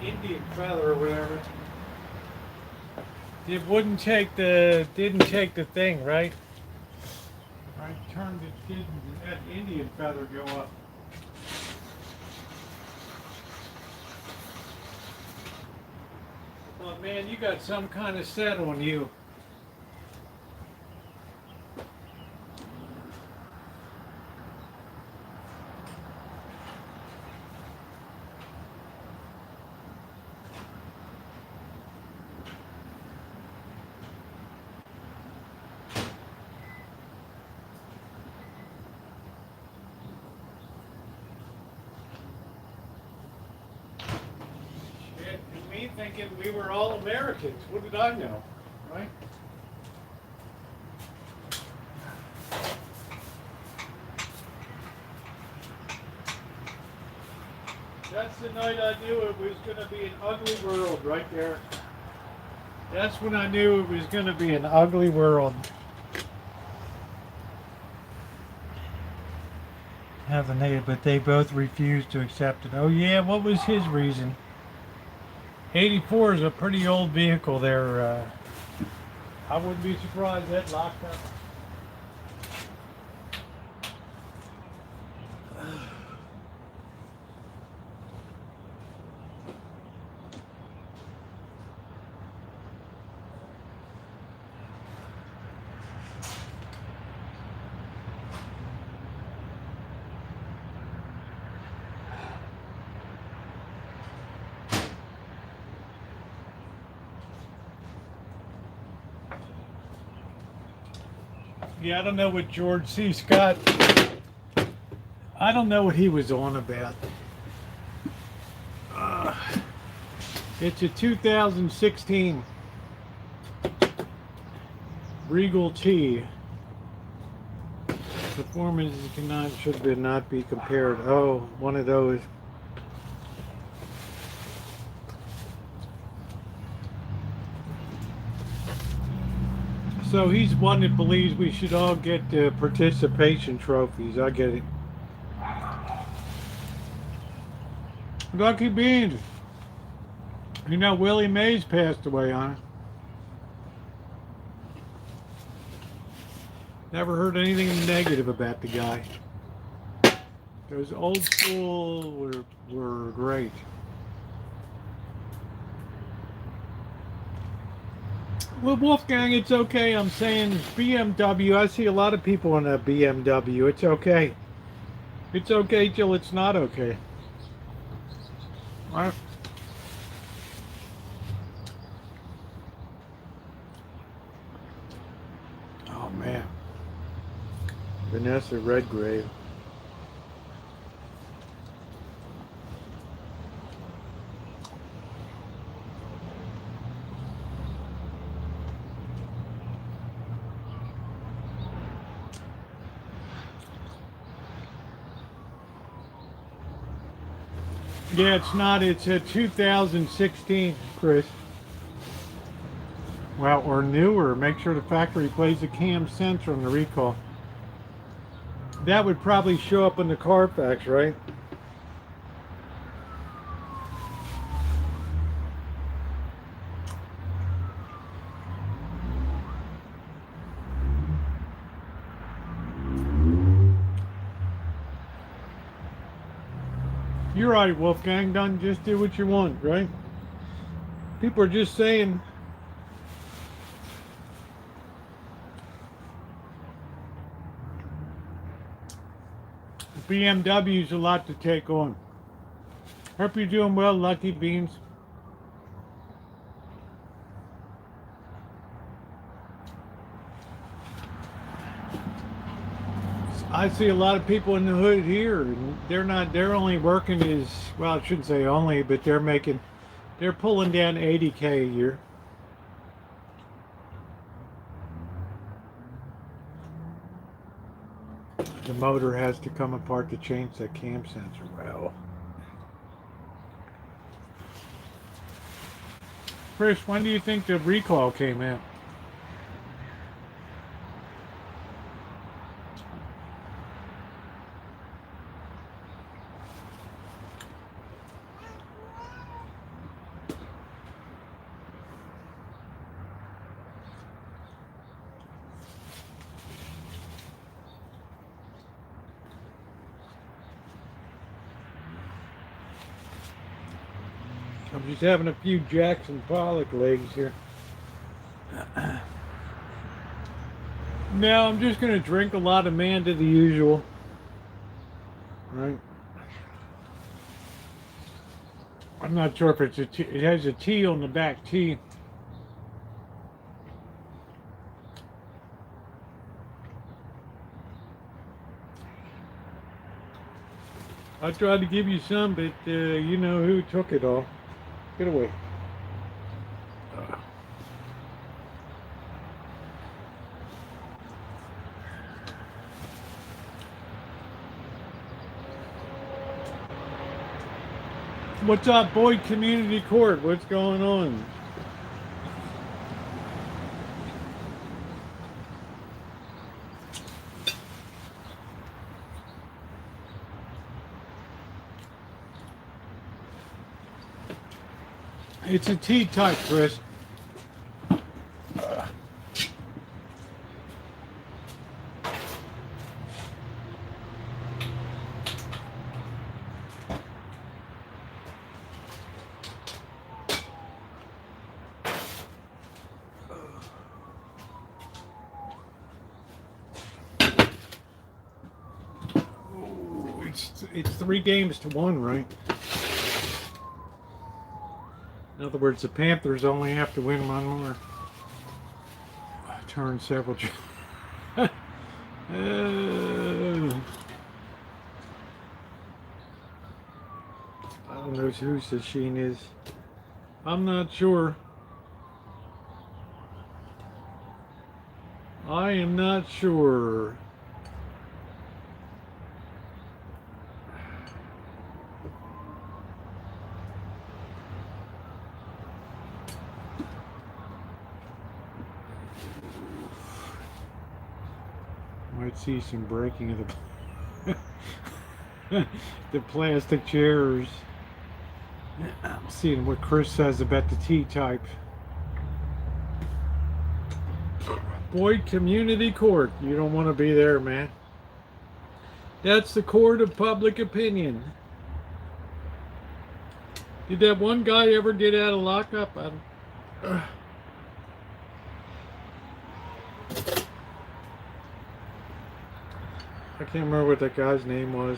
Indian feather or whatever. It wouldn't take didn't take the thing, right? I turned it, didn't that Indian feather go up? Oh man, you got some kind of set on you. Me thinking we were all Americans. What did I know, right? That's the night I knew it was going to be an ugly world right there. That's when I knew it was going to be an ugly world. Haven't they? But they both refused to accept it. Oh yeah, what was his reason? 84 is a pretty old vehicle there. I wouldn't be surprised that locked up. Yeah, I don't know what George C. Scott, I don't know what he was on about. It's a 2016 Regal T. Performance should not be compared. Oh, one of those. So he's one that believes we should all get participation trophies. I get it. Lucky beans. You know, Willie Mays passed away on it. Never heard anything negative about the guy. Those old school were great. Well, Wolfgang, it's okay. I'm saying BMW. I see a lot of people in a BMW. It's okay. It's okay till it's not okay. All right. Oh, man. Vanessa Redgrave. Yeah, it's not. It's a 2016, Chris. Well, or newer. Make sure the factory plays the cam sensor on the recall. That would probably show up in the Carfax, right? You're right, Wolfgang. Don't just do what you want, right? People are just saying. BMW's a lot to take on. Hope you're doing well, Lucky Beans. I see a lot of people in the hood here, and they're only working as, well, I shouldn't say only, but they're pulling down 80K a year. The motor has to come apart to change that cam sensor. Well, Chris, when do you think the recall came out? I'm just having a few Jackson Pollock legs here. Now I'm just going to drink a lot of Manda the usual. Right. I'm not sure if it's a T. It has a T on the back. T. I tried to give you some, but you know who took it all. Get away. What's up, Boyd Community Court? What's going on? It's a T-type, Chris. It's 3-1, right? In other words, the Panthers only have to win one more. Turn several. I don't know who Sasheen is. I'm not sure. I am not sure. Might see some breaking of the plastic chairs. I'm seeing what Chris says about the T-type. Boyd Community Court. You don't want to be there, man. That's the court of public opinion. Did that one guy ever get out of lockup? I can't remember what that guy's name was.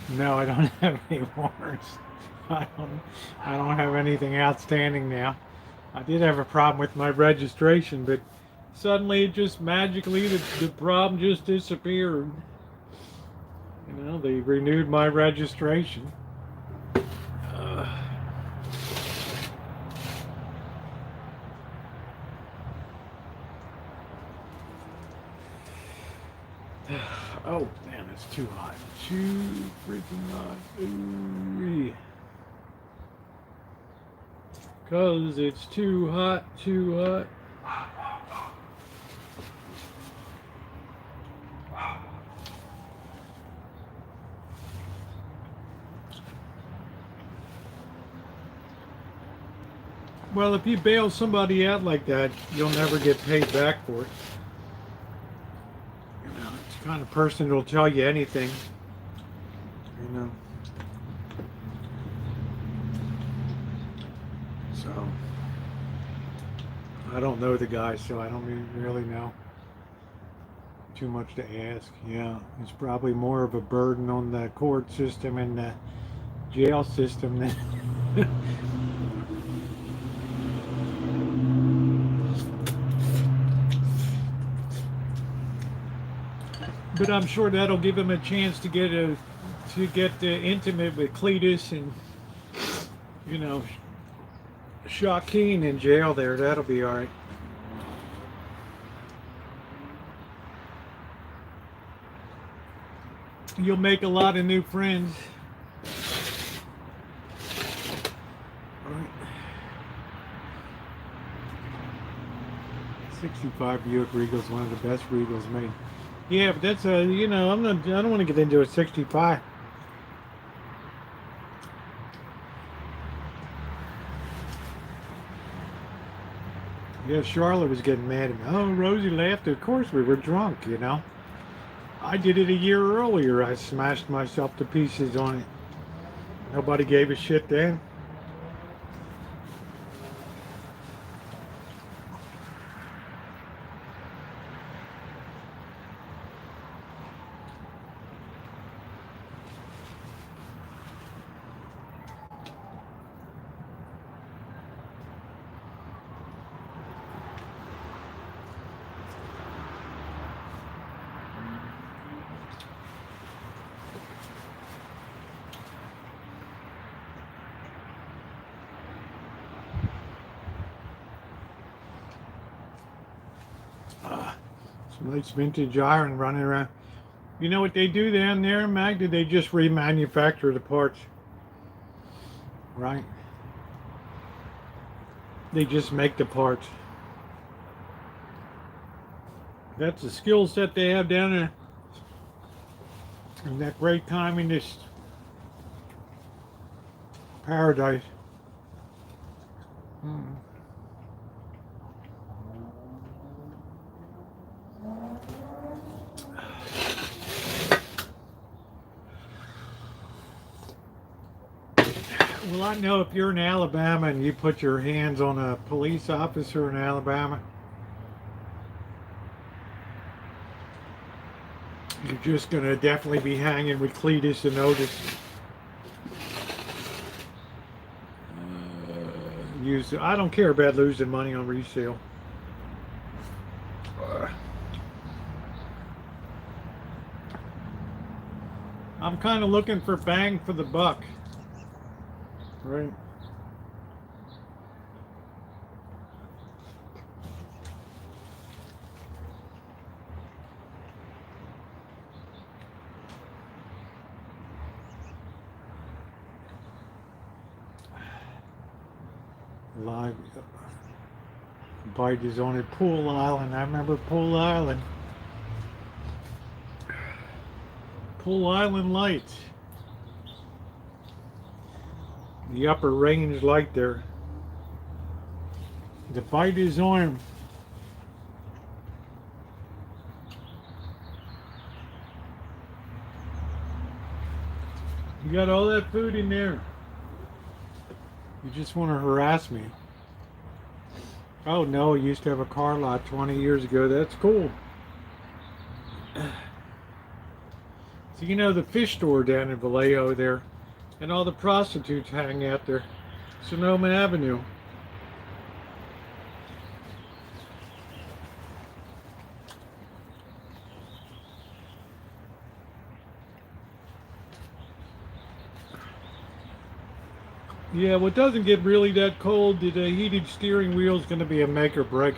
No, I don't have any warrants. I don't have anything outstanding now. I did have a problem with my registration, but suddenly it just magically the problem just disappeared. You know, they renewed my registration. Oh, man, it's too hot. Too freaking hot. Ooh. 'Cause it's too hot, too hot. Well, if you bail somebody out like that, you'll never get paid back for it. You know, it's the kind of person that'll tell you anything. You know. So, I don't know the guy, so I don't really know. Too much to ask. Yeah, it's probably more of a burden on the court system and the jail system than. But I'm sure that'll give him a chance to get intimate with Cletus and, you know, Shaquille in jail there. That'll be all right. You'll make a lot of new friends. All right. 65 Buick Regal's one of the best Regals made. Yeah, but that's a, you know, I don't want to get into a 65. Yeah, Charlotte was getting mad at me. Oh, Rosie laughed. Of course, we were drunk, you know. I did it a year earlier. I smashed myself to pieces on it. Nobody gave a shit then. Some nice vintage iron running around. You know what they do down there, Magda? They just remanufacture the parts. Right? They just make the parts. That's the skill set they have down there. And that great time in this paradise. Well, I know if you're in Alabama and you put your hands on a police officer in Alabama, you're just going to definitely be hanging with Cletus and Otis. I don't care about losing money on resale. I'm kind of looking for bang for the buck. Right. Live bite is on at Pool Island. I remember Pool Island. Pool Island lights. The upper range light there. The bite is on. You got all that food in there. You just want to harass me. Oh no, I used to have a car lot 20 years ago. That's cool. So you know the fish store down in Vallejo there, and all the prostitutes hang out there. Sonoma Avenue. Yeah, what doesn't get really that cold, the heated steering wheel is going to be a make or break.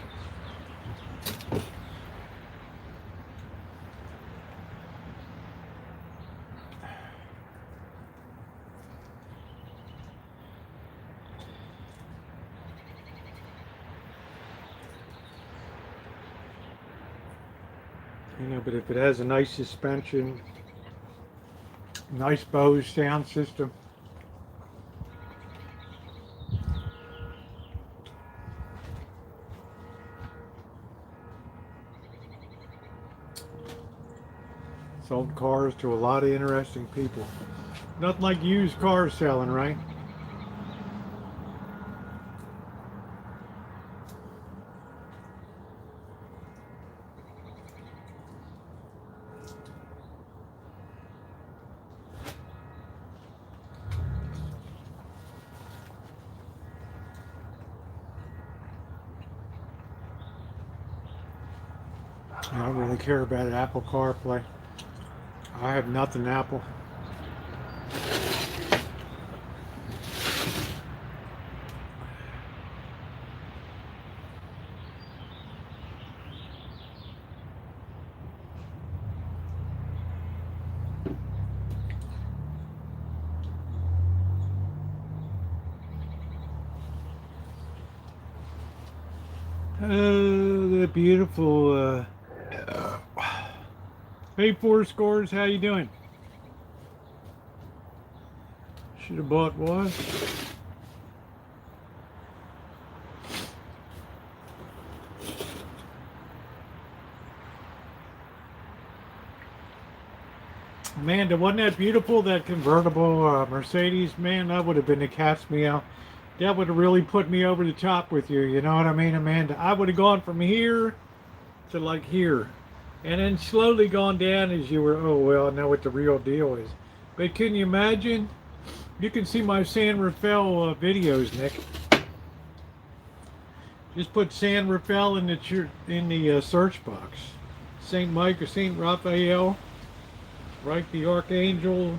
You know, but if it has a nice suspension, nice Bose sound system, sold cars to a lot of interesting people. Nothing like used cars selling, right? I don't really care about Apple CarPlay. I have nothing Apple. The beautiful hey, Four Scores, how you doing? Should have bought what? Amanda, wasn't that beautiful, that convertible Mercedes? Man, that would have been a cat's meow. That would have really put me over the top with you. You know what I mean, Amanda? I would have gone from here to like here. And then slowly gone down as you were, oh, well, I know what the real deal is. But can you imagine? You can see my San Rafael videos, Nick. Just put San Rafael in the search box. Saint Mike or Saint Raphael, right? The Archangel.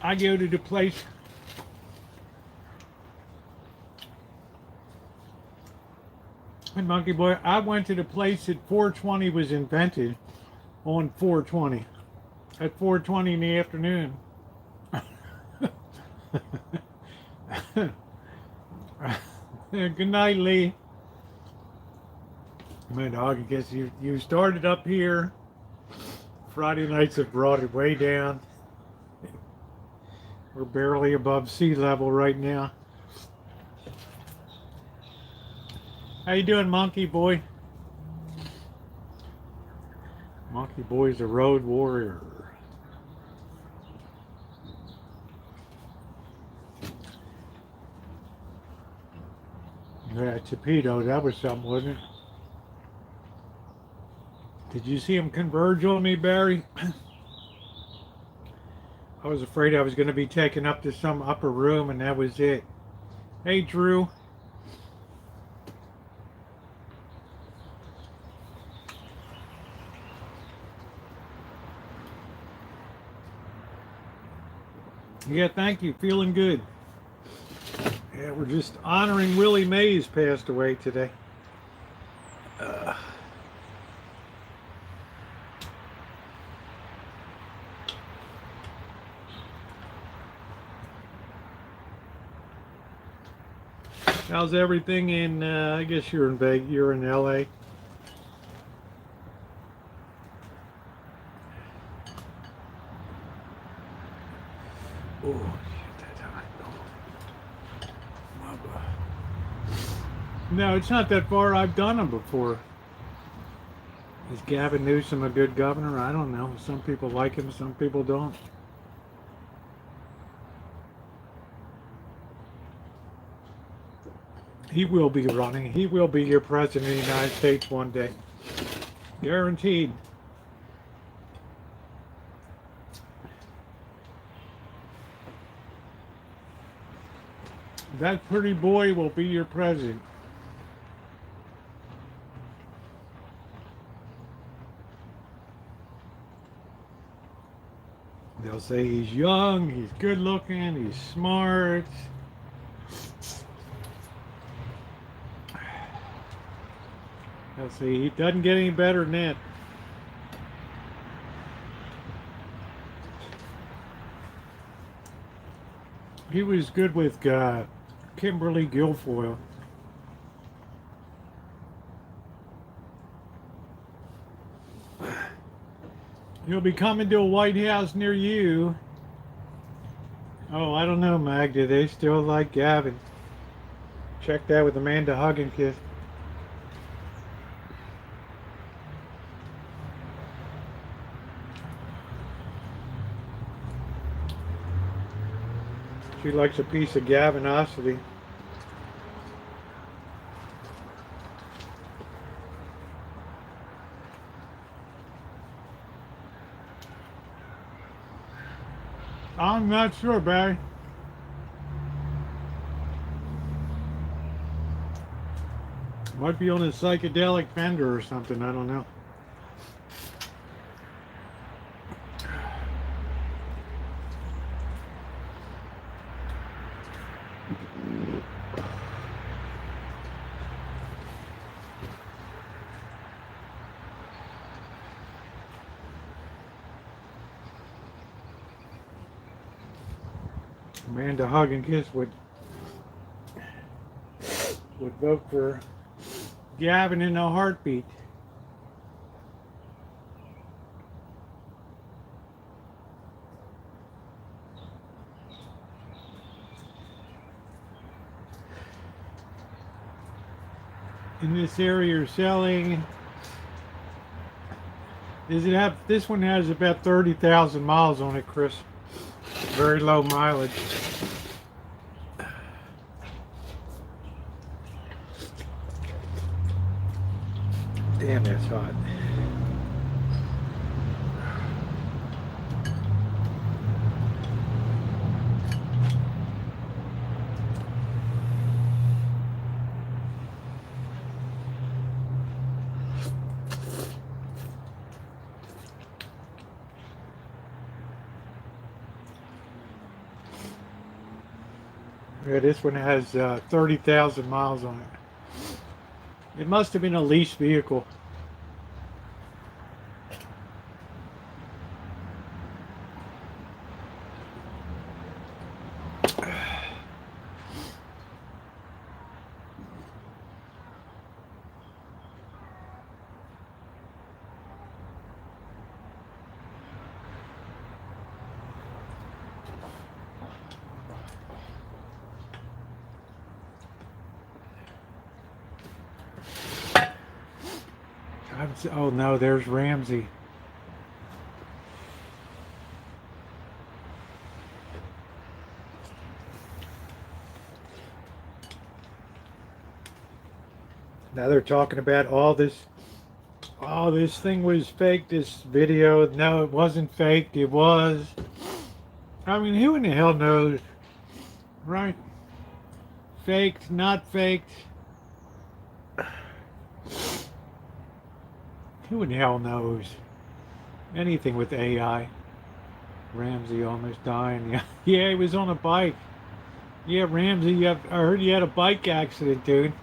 I go to the place. And Monkey Boy, I went to the place that 420 was invented on 420. At 4:20 in the afternoon. Good night, Lee. My dog, I guess you started up here. Friday nights have brought it way down. We're barely above sea level right now. How you doing, Monkey Boy? Monkey Boy's a road warrior. Yeah, Torpedo, that was something, wasn't it? Did you see him converge on me, Barry? I was afraid I was going to be taken up to some upper room, and that was it. Hey, Drew. Yeah, thank you. Feeling good. Yeah, we're just honoring Willie Mays passed away today. How's everything in, I guess you're in Vegas, you're in LA. Oh, no, it's not that far. I've done them before. Is Gavin Newsom a good governor? I don't know. Some people like him, some people don't. He will be running. He will be your president of the United States one day. Guaranteed. That pretty boy will be your president. They'll say he's young, he's good looking, he's smart. They'll say he doesn't get any better than that. He was good with Kimberly Guilfoyle. He'll be coming to a White House near you. Oh, I don't know, Magda. They still like Gavin. Check that with Amanda Hug and Kiss. She likes a piece of Gavinosity. I'm not sure, Barry. Might be on a psychedelic fender or something, I don't know. Amanda Hug and Kiss would vote for Gavin in a heartbeat. In this area you're selling Does it have? This one has about 30,000 miles on it, Chris. Very low mileage. Damn, that's hot. Yeah, this one has 30,000 miles on it. It must have been a leased vehicle. Oh no, there's Ramsey. Now they're talking about all this. Oh, this thing was fake. This video. No, it wasn't faked. It was. I mean, who in the hell knows, right? Faked, not faked. Who in the hell knows? Anything with AI. Ramsey almost dying. Yeah, yeah, he was on a bike. Yeah, Ramsey, I heard you had a bike accident, dude.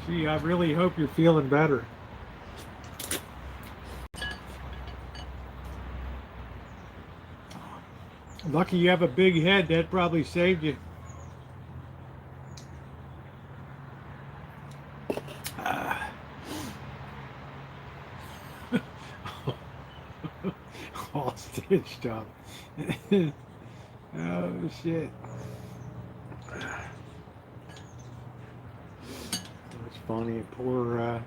Gee, I really hope you're feeling better. Lucky you have a big head. That probably saved you. All stitched up. Oh, shit. It's funny. Poor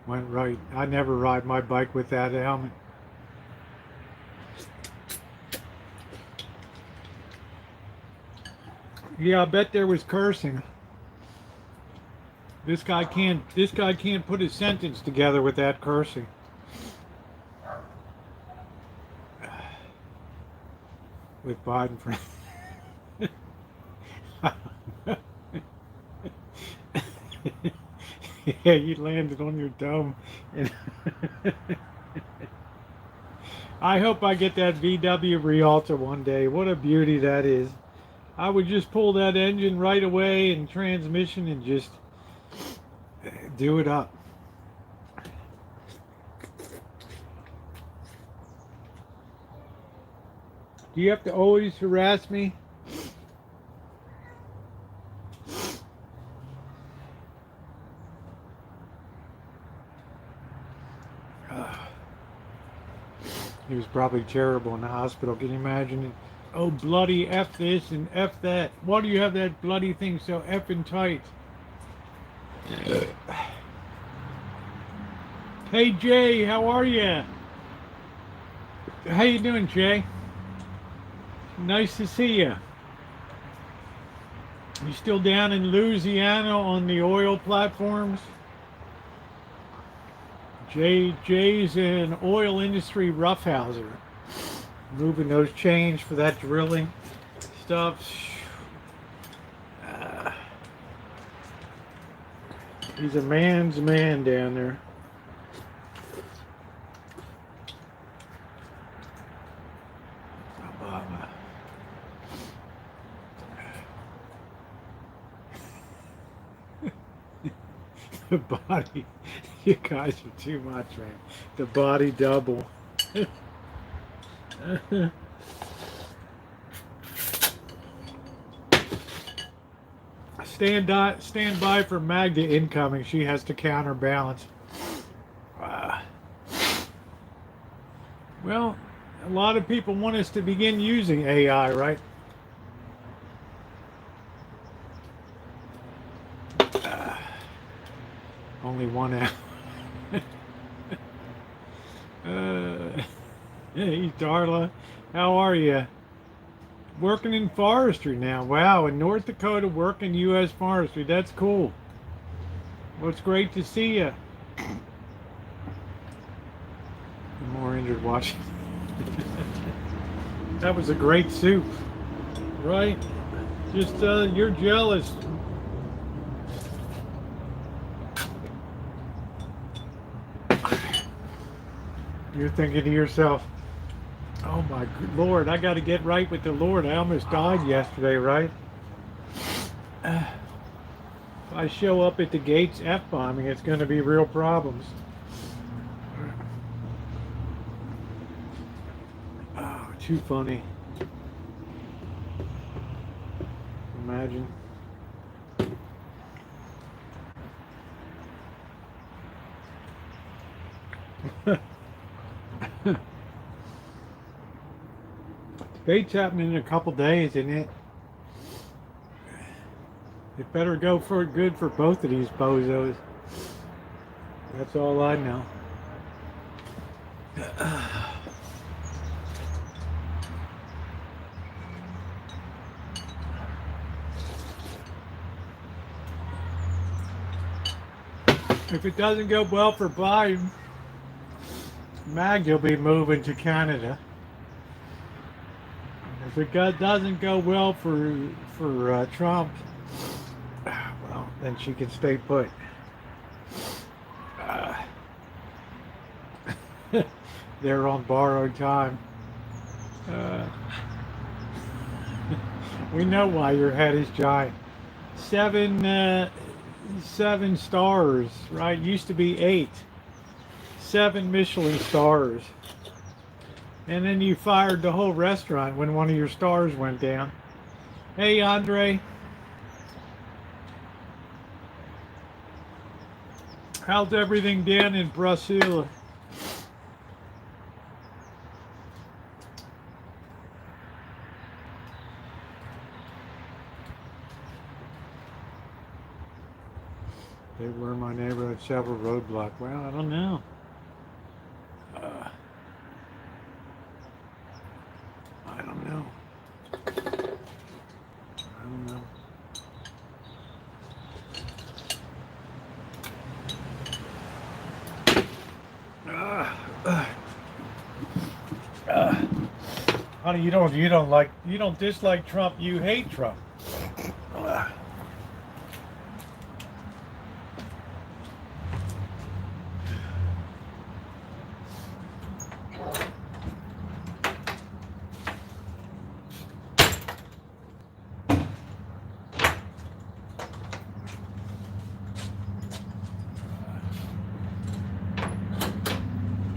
went right. I never ride my bike without a helmet. Yeah, I bet there was cursing. This guy can't put his sentence together without cursing. With Biden for yeah, you landed on your dome. And I hope I get that VW Rialta one day. What a beauty that is. I would just pull that engine right away and transmission and just do it up. Do you have to always harass me? He was probably terrible in the hospital. Can you imagine it? Oh, bloody F this and F that. Why do you have that bloody thing so effing tight? Hey, Jay, how are you? How you doing, Jay? Nice to see you. You still down in Louisiana on the oil platforms? Jay's an oil industry roughhouser. Moving those chains for that drilling stuff. He's a man's man down there. Obama. The body. You guys are too much, man. The body double. Stand by for Magda incoming. She has to counterbalance. Well, a lot of people want us to begin using AI, right? Only 1 hour. Hey, Darla. How are you? Working in forestry now. Wow, in North Dakota, working U.S. forestry. That's cool. Well, it's great to see you. More injured watching. That was a great soup, right? Just, you're jealous. You're thinking to yourself, oh my Lord, I got to get right with the Lord. I almost died yesterday, right? If I show up at the gates F-bombing, it's going to be real problems. Oh, too funny. Imagine. Debate's happening in a couple days, isn't it? It better go for good for both of these bozos. That's all I know. If it doesn't go well for Biden, Mag will be moving to Canada. If it doesn't go well for Trump, well, then she can stay put. They're on borrowed time. We know why your head is giant. Seven stars, right? Used to be 8. 7 Michelin stars. And then you fired the whole restaurant when one of your stars went down. Hey, Andre. How's everything down in Brazil? They were in my neighborhood, several roadblocks. Well, I don't know. I don't know. I don't know. Honey, you don't dislike Trump. You hate Trump.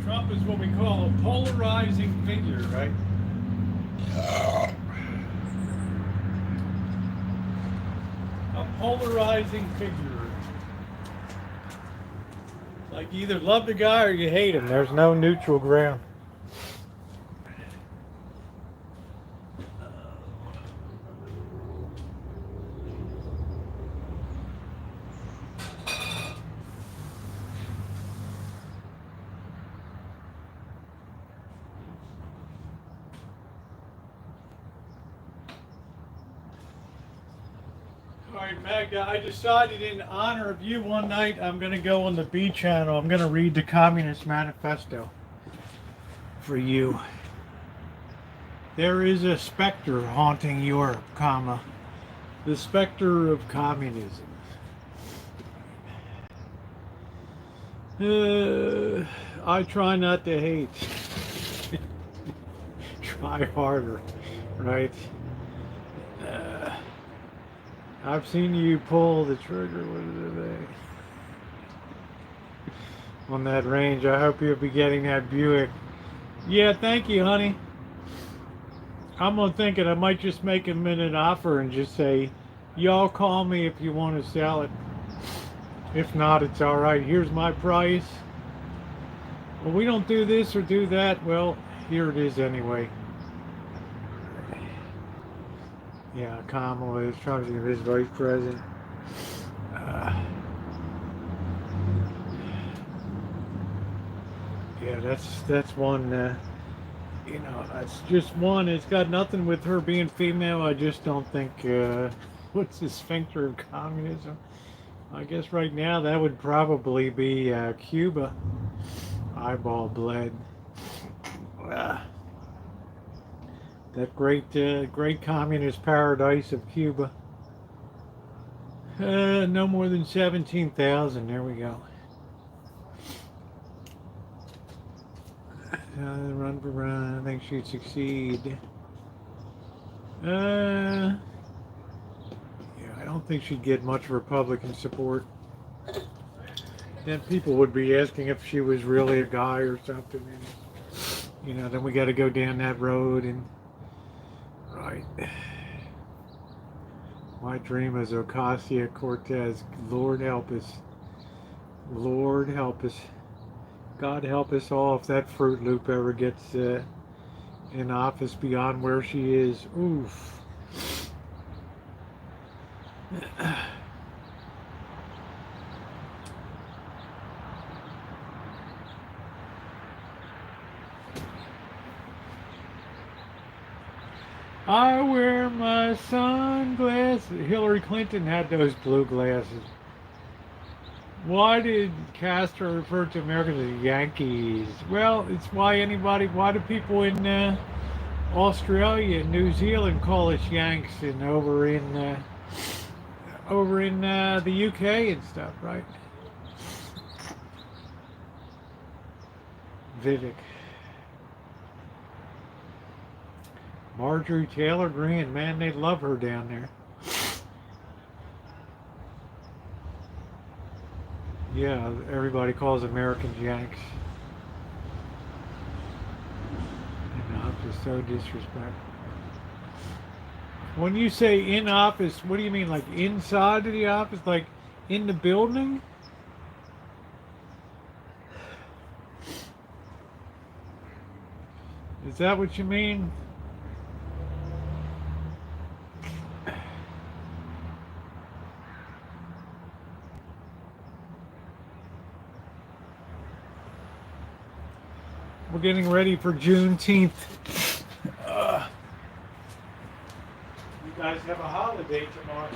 Trump is what we call a polarizing figure, right? A polarizing figure. Like you either love the guy or you hate him. There's no neutral ground. All right, Magda, I decided in honor of you one night, I'm going to go on the B channel. I'm going to read the Communist Manifesto for you. There is a specter haunting Europe, comma, the specter of communism. I try not to hate. Try harder, right? I've seen you pull the trigger on that range. I hope you'll be getting that Buick. Yeah, thank you, honey. I'm gonna think it. I might just make a minute offer and just say, y'all call me if you want to sell it. If not, it's all right. Here's my price. Well, we don't do this or do that. Well, here it is anyway. Yeah, Kamala is Trump's his vice president. Yeah, that's one. You know, that's just one. It's got nothing with her being female. I just don't think, what's the sphincter of communism? I guess right now that would probably be Cuba. Eyeball bled. Uh, that great communist paradise of Cuba. No more than 17,000. There we go. Run for run. I think she'd succeed. Yeah, I don't think she'd get much Republican support. Then people would be asking if she was really a guy or something. And, you know, then we got to go down that road and right. My dream is Ocasio-Cortez. Lord help us. Lord help us. God help us all if that Fruit Loop ever gets in office beyond where she is. Oof. I wear my sunglasses. Hillary Clinton had those blue glasses. Why did Castro refer to Americans as Yankees? Well, it's why do people in Australia and New Zealand call us Yanks, and over in the UK and stuff, right? Vivek. Marjorie Taylor Greene, man, they love her down there. Yeah, everybody calls Americans Yanks. In office, so disrespectful. When you say in office, what do you mean? Like inside of the office? Like in the building? Is that what you mean? We're getting ready for Juneteenth. You guys have a holiday tomorrow.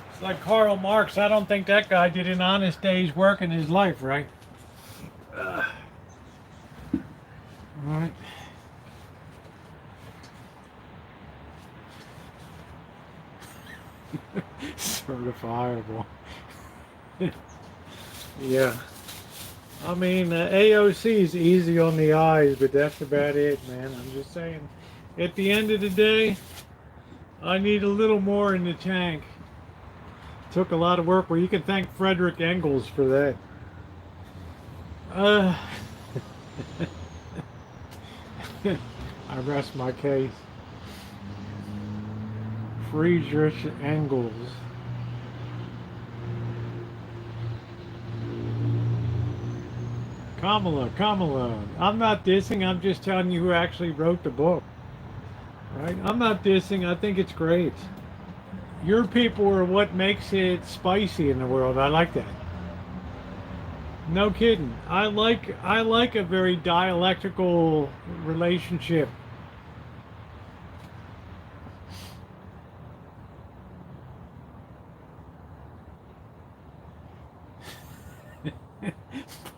It's like Karl Marx. I don't think that guy did an honest day's work in his life, right? All right. Certifiable. Yeah. I mean, AOC is easy on the eyes, but that's about it, man. I'm just saying. At the end of the day, I need a little more in the tank. Took a lot of work. Well, you can thank Frederick Engels for that. I rest my case. Friedrich Engels. Kamala. I'm not dissing. I'm just telling you who actually wrote the book. Right? I'm not dissing. I think it's great. Your people are what makes it spicy in the world. I like that. No kidding. I like a very dialectical relationship.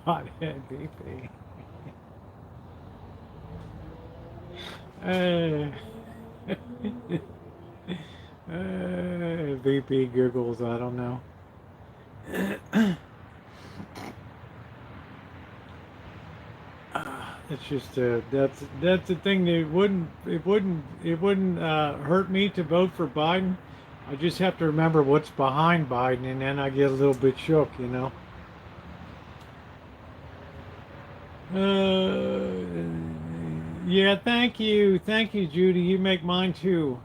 Pothead VP. Uh, VP giggles. I don't know. It's just that's the thing. That it wouldn't hurt me to vote for Biden. I just have to remember what's behind Biden, and then I get a little bit shook, you know. Yeah, thank you, Judy. You make mine too.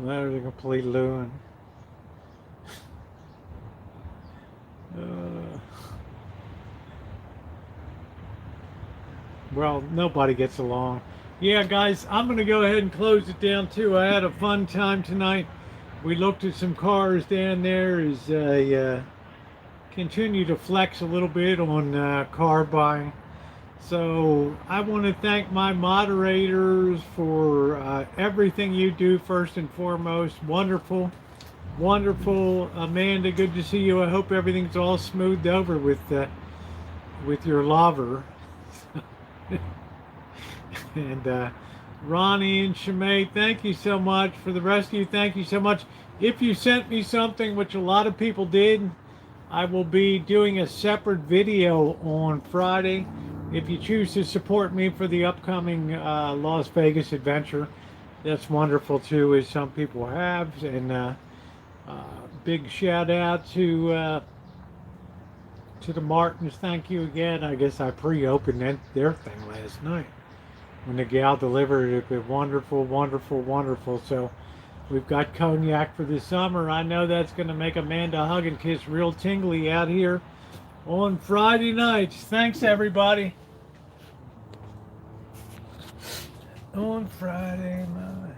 That was a complete loon. Uh, well, nobody gets along. Yeah, guys, I'm going to go ahead and close it down too. I had a fun time tonight. We looked at some cars down there as I continue to flex a little bit on car buying. So I want to thank my moderators for everything you do first and foremost. Wonderful, wonderful. Amanda, good to see you. I hope everything's all smoothed over with your lover. And Ronnie and Shemay, thank you so much. For the rest of you, thank you so much. If you sent me something, which a lot of people did, I will be doing a separate video on Friday. If you choose to support me for the upcoming Las Vegas adventure, that's wonderful too, as some people have. And big shout out to the Martins. Thank you again. I guess I pre-opened their thing last night when the gal delivered it. But wonderful, wonderful, wonderful. So we've got cognac for the summer. I know that's going to make Amanda hug and kiss real tingly out here on Friday nights. Thanks, everybody. On Friday night.